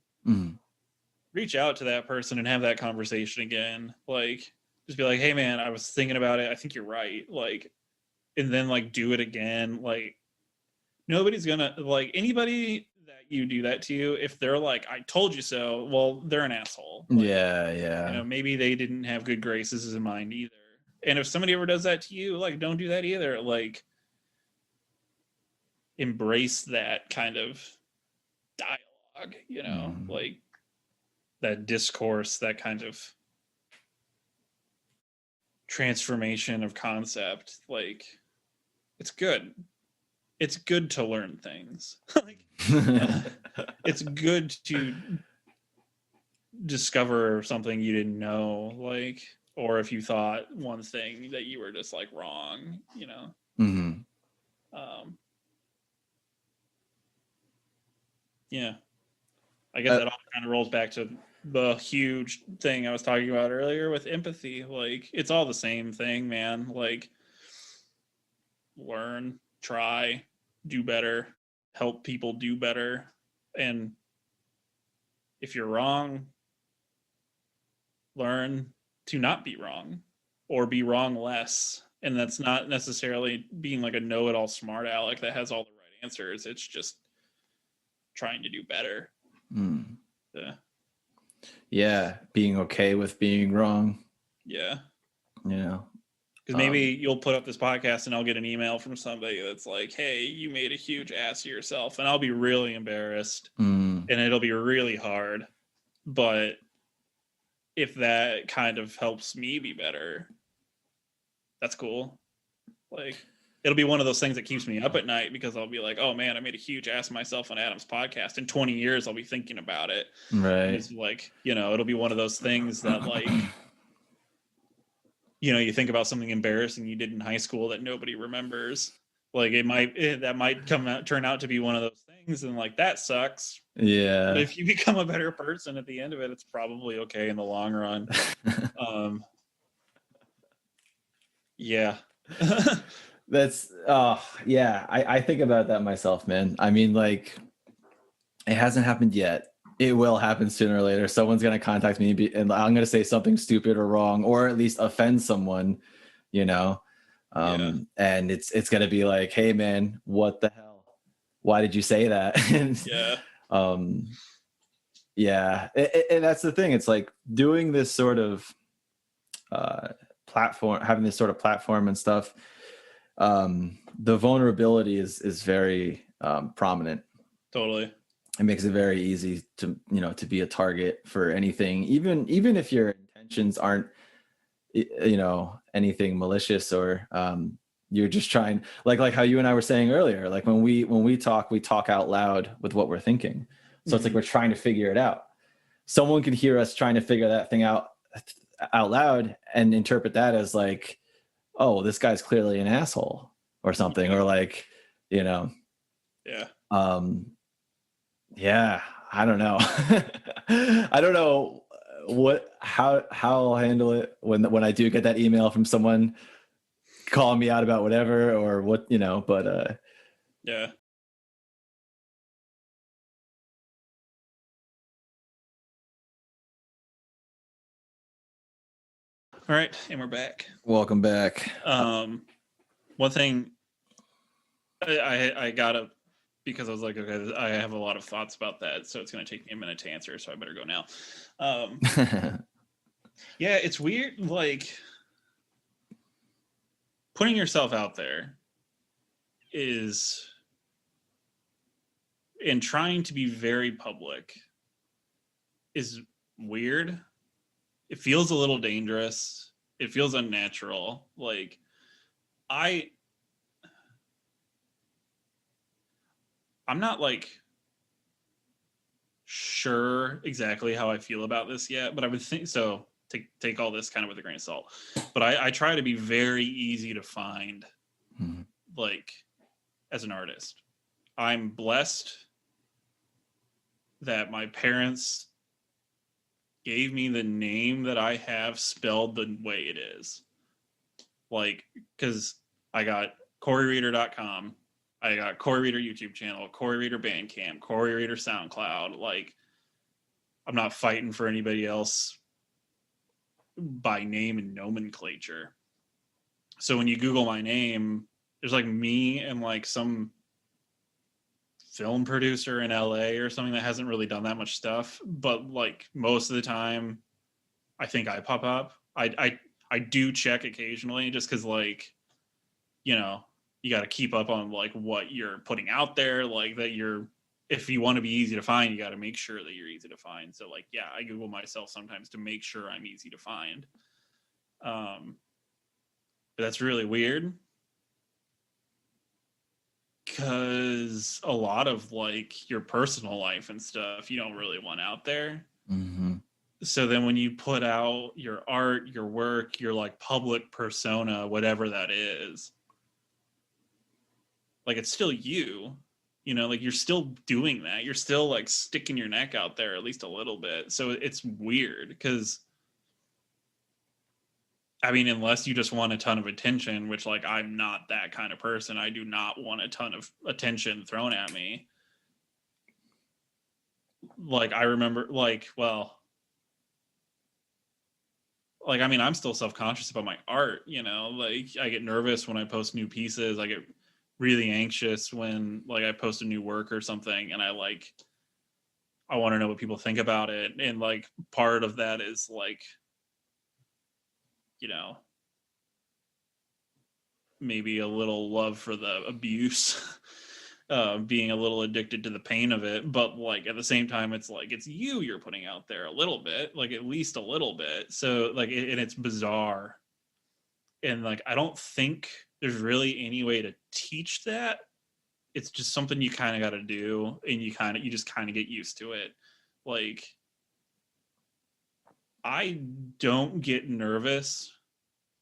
reach out to that person and have that conversation again. Like, just be like, hey man, I was thinking about it, I think you're right. Like, and then like do it again. Like, nobody's gonna, like, anybody that you do that to you, if they're like, I told you so, well, they're an asshole. Like, yeah. You know, maybe they didn't have good graces in mind either. And if somebody ever does that to you, like, don't do that either. Like, embrace that kind of dialogue, you know, like that discourse, that kind of transformation of concept. Like, it's good. It's good to learn things. Like, it's good to discover something you didn't know, like, or if you thought one thing that you were just like wrong, you know. Yeah, I guess that all kind of rolls back to the huge thing I was talking about earlier with empathy. Like, it's all the same thing, man. Like, learn, try, do better, help people do better. And if you're wrong, learn, to not be wrong or be wrong less. And that's not necessarily being like a know-it-all smart aleck that has all the right answers. It's just trying to do better. Yeah, being okay with being wrong. Yeah. Yeah. Because maybe you'll put up this podcast and I'll get an email from somebody that's like, hey, you made a huge ass of yourself. And I'll be really embarrassed and it'll be really hard. But if that kind of helps me be better, that's cool. Like, it'll be one of those things that keeps me up at night because I'll be like, oh man, I made a huge ass of myself on Adam's podcast. In 20 years, I'll be thinking about it. Right. And it's like, you know, it'll be one of those things that like, you know, you think about something embarrassing you did in high school that nobody remembers. Like that might turn out to be one of those things, and like that sucks. Yeah. But if you become a better person at the end of it, it's probably okay in the long run. Yeah. That's yeah. I think about that myself, man. I mean, like, it hasn't happened yet. It will happen sooner or later. Someone's going to contact me and I'm going to say something stupid or wrong, or at least offend someone, you know? And it's going to be like, hey man, what the hell? Why did you say that? Yeah. And that's the thing. It's like doing this sort of platform, having this sort of platform and stuff. The vulnerability is very prominent. Totally. It makes it very easy to, you know, to be a target for anything, even if your intentions aren't, you know, anything malicious, or you're just trying, like how you and I were saying earlier, like when we talk out loud with what we're thinking. So it's like we're trying to figure it out. Someone could hear us trying to figure that thing out loud and interpret that as like, oh, this guy's clearly an asshole or something, or like, you know. Yeah, I don't know. I don't know how I'll handle it when I do get that email from someone calling me out about whatever or what, you know, but yeah. All right, and we're back. Welcome back. One thing I gotta, because I was like, okay, I have a lot of thoughts about that, so it's going to take me a minute to answer, so I better go now. Yeah, it's weird, like, putting yourself out there is, and trying to be very public is weird. It feels a little dangerous. It feels unnatural. Like, I'm not like sure exactly how I feel about this yet, but I would think so. Take all this kind of with a grain of salt. But I try to be very easy to find, like, as an artist. I'm blessed that my parents gave me the name that I have spelled the way it is. Like, because I got KoryReeder.com. I got Kory Reeder YouTube channel, Kory Reeder Bandcamp, Kory Reeder SoundCloud. Like, I'm not fighting for anybody else by name and nomenclature. So when you Google my name, there's like me and like some film producer in LA or something that hasn't really done that much stuff. But like most of the time, I think I pop up. I do check occasionally just because, like, you know, you got to keep up on like what you're putting out there, like that if you want to be easy to find, you got to make sure that you're easy to find. So like, yeah, I Google myself sometimes to make sure I'm easy to find. But that's really weird because a lot of like your personal life and stuff, you don't really want out there. So then when you put out your art, your work, your like public persona, whatever that is, like, it's still you, you know, like you're still doing that. You're still like sticking your neck out there at least a little bit. So it's weird because, I mean, unless you just want a ton of attention, which like I'm not that kind of person. I do not want a ton of attention thrown at me. Like I remember like, well, like, I mean, I'm still self-conscious about my art, you know, like I get nervous when I post new pieces. I get really anxious when like I post a new work or something, and I want to know what people think about it. And like part of that is like, you know, maybe a little love for the abuse, being a little addicted to the pain of it. But like at the same time, it's like it's you're putting out there a little bit, like at least a little bit. So like, and it's bizarre. And like, I don't think there's really any way to teach that. It's just something you kind of got to do, and you just kind of get used to it. Like, I don't get nervous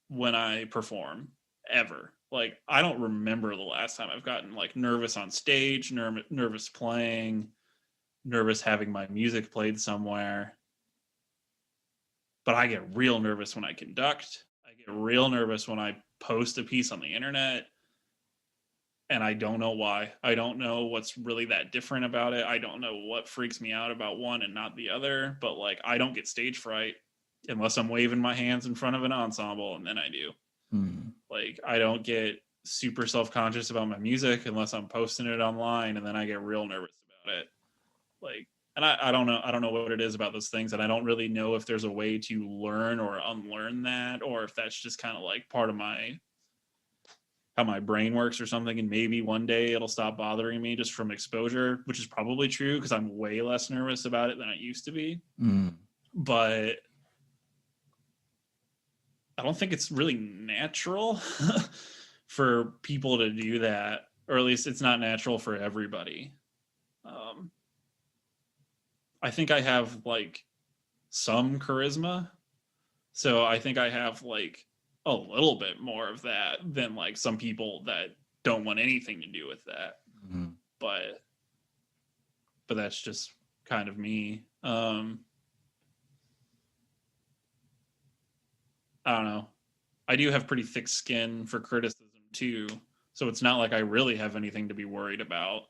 when I perform ever. Like, I don't remember the last time I've gotten like nervous on stage, nervous playing, nervous having my music played somewhere. But I get real nervous when I conduct. I get real nervous when I post a piece on the internet. And I don't know why. I don't know what's really that different about it. I don't know what freaks me out about one and not the other. But like, I don't get stage fright unless I'm waving my hands in front of an ensemble, and then I do. Like, I don't get super self-conscious about my music unless I'm posting it online, and then I get real nervous about it. Like, and I don't know what it is about those things, and I don't really know if there's a way to learn or unlearn that, or if that's just kind of like part of how my brain works or something. And maybe one day it'll stop bothering me just from exposure, which is probably true because I'm way less nervous about it than I used to be. But I don't think it's really natural for people to do that, or at least it's not natural for everybody. I think I have like some charisma, so I think I have like a little bit more of that than like some people that don't want anything to do with that. But that's just kind of me. I don't know. I do have pretty thick skin for criticism too, so it's not like I really have anything to be worried about.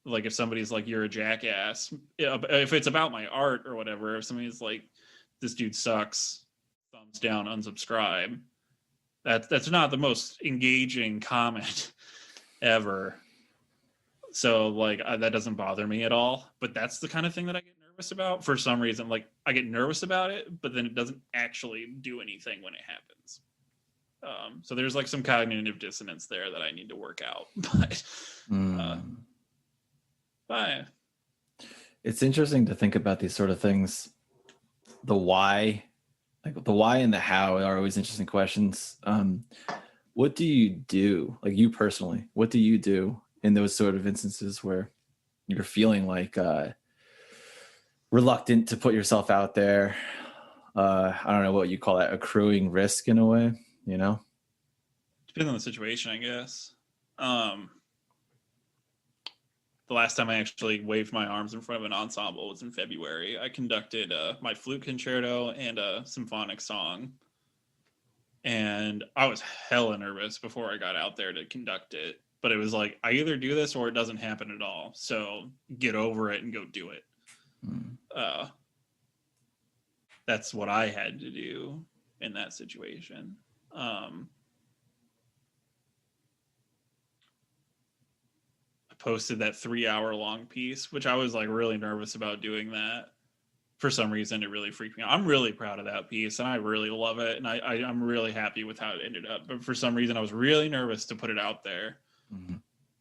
Like if somebody's like, you're a jackass, if it's about my art or whatever, if somebody's like, this dude sucks, thumbs down, unsubscribe, that's not the most engaging comment ever. So like, that doesn't bother me at all. But that's the kind of thing that I get nervous about for some reason. Like, I get nervous about it, but then it doesn't actually do anything when it happens. So there's like some cognitive dissonance there that I need to work out. But it's interesting to think about these sort of things. The why, like the why and the how are always interesting questions. What do you do, like you personally, what do you do in those sort of instances where you're feeling like reluctant to put yourself out there? I don't know what you call that, accruing risk in a way, you know? Depends on the situation, I guess. The last time I actually waved my arms in front of an ensemble was in February. I conducted my flute concerto and a symphonic song. And I was hella nervous before I got out there to conduct it. But it was like, I either do this or it doesn't happen at all. So get over it and go do it. That's what I had to do in that situation. Posted that 3-hour long piece, which I was like really nervous about doing that. For some reason, it really freaked me out. I'm really proud of that piece and I really love it. And I'm really happy with how it ended up. But for some reason, I was really nervous to put it out there.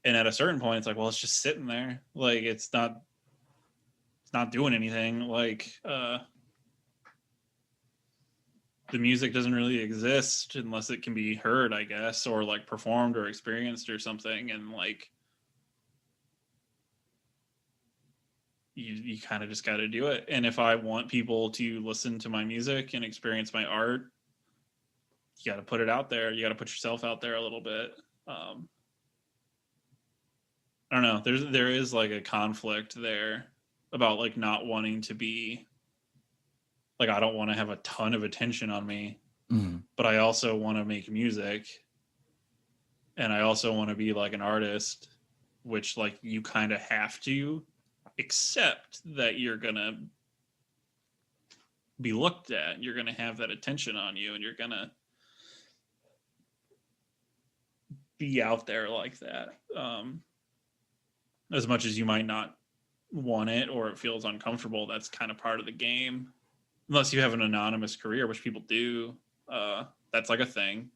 And at a certain point, it's like, well, it's just sitting there. Like, it's not doing anything. Like, the music doesn't really exist unless it can be heard, I guess, or like performed or experienced or something. And like, you kind of just got to do it. And if I want people to listen to my music and experience my art, you got to put it out there. You got to put yourself out there a little bit. I don't know. There is like a conflict there about like not wanting to be like, I don't want to have a ton of attention on me, but I also want to make music. And I also want to be like an artist, which like you kind of have to accept that you're gonna be looked at, you're gonna have that attention on you, and you're gonna be out there like that. As much as you might not want it or it feels uncomfortable, that's kind of part of the game. Unless you have an anonymous career, which people do. That's like a thing.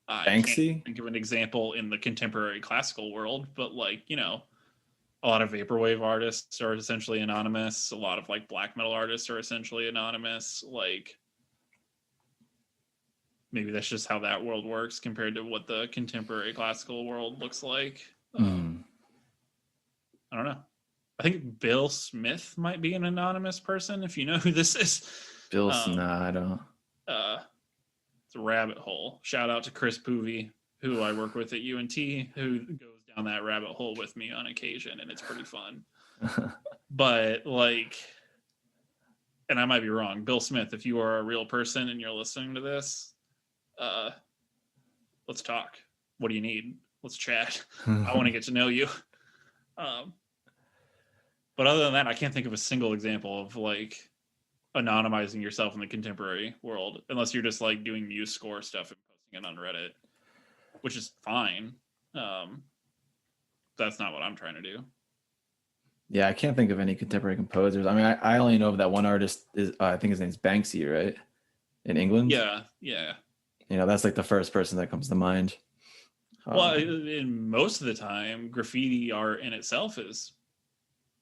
I Banksy? can't think of an example in the contemporary classical world, but like, you know, a lot of vaporwave artists are essentially anonymous. A lot of like black metal artists are essentially anonymous. Like, maybe that's just how that world works compared to what the contemporary classical world looks like. I don't know. I think Bill Smith might be an anonymous person, if you know who this is. Bill Smith, I don't. It's a rabbit hole. Shout out to Chris Poovey, who I work with at UNT, who goes down that rabbit hole with me on occasion, and it's pretty fun. But like, and I might be wrong, Bill Smith, if you are a real person and you're listening to this, let's talk. What do you need? Let's chat. I want to get to know you. But other than that, I can't think of a single example of like anonymizing yourself in the contemporary world, unless you're just like doing Muse score stuff and posting it on Reddit, which is fine. That's not what I'm trying to do. Yeah, I can't think of any contemporary composers. I mean, I only know of that one artist is I think his name's Banksy, right? In England. Yeah. You know, that's like the first person that comes to mind. Well, in most of the time, graffiti art in itself is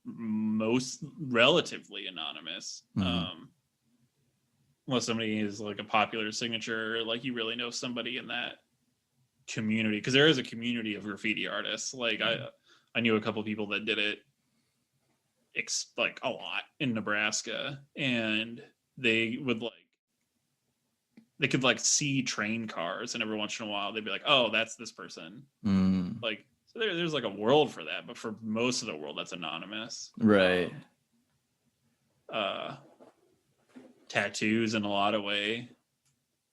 most relatively anonymous. Unless somebody is like a popular signature, like you really know somebody in that community, because there is a community of graffiti artists. Like I knew a couple people that did it like a lot in Nebraska, and they would like, they could like see train cars, and every once in a while they'd be like, oh, that's this person. Like, so there's like a world for that, but for most of the world, that's anonymous. Right. Tattoos in a lot of way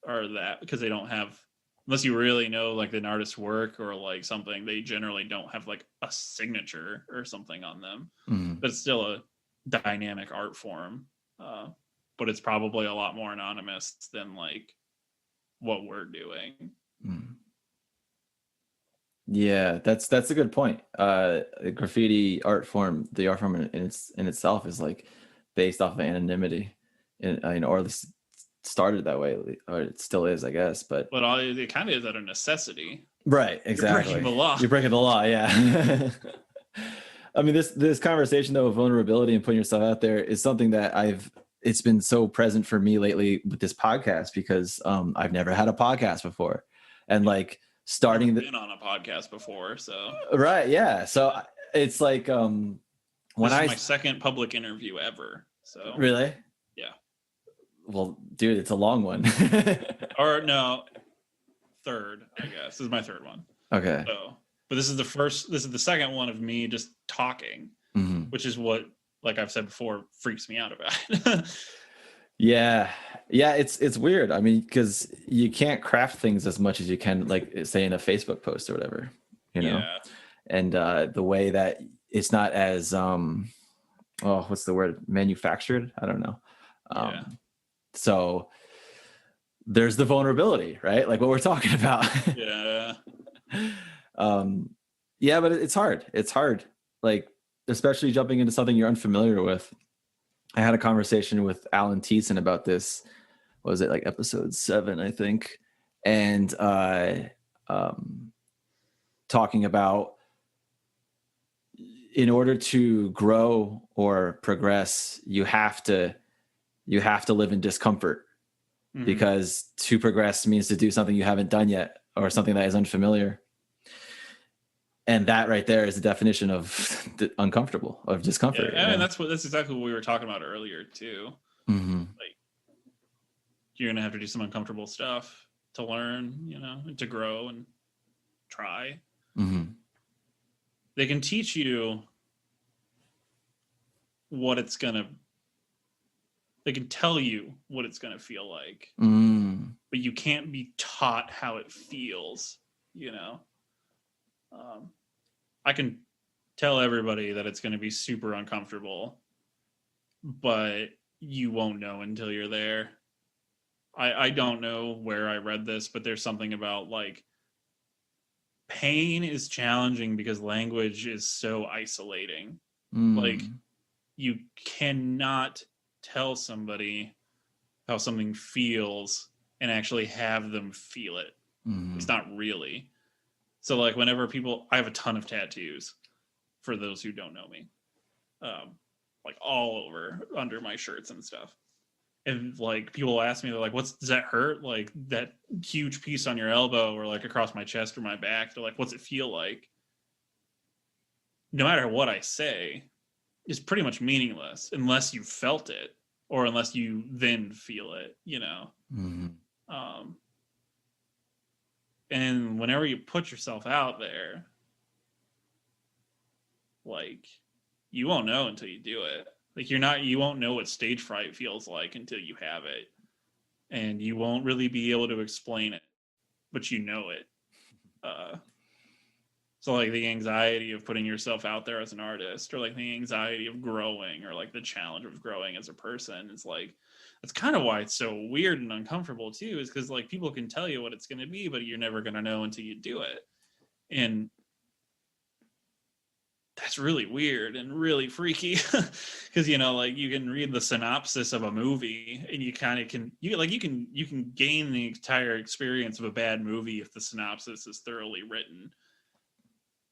are that, because they don't have, unless you really know like an artist's work or like something, they generally don't have like a signature or something on them. But it's still a dynamic art form. But it's probably a lot more anonymous than like what we're doing. Yeah, that's a good point. Graffiti art form, the art form in itself is like based off of anonymity, and or at least started that way, or it still is, I guess. But it kind of is out of necessity. Right, exactly. You're breaking the law. You're breaking the law, yeah. I mean, this conversation though of vulnerability and putting yourself out there is something that it's been so present for me lately with this podcast, because I've never had a podcast before, and like starting been on a podcast before, so right, yeah. So it's like when this is my second public interview ever. So really, yeah. Well, dude, it's a long one. Or no, third, I guess. This is my third one. Okay. So, but this is the second one of me just talking, which is what, like I've said before, freaks me out about it. Yeah, it's weird. I mean, because you can't craft things as much as you can, like say in a Facebook post or whatever, you know. Yeah. And the way that it's not as what's the word, manufactured? I don't know. Yeah. So there's the vulnerability, right? Like what we're talking about. Yeah. Yeah, but it's hard. It's hard. Like, especially jumping into something you're unfamiliar with. I had a conversation with Alan Theisen about this. What was it, like episode 7, I think? And talking about, in order to grow or progress, you have to live in discomfort, because to progress means to do something you haven't done yet, or something that is unfamiliar. And that right there is the definition of uncomfortable, of discomfort. Yeah, and that's exactly what we were talking about earlier too. Like, you're gonna have to do some uncomfortable stuff to learn, you know, and to grow and try. They can teach you what it's gonna. They can tell you what it's gonna feel like, but you can't be taught how it feels. You know. I can tell everybody that it's going to be super uncomfortable, but you won't know until you're there. I don't know where I read this, but there's something about like pain is challenging because language is so isolating. Like you cannot tell somebody how something feels and actually have them feel it. It's not really. So like whenever I have a ton of tattoos for those who don't know me, like all over under my shirts and stuff. And like people ask me, they're like, does that hurt? Like that huge piece on your elbow or like across my chest or my back. They're like, what's it feel like? No matter what I say, it's pretty much meaningless unless you felt it or unless you then feel it, you know? And whenever you put yourself out there, like you won't know until you do it. Like you won't know what stage fright feels like until you have it. And you won't really be able to explain it, but you know it. So like the anxiety of putting yourself out there as an artist, or like the anxiety of growing, or like the challenge of growing as a person, it's like, that's kind of why it's so weird and uncomfortable too, is because like people can tell you what it's going to be, but you're never going to know until you do it. And that's really weird and really freaky because you know, like you can read the synopsis of a movie and you kind of you can gain the entire experience of a bad movie if the synopsis is thoroughly written,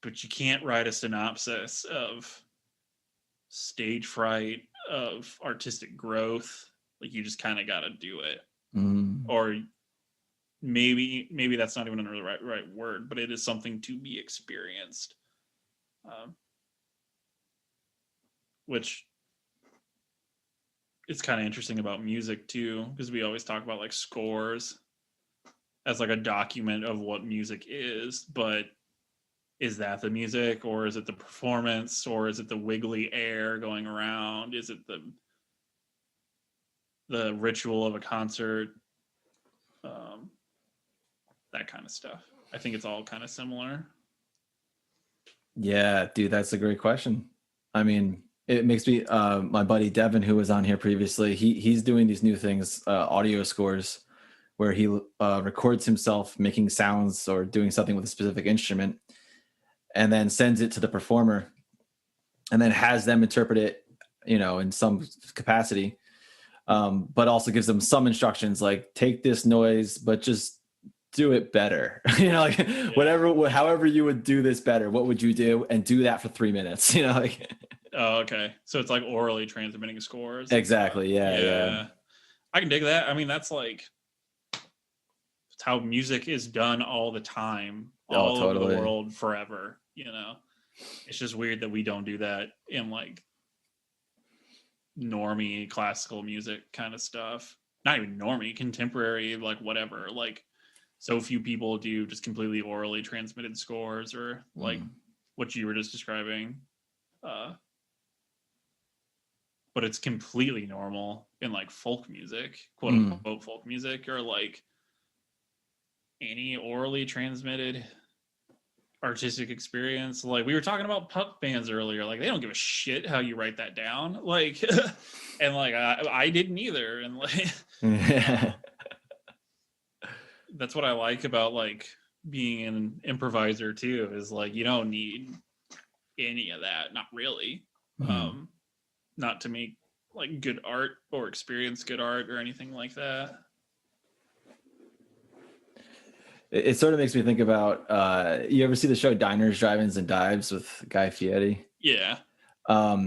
but you can't write a synopsis of stage fright, of artistic growth. Like you just kind of got to do it. Or maybe that's not even the right word, but it is something to be experienced. Which it's kind of interesting about music too, because we always talk about like scores as like a document of what music is, but is that the music, or is it the performance, or is it the wiggly air going around? Is it the ritual of a concert? That kind of stuff. I think it's all kind of similar. Yeah, dude, that's a great question. I mean, it makes me my buddy Devon, who was on here previously, he's doing these new things, audio scores, where he records himself making sounds or doing something with a specific instrument and then sends it to the performer and then has them interpret it, you know, in some capacity, but also gives them some instructions like take this noise but just do it better. You know, like however you would do this better, what would you do? And do that for 3 minutes, you know, like. Oh, okay. So it's like orally transmitting scores. Exactly. Yeah. I can dig that. I mean, that's like, it's how music is done all the time, all over the world forever, you know. It's just weird that we don't do that in like normie classical music kind of stuff. Not even normie, contemporary, like whatever. Like so few people do just completely orally transmitted scores, or like what you were just describing. But it's completely normal in like folk music, quote unquote folk music, or like any orally transmitted artistic experience. Like we were talking about punk bands earlier, like they don't give a shit how you write that down. Like, and like I didn't either. And like, that's what I like about like being an improviser too, is like, you don't need any of that. Not really. Not to make like good art or experience good art or anything like that. It sort of makes me think about, you ever see the show Diners, Drive-Ins, and Dives with Guy Fieri? Yeah. I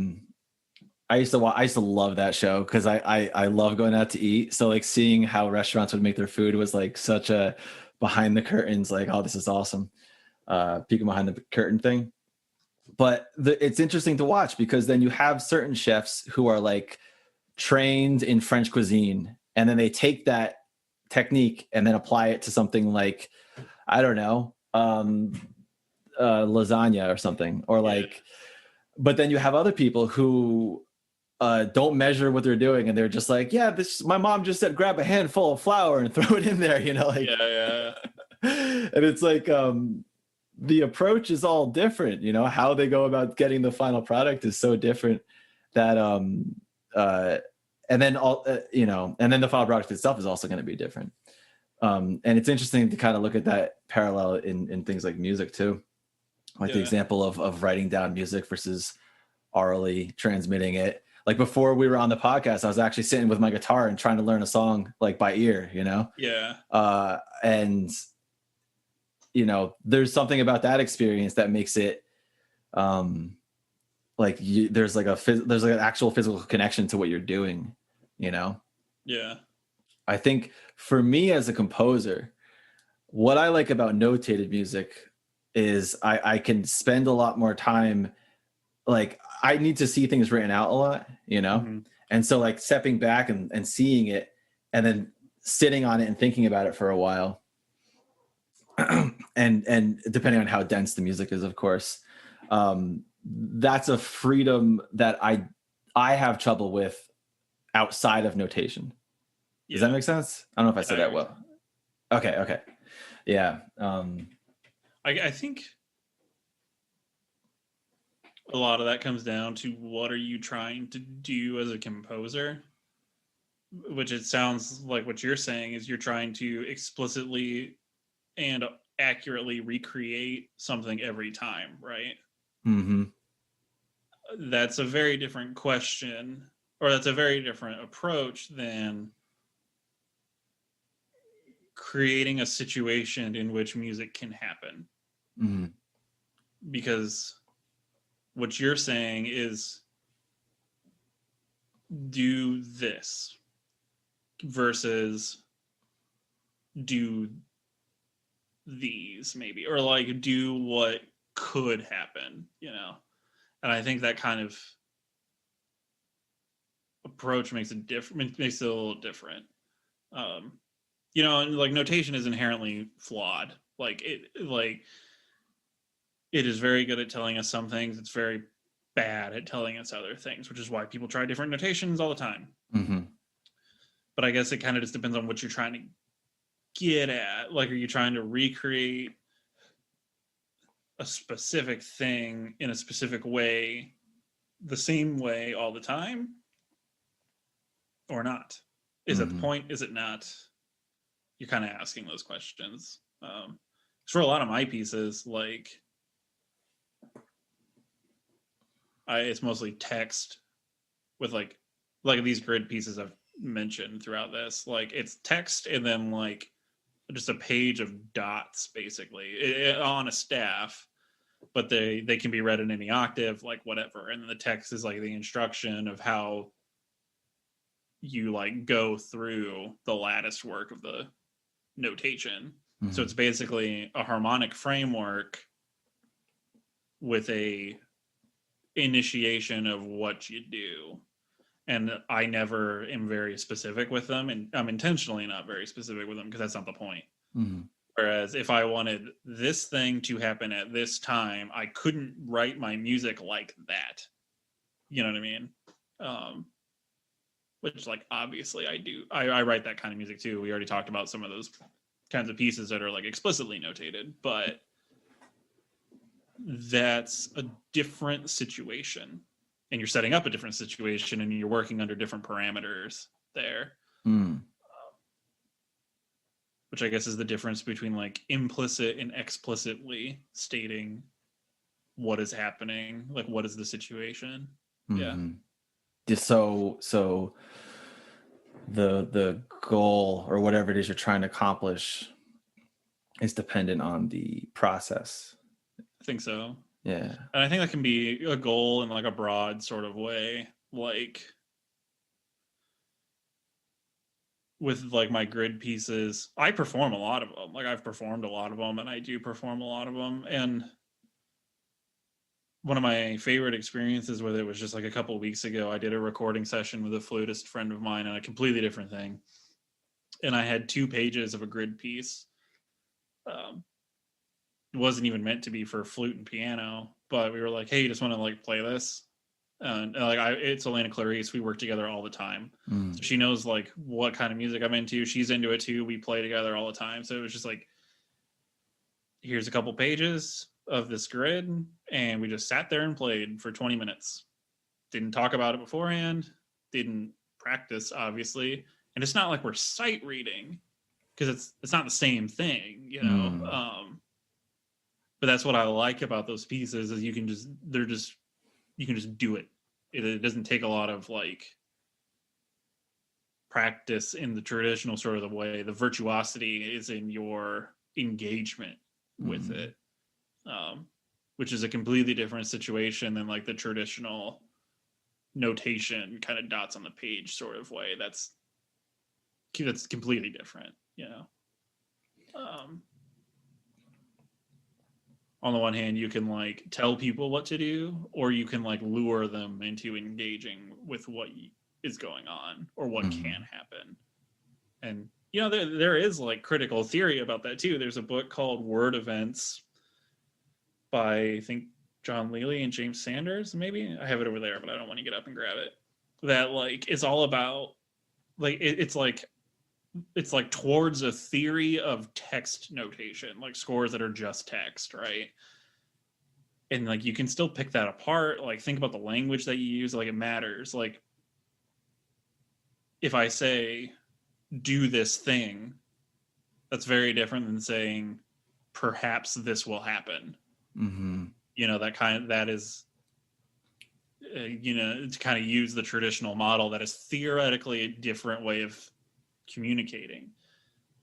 used to love that show because I love going out to eat. So like seeing how restaurants would make their food was like such a behind the curtains, like, oh, this is awesome. Peeking behind the curtain thing. But it's interesting to watch because then you have certain chefs who are like trained in French cuisine, and then they take that technique and then apply it to something like, I don't know, lasagna or something, or like, but then you have other people who don't measure what they're doing, and they're just like, yeah, my mom just said grab a handful of flour and throw it in there, you know, like, yeah. And it's like, the approach is all different, you know, how they go about getting the final product is so different that and then and then the final product itself is also going to be different. And it's interesting to kind of look at that parallel in things like music too, like the example of writing down music versus orally transmitting it. Like before we were on the podcast, I was actually sitting with my guitar and trying to learn a song like by ear, you know? And you know, there's something about that experience that makes it like there's like an actual physical connection to what you're doing, you know? I think for me as a composer, what I like about notated music is I can spend a lot more time, like I need to see things written out a lot, you know? And so like stepping back and seeing it and then sitting on it and thinking about it for a while. and depending on how dense the music is, of course, that's a freedom that I have trouble with outside of notation. Does that make sense? I don't know if I said that well. Okay. Yeah. I think a lot of that comes down to what are you trying to do as a composer, which it sounds like what you're saying is you're trying to explicitly and accurately recreate something every time, right? That's a very different question, or that's a very different approach than creating a situation in which music can happen. Because what you're saying is do this versus do these, maybe, or like do what could happen, you know? And I think that kind of approach makes it different, makes it a little different. You know, and like notation is inherently flawed. Like it is very good at telling us some things. It's very bad at telling us other things, which is why people try different notations all the time. But I guess it kind of just depends on what you're trying to get at. Like, are you trying to recreate a specific thing in a specific way, the same way all the time, or not? Is that the point? Is it not? You're kind of asking those questions. For a lot of my pieces, like it's mostly text with like these grid pieces I've mentioned throughout this. Like it's text and then like just a page of dots basically on a staff, but they can be read in any octave, like whatever. And then the text is like the instruction of how you like go through the lattice work of the notation. So it's basically a harmonic framework with a initiation of what you do. And I never am very specific with them, and I'm intentionally not very specific with them because that's not the point. Whereas if I wanted this thing to happen at this time, I couldn't write my music like that. You know what I mean? Which, like, obviously I do. I write that kind of music too. We already talked about some of those kinds of pieces that are like explicitly notated, but that's a different situation. And you're setting up a different situation and you're working under different parameters there. Which I guess is the difference between like implicit and explicitly stating what is happening, like what is the situation. So the goal or whatever it is you're trying to accomplish is dependent on the process. I think so. Yeah. And I think that can be a goal in like a broad sort of way. Like with like my grid pieces, I perform a lot of them. Like I've performed a lot of them and I do perform a lot of them. And one of my favorite experiences with it was just like a couple of weeks ago. I did a recording session with a flutist friend of mine on a completely different thing. And I had 2 pages of a grid piece. It wasn't even meant to be for flute and piano, but we were like, hey, you just want to like play this? And like it's Aliana Clarice. We work together all the time. So she knows like what kind of music I'm into. She's into it too. We play together all the time. So it was just like, here's a couple pages of this grid, and we just sat there and played for 20 minutes. Didn't talk about it beforehand, didn't practice, obviously. And it's not like we're sight reading, because it's not the same thing, you know. But that's what I like about those pieces, is you can just do it. It doesn't take a lot of like practice in the traditional sort of the way. The virtuosity is in your engagement with it, which is a completely different situation than like the traditional notation kind of dots on the page sort of way. That's completely different, you know. On the one hand, you can like tell people what to do, or you can like lure them into engaging with what is going on or what can happen. And you know, there is like critical theory about that too. There's a book called Word Events by, I think, John Leely and James Sanders. Maybe I have it over there, but I don't want to get up and grab it. That like is all about like it's like towards a theory of text notation, like scores that are just text, right? And like you can still pick that apart. Like think about the language that you use. Like it matters. Like if I say do this thing, that's very different than saying perhaps this will happen. You know, that is you know, to kind of use the traditional model that is theoretically a different way of communicating.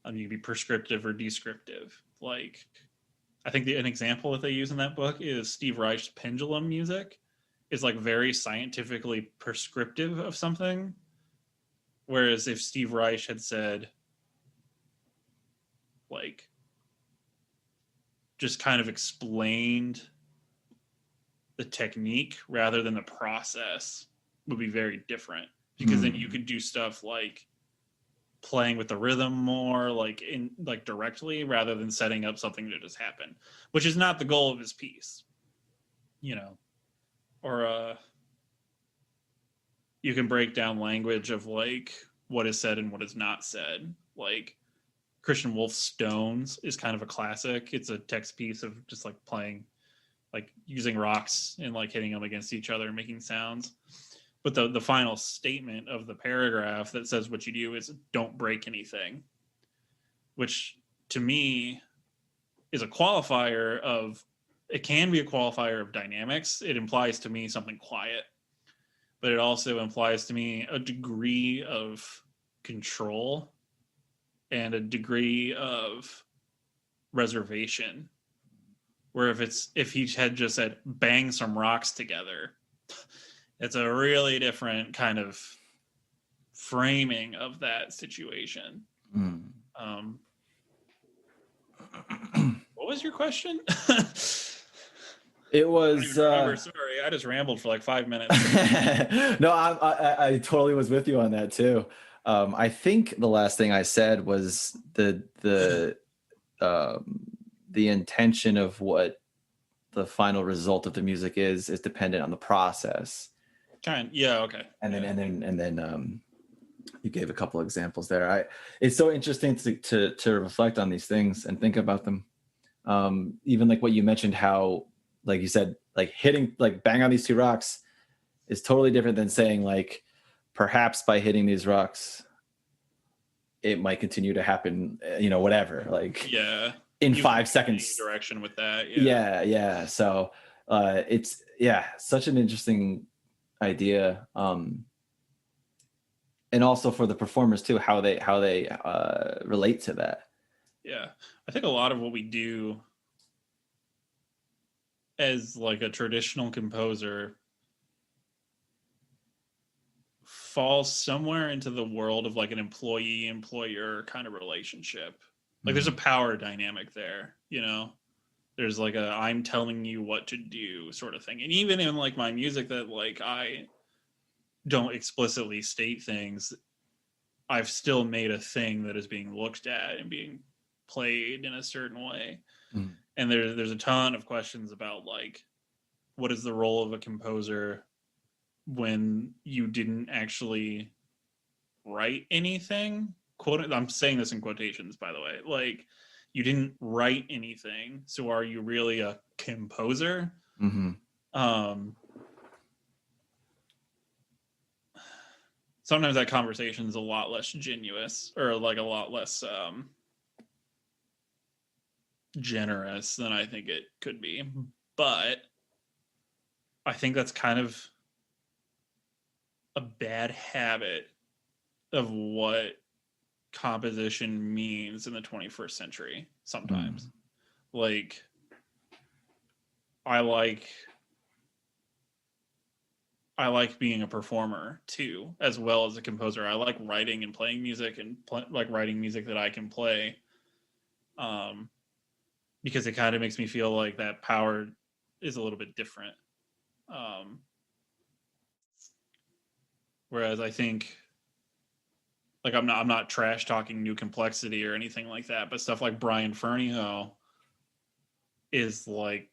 You can be prescriptive or descriptive. Like I think an example that they use in that book is Steve Reich's pendulum music is like very scientifically prescriptive of something. Whereas if Steve Reich had said, like, just kind of explained the technique rather than the process, would be very different. Because then you could do stuff like playing with the rhythm more, like directly, rather than setting up something to just happen, which is not the goal of his piece, you know. Or you can break down language of like what is said and what is not said. Like Christian Wolf's Stones is kind of a classic. It's a text piece of just like playing, like using rocks and like hitting them against each other and making sounds. But the final statement of the paragraph that says what you do is don't break anything, which to me is a qualifier of, it can be a qualifier of dynamics. It implies to me something quiet, but it also implies to me a degree of control and a degree of reservation. Where if he had just said bang some rocks together, it's a really different kind of framing of that situation. What was your question? It was sorry, I just rambled for like 5 minutes. No, I totally was with you on that too. I think the last thing I said was the intention of what the final result of the music is dependent on the process. Yeah, okay. And then you gave a couple examples there. It's so interesting to reflect on these things and think about them. Even like what you mentioned, how like you said, like hitting, like bang on these two rocks is totally different than saying like perhaps by hitting these rocks it might continue to happen, you know, whatever, like in 5 seconds direction with that. Yeah. So it's such an interesting idea, and also for the performers too, how they relate to that. I think a lot of what we do as like a traditional composer falls somewhere into the world of like an employee-employer kind of relationship. Like there's a power dynamic there, you know. There's like a I'm telling you what to do sort of thing. And even in like my music that like I don't explicitly state things, I've still made a thing that is being looked at and being played in a certain way. And there's a ton of questions about like what is the role of a composer when you didn't actually write anything, quote, I'm saying this in quotations by the way, like you didn't write anything, so are you really a composer? Sometimes that conversation is a lot less genuous, or like a lot less generous than I think it could be. But I think that's kind of a bad habit of what composition means in the 21st century sometimes. Like, I like being a performer too, as well as a composer. I like writing and playing music, and like writing music that I can play, because it kind of makes me feel like that power is a little bit different. Whereas I think, like, I'm not trash talking New Complexity or anything like that, but stuff like Brian Ferneyhough is like,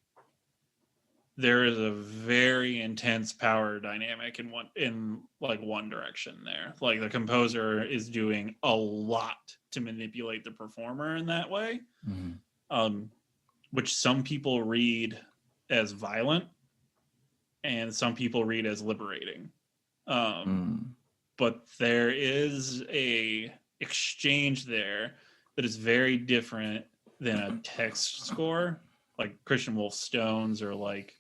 there is a very intense power dynamic in one direction there. Like, the composer is doing a lot to manipulate the performer in that way, which some people read as violent and some people read as liberating. But there is a exchange there that is very different than a text score, like Christian Wolf Stone's, or like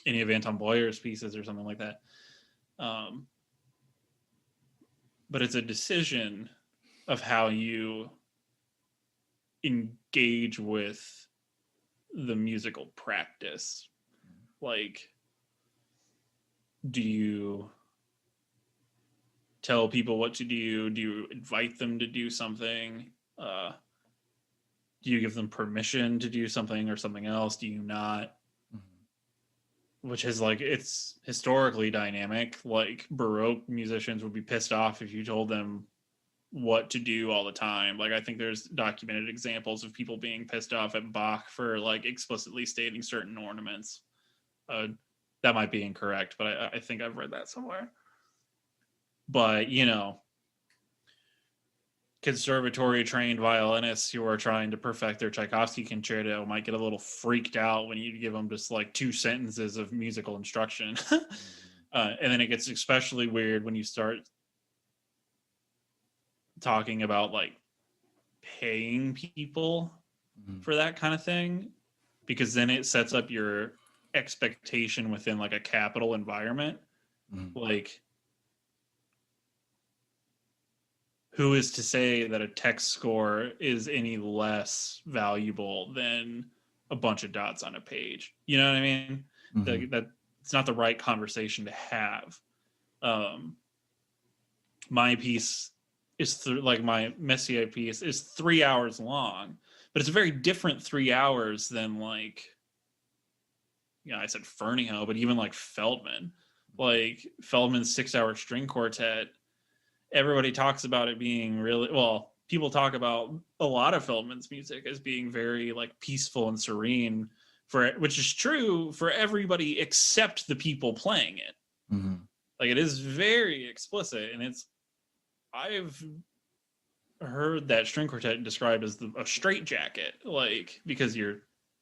any of Anton Boyer's pieces or something like that. But it's a decision of how you engage with the musical practice. Like, do you tell people what to do? Do you invite them to do something? Do you give them permission to do something or something else? Do you not? Which is like, it's historically dynamic. Like, Baroque musicians would be pissed off if you told them what to do all the time. Like, I think there's documented examples of people being pissed off at Bach for like explicitly stating certain ornaments. That might be incorrect, but I think I've read that somewhere. But, you know, conservatory trained violinists who are trying to perfect their Tchaikovsky concerto might get a little freaked out when you give them just like 2 sentences of musical instruction. And then it gets especially weird when you start talking about like paying people for that kind of thing, because then it sets up your expectation within like a capital environment. Like, who is to say that a text score is any less valuable than a bunch of dots on a page? You know what I mean? That it's not the right conversation to have. My piece is like my Messier piece is 3 hours long, but it's a very different 3 hours than like, you know, I said Ferneyhough, but even like Feldman, like Feldman's 6-hour string quartet. Everybody talks about it being really, well, people talk about a lot of Feldman's music as being very like peaceful and serene, which is true for everybody except the people playing it. Like, it is very explicit, and I've heard that string quartet described as a straitjacket, like, because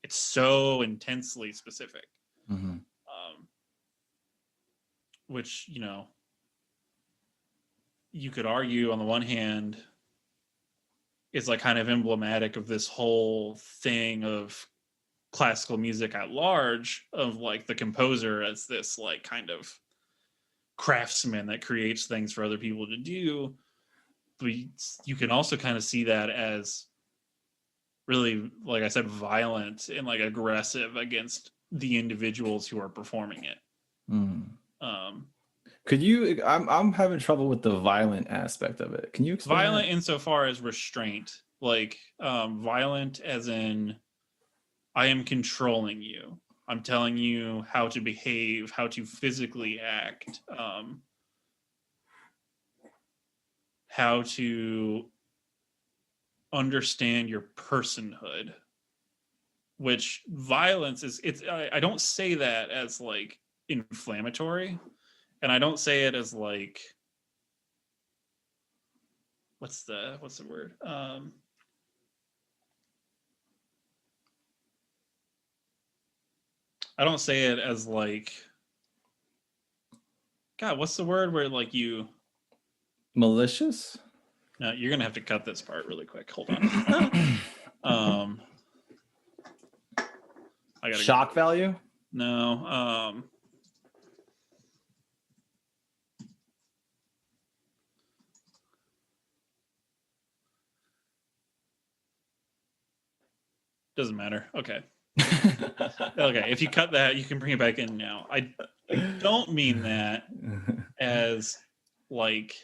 it's so intensely specific. Which, you know, you could argue on the one hand is like kind of emblematic of this whole thing of classical music at large, of like the composer as this like kind of craftsman that creates things for other people to do. But you can also kind of see that as really, like I said, violent and like aggressive against the individuals who are performing it. Could you? I'm having trouble with the violent aspect of it. Can you explain violent that? insofar as restraint, like violent as in I am controlling you. I'm telling you how to behave, how to physically act, how to understand your personhood. Which violence is, I don't say that as like inflammatory, and I don't say it as like, what's the word? I don't say it as like, God, what's the word where like you Malicious? No, you're gonna have to cut this part really quick. Hold on. I gotta Shock value? No. Doesn't matter. Okay. Okay. If you cut that, you can bring it back in now. I don't mean that as like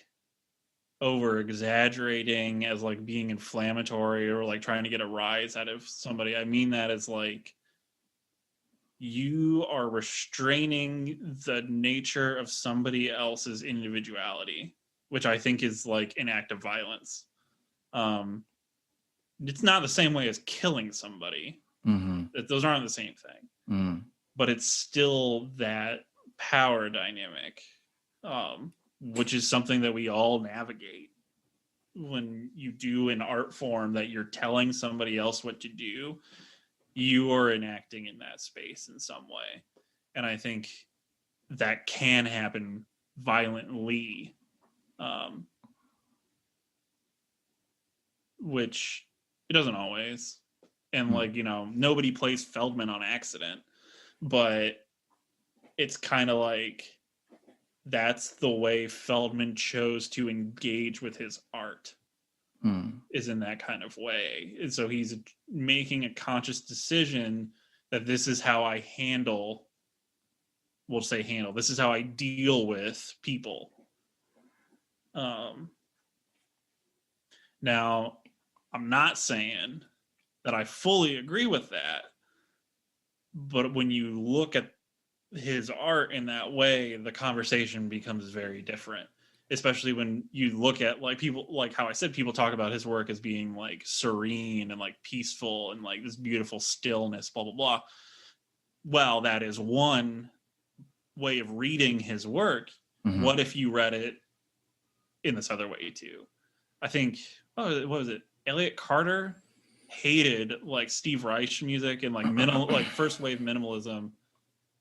over exaggerating, as like being inflammatory or like trying to get a rise out of somebody. I mean that as like you are restraining the nature of somebody else's individuality, which I think is like an act of violence. It's not the same way as killing somebody. Those aren't the same thing. But it's still that power dynamic, which is something that we all navigate when you do an art form that you're telling somebody else what to do. You are enacting in that space in some way. And I think that can happen violently, which it doesn't always. And like, you know, nobody plays Feldman on accident, but it's kind of like that's the way Feldman chose to engage with his art. Is in that kind of way. And so he's making a conscious decision that this is how I handle, this is how I deal with people. Now, I'm not saying that I fully agree with that, but when you look at his art in that way, the conversation becomes very different. Especially when you look at like people, like how I said, people talk about his work as being like serene and like peaceful and like this beautiful stillness, blah, blah, blah. Well, that is one way of reading his work. What if you read it in this other way too? I think, what was it? Elliot Carter hated like Steve Reich music and like like first wave minimalism.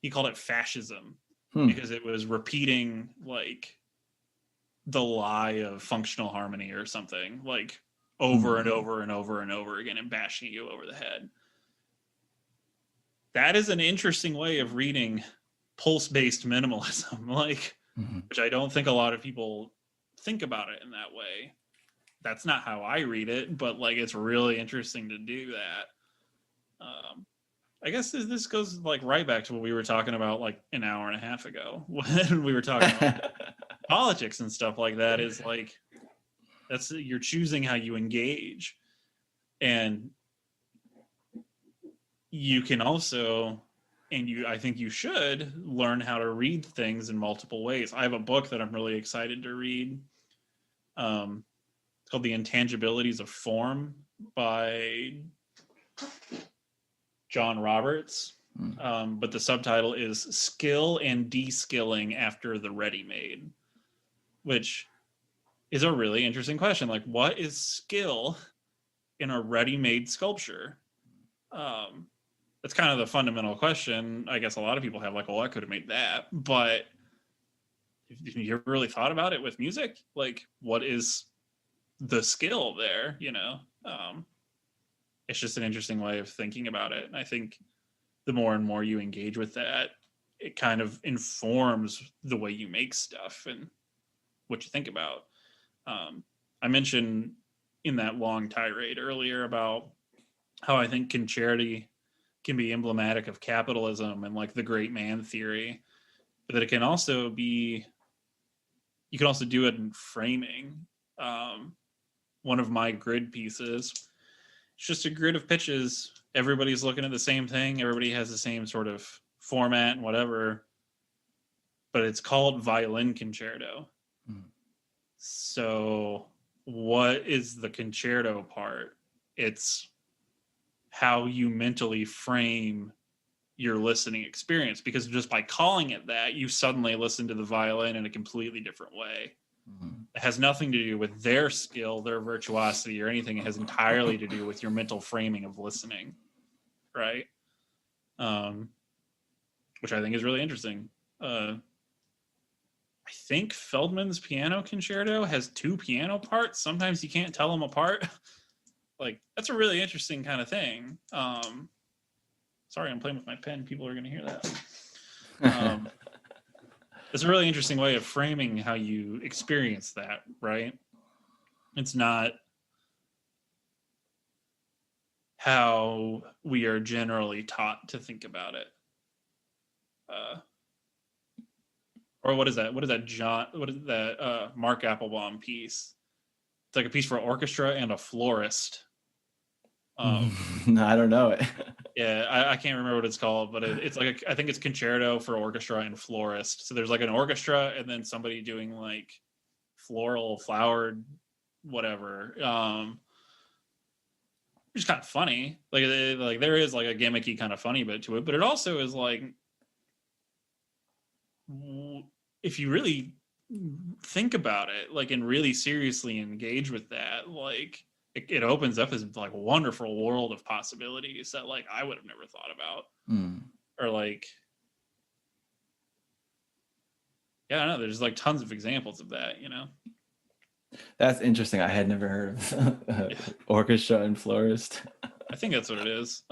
He called it fascism because it was repeating like the lie of functional harmony or something, like over and over and over and over again and bashing you over the head. That is an interesting way of reading pulse-based minimalism, like, which I don't think a lot of people think about it in that way. That's not how I read it, but like it's really interesting to do that. I guess this goes like right back to what we were talking about like an hour and a half ago when we were talking about politics and stuff like that. Is like you're choosing how you engage, and you can also, and I think you should learn how to read things in multiple ways. I have a book that I'm really excited to read. It's called The Intangibilities of Form by John Roberts. But the subtitle is Skill and De-Skilling After the Ready-Made, which is a really interesting question. Like, what is skill in a ready-made sculpture? That's kind of the fundamental question. I guess a lot of people have like, well, I could have made that. But have you ever really thought about it with music? Like, what is the skill there, you know? It's just an interesting way of thinking about it. And I think the more and more you engage with that, it kind of informs the way you make stuff and what you think about. I mentioned in that long tirade earlier about how I think concerti can be emblematic of capitalism and like the great man theory, but that it can also be, you can also do it in framing. One of my grid pieces, it's just a grid of pitches. Everybody's looking at the same thing. Everybody has the same sort of format and whatever, but it's called Violin Concerto. So what is the concerto part? It's how you mentally frame your listening experience, because just by calling it that, you suddenly listen to the violin in a completely different way. It has nothing to do with their skill, their virtuosity, or anything. It has entirely to do with your mental framing of listening, right? which I think is really interesting. I think Feldman's Piano Concerto has 2 piano parts. Sometimes you can't tell them apart. Like, that's a really interesting kind of thing. Sorry, I'm playing with my pen. People are going to hear that. It's a really interesting way of framing how you experience that, right? It's not how we are generally taught to think about it. Or what is that? What is that Mark Applebaum piece? It's like a piece for orchestra and a florist. I don't know it. Yeah, I can't remember what it's called, but it's like I think it's concerto for orchestra and florist. So there's like an orchestra and then somebody doing like flowered, whatever. Which is kind of funny. Like there is like a gimmicky kind of funny bit to it, but it also is like, if you really think about it, like, and really seriously engage with that, like it opens up this like wonderful world of possibilities that like I would have never thought about. Or like, yeah, I don't know, there's like tons of examples of that, you know. That's interesting. I had never heard of orchestra and florist. I think that's what it is.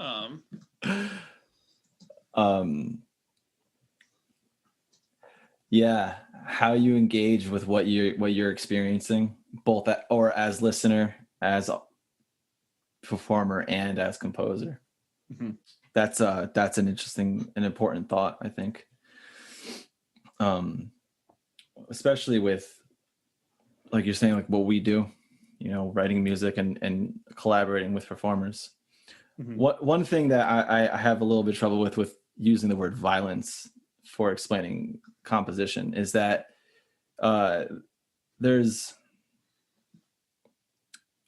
Yeah, how you engage with what you're experiencing, both or as listener, as performer, and as composer. Mm-hmm. That's an interesting and important thought, I think. Especially with, like you're saying, like what we do, you know, writing music and collaborating with performers. Mm-hmm. One thing that I have a little bit of trouble with using the word violence for explaining composition is that there's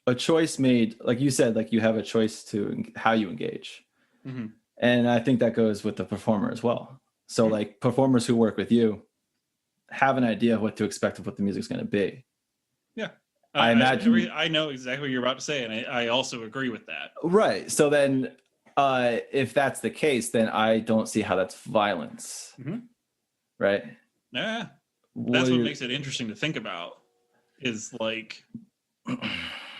a choice made, like you said, like you have a choice to how you engage. Mm-hmm. And I think that goes with the performer as well. So like performers who work with you have an idea of what to expect of what the music's going to be. Yeah. I imagine I know exactly what you're about to say, and I also agree with that. Right. So then if that's the case, then I don't see how that's violence. Mm-hmm. Right? Yeah. That's what makes it interesting to think about, is like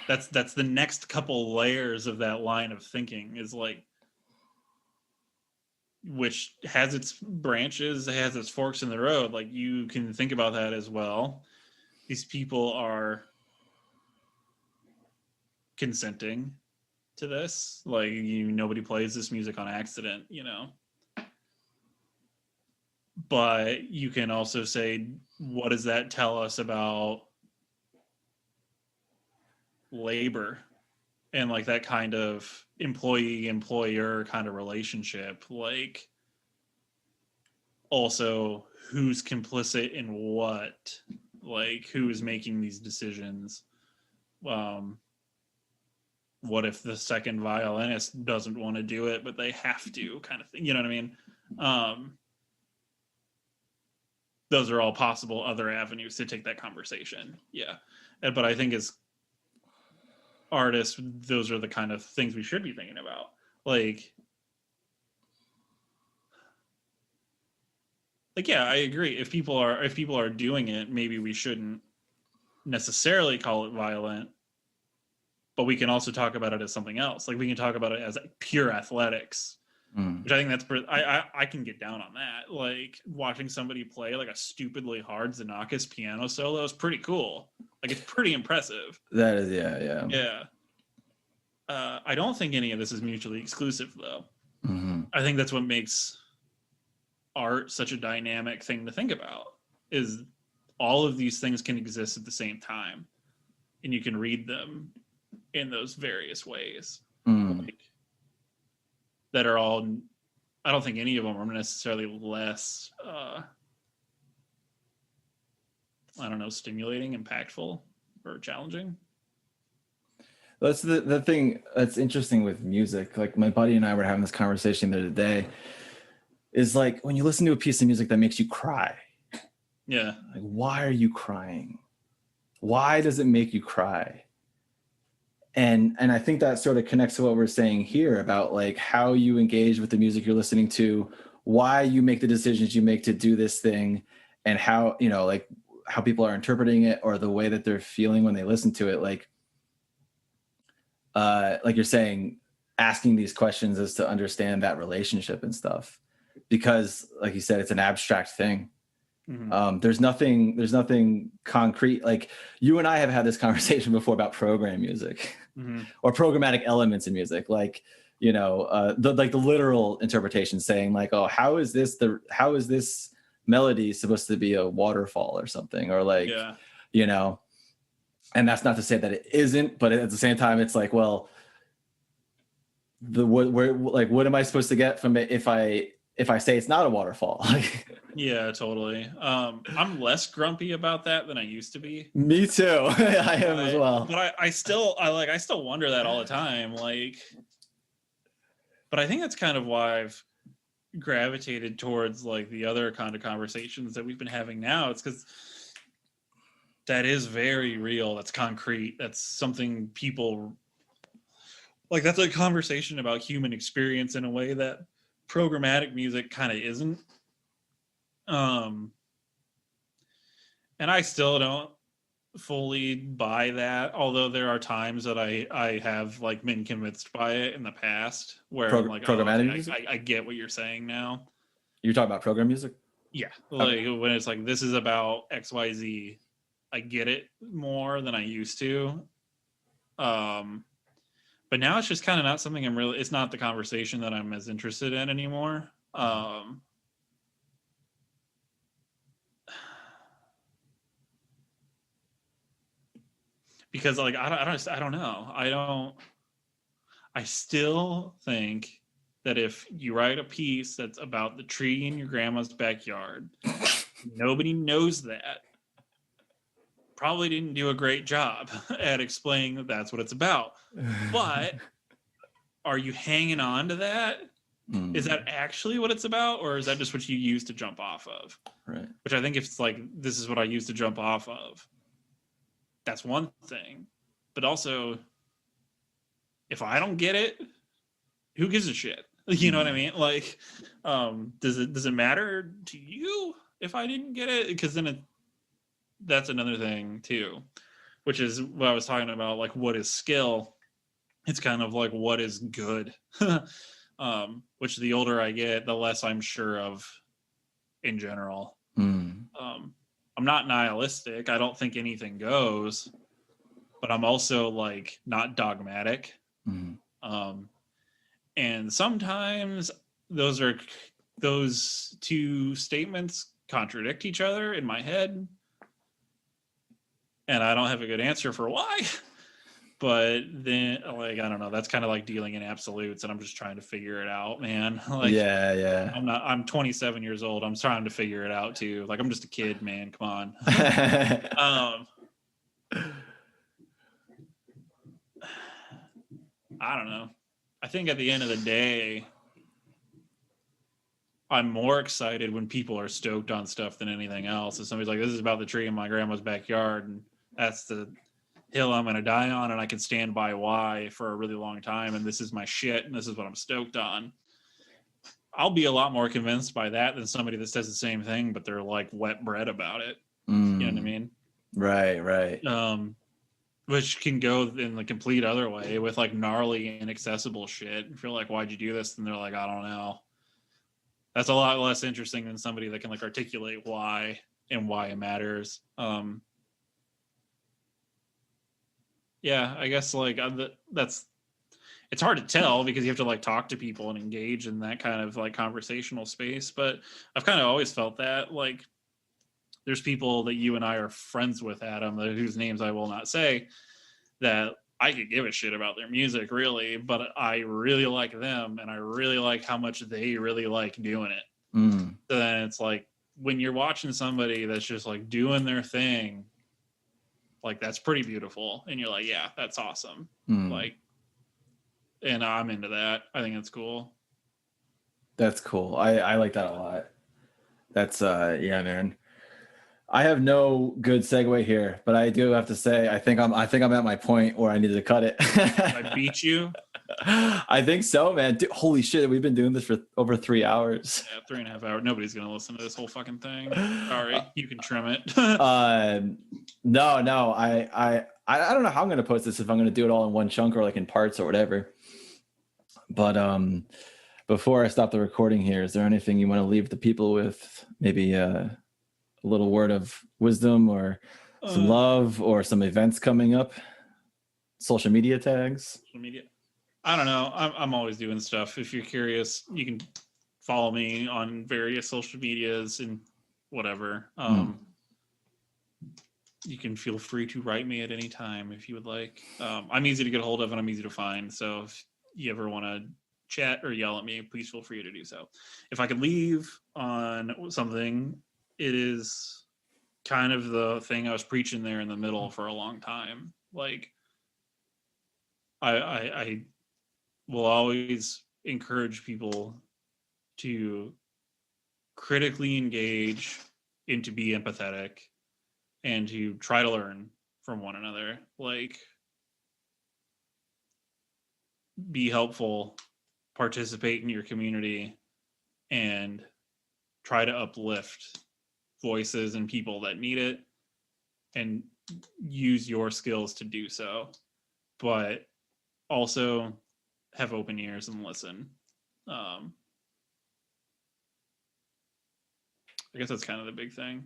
that's the next couple layers of that line of thinking, is like, which has its branches, has its forks in the road. Like, you can think about that as well. These people are consenting to this. Like, nobody plays this music on accident, you know. But you can also say, what does that tell us about labor and like that kind of employee-employer kind of relationship? Like, also, who's complicit in what? Like, who is making these decisions? What if the second violinist doesn't want to do it, but they have to, kind of thing? You know what I mean? Those are all possible other avenues to take that conversation. Yeah. But I think as artists, those are the kind of things we should be thinking about. Like, yeah, I agree. If people are doing it, maybe we shouldn't necessarily call it violent, but we can also talk about it as something else. Like, we can talk about it as pure athletics, which I think I can get down on that. Like, watching somebody play like a stupidly hard Xenakis piano solo is pretty cool. Like, it's pretty impressive. That is, yeah. I don't think any of this is mutually exclusive, though. Mm-hmm. I think that's what makes art such a dynamic thing to think about, is all of these things can exist at the same time, and you can read them in those various ways. Like, that are all, I don't think any of them are necessarily less stimulating, impactful, or challenging. That's the thing that's interesting with music. Like, my buddy and I were having this conversation the other day, is like, when you listen to a piece of music that makes you cry. Yeah. Like, why are you crying? Why does it make you cry? And I think that sort of connects to what we're saying here about like how you engage with the music you're listening to, why you make the decisions you make to do this thing, and how, you know, like how people are interpreting it or the way that they're feeling when they listen to it. Like you're saying, asking these questions is to understand that relationship and stuff, because like you said, it's an abstract thing. Mm-hmm. There's nothing concrete. Like you and I have had this conversation before about program music Mm-hmm. or programmatic elements in music. Like, you know, the literal interpretation saying like, oh, how is this melody supposed to be a waterfall or something? Or like, you know, and that's not to say that it isn't, but at the same time, it's like, well, what am I supposed to get from it if I say it's not a waterfall? Yeah, totally. I'm less grumpy about that than I used to be. Me too. I am as well. But I still wonder that all the time. Like, but I think that's kind of why I've gravitated towards like the other kind of conversations that we've been having now. It's because that is very real. That's concrete. That's something people like. That's a conversation about human experience in a way that programmatic music kind of isn't. And I still don't fully buy that, although there are times that I have like been convinced by it in the past where I'm like, programmatic music? I get what you're saying now. You're talking about program music? Yeah, like when it's like this is about XYZ, I get it more than I used to. But now it's just kind of not something it's not the conversation that I'm as interested in anymore. Because like I don't know. I still think that if you write a piece that's about the tree in your grandma's backyard, nobody knows that. Probably didn't do a great job at explaining that that's what it's about. But are you hanging on to that? Is that actually what it's about, or is that just what you use to jump off of? Right. Which I think if it's like, this is what I use to jump off of, that's one thing. But also, if I don't get it, who gives a shit? You know what I mean? Like, does it matter to you if I didn't get it? Because then that's another thing too, which is what I was talking about. Like, what is skill? It's kind of like what is good. Which the older I get, the less I'm sure of in general. I'm not nihilistic. I don't think anything goes, but I'm also like not dogmatic. And sometimes those two statements contradict each other in my head, and I don't have a good answer for why. But then, like, I don't know. That's kind of like dealing in absolutes, and I'm just trying to figure it out, man. Like, yeah. I'm 27 years old. I'm trying to figure it out too. Like, I'm just a kid, man. Come on. I don't know. I think at the end of the day, I'm more excited when people are stoked on stuff than anything else. If somebody's like, this is about the tree in my grandma's backyard, and that's the hill I'm going to die on, and I can stand by why for a really long time, and this is my shit, and this is what I'm stoked on. I'll be a lot more convinced by that than somebody that says the same thing, but they're like wet bread about it. You know what I mean? Right. Which can go in the complete other way with like gnarly, inaccessible shit. If you're like, why'd you do this? And they're like, I don't know. That's a lot less interesting than somebody that can like articulate why and why it matters. Yeah, I guess like it's hard to tell because you have to like talk to people and engage in that kind of like conversational space. But I've kind of always felt that like there's people that you and I are friends with, Adam, whose names I will not say, that I could give a shit about their music really, but I really like them and I really like how much they really like doing it. So then it's like when you're watching somebody that's just like doing their thing, like that's pretty beautiful, and you're like, yeah, that's awesome. Like, and I'm into that. I think it's cool. That's cool. I like that a lot. That's yeah, man. I have no good segue here, but I do have to say I think I'm at my point where I need to cut it. I beat you. I think so, man. Dude, holy shit, we've been doing this for over 3 hours. Yeah, 3.5 hours. Nobody's gonna listen to this whole fucking thing. Sorry, you can trim it. No, I don't know how I'm gonna post this, if I'm gonna do it all in one chunk or like in parts or whatever. But before I stop the recording here, is there anything you want to leave the people with? Maybe a little word of wisdom or some love or some events coming up? Social media tags? Social media. I don't know. I'm always doing stuff. If you're curious, you can follow me on various social medias and whatever. You can feel free to write me at any time if you would like. I'm easy to get a hold of and I'm easy to find. So if you ever want to chat or yell at me, please feel free to do so. If I could leave on something, it is kind of the thing I was preaching there in the middle for a long time. Like, I will always encourage people to critically engage and to be empathetic and to try to learn from one another. Like, be helpful, participate in your community, and try to uplift voices and people that need it, and use your skills to do so. But also have open ears and listen. I guess that's kind of the big thing.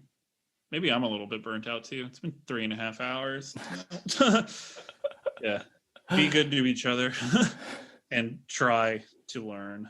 Maybe I'm a little bit burnt out too. It's been 3.5 hours. Yeah. Be good to each other and try to learn.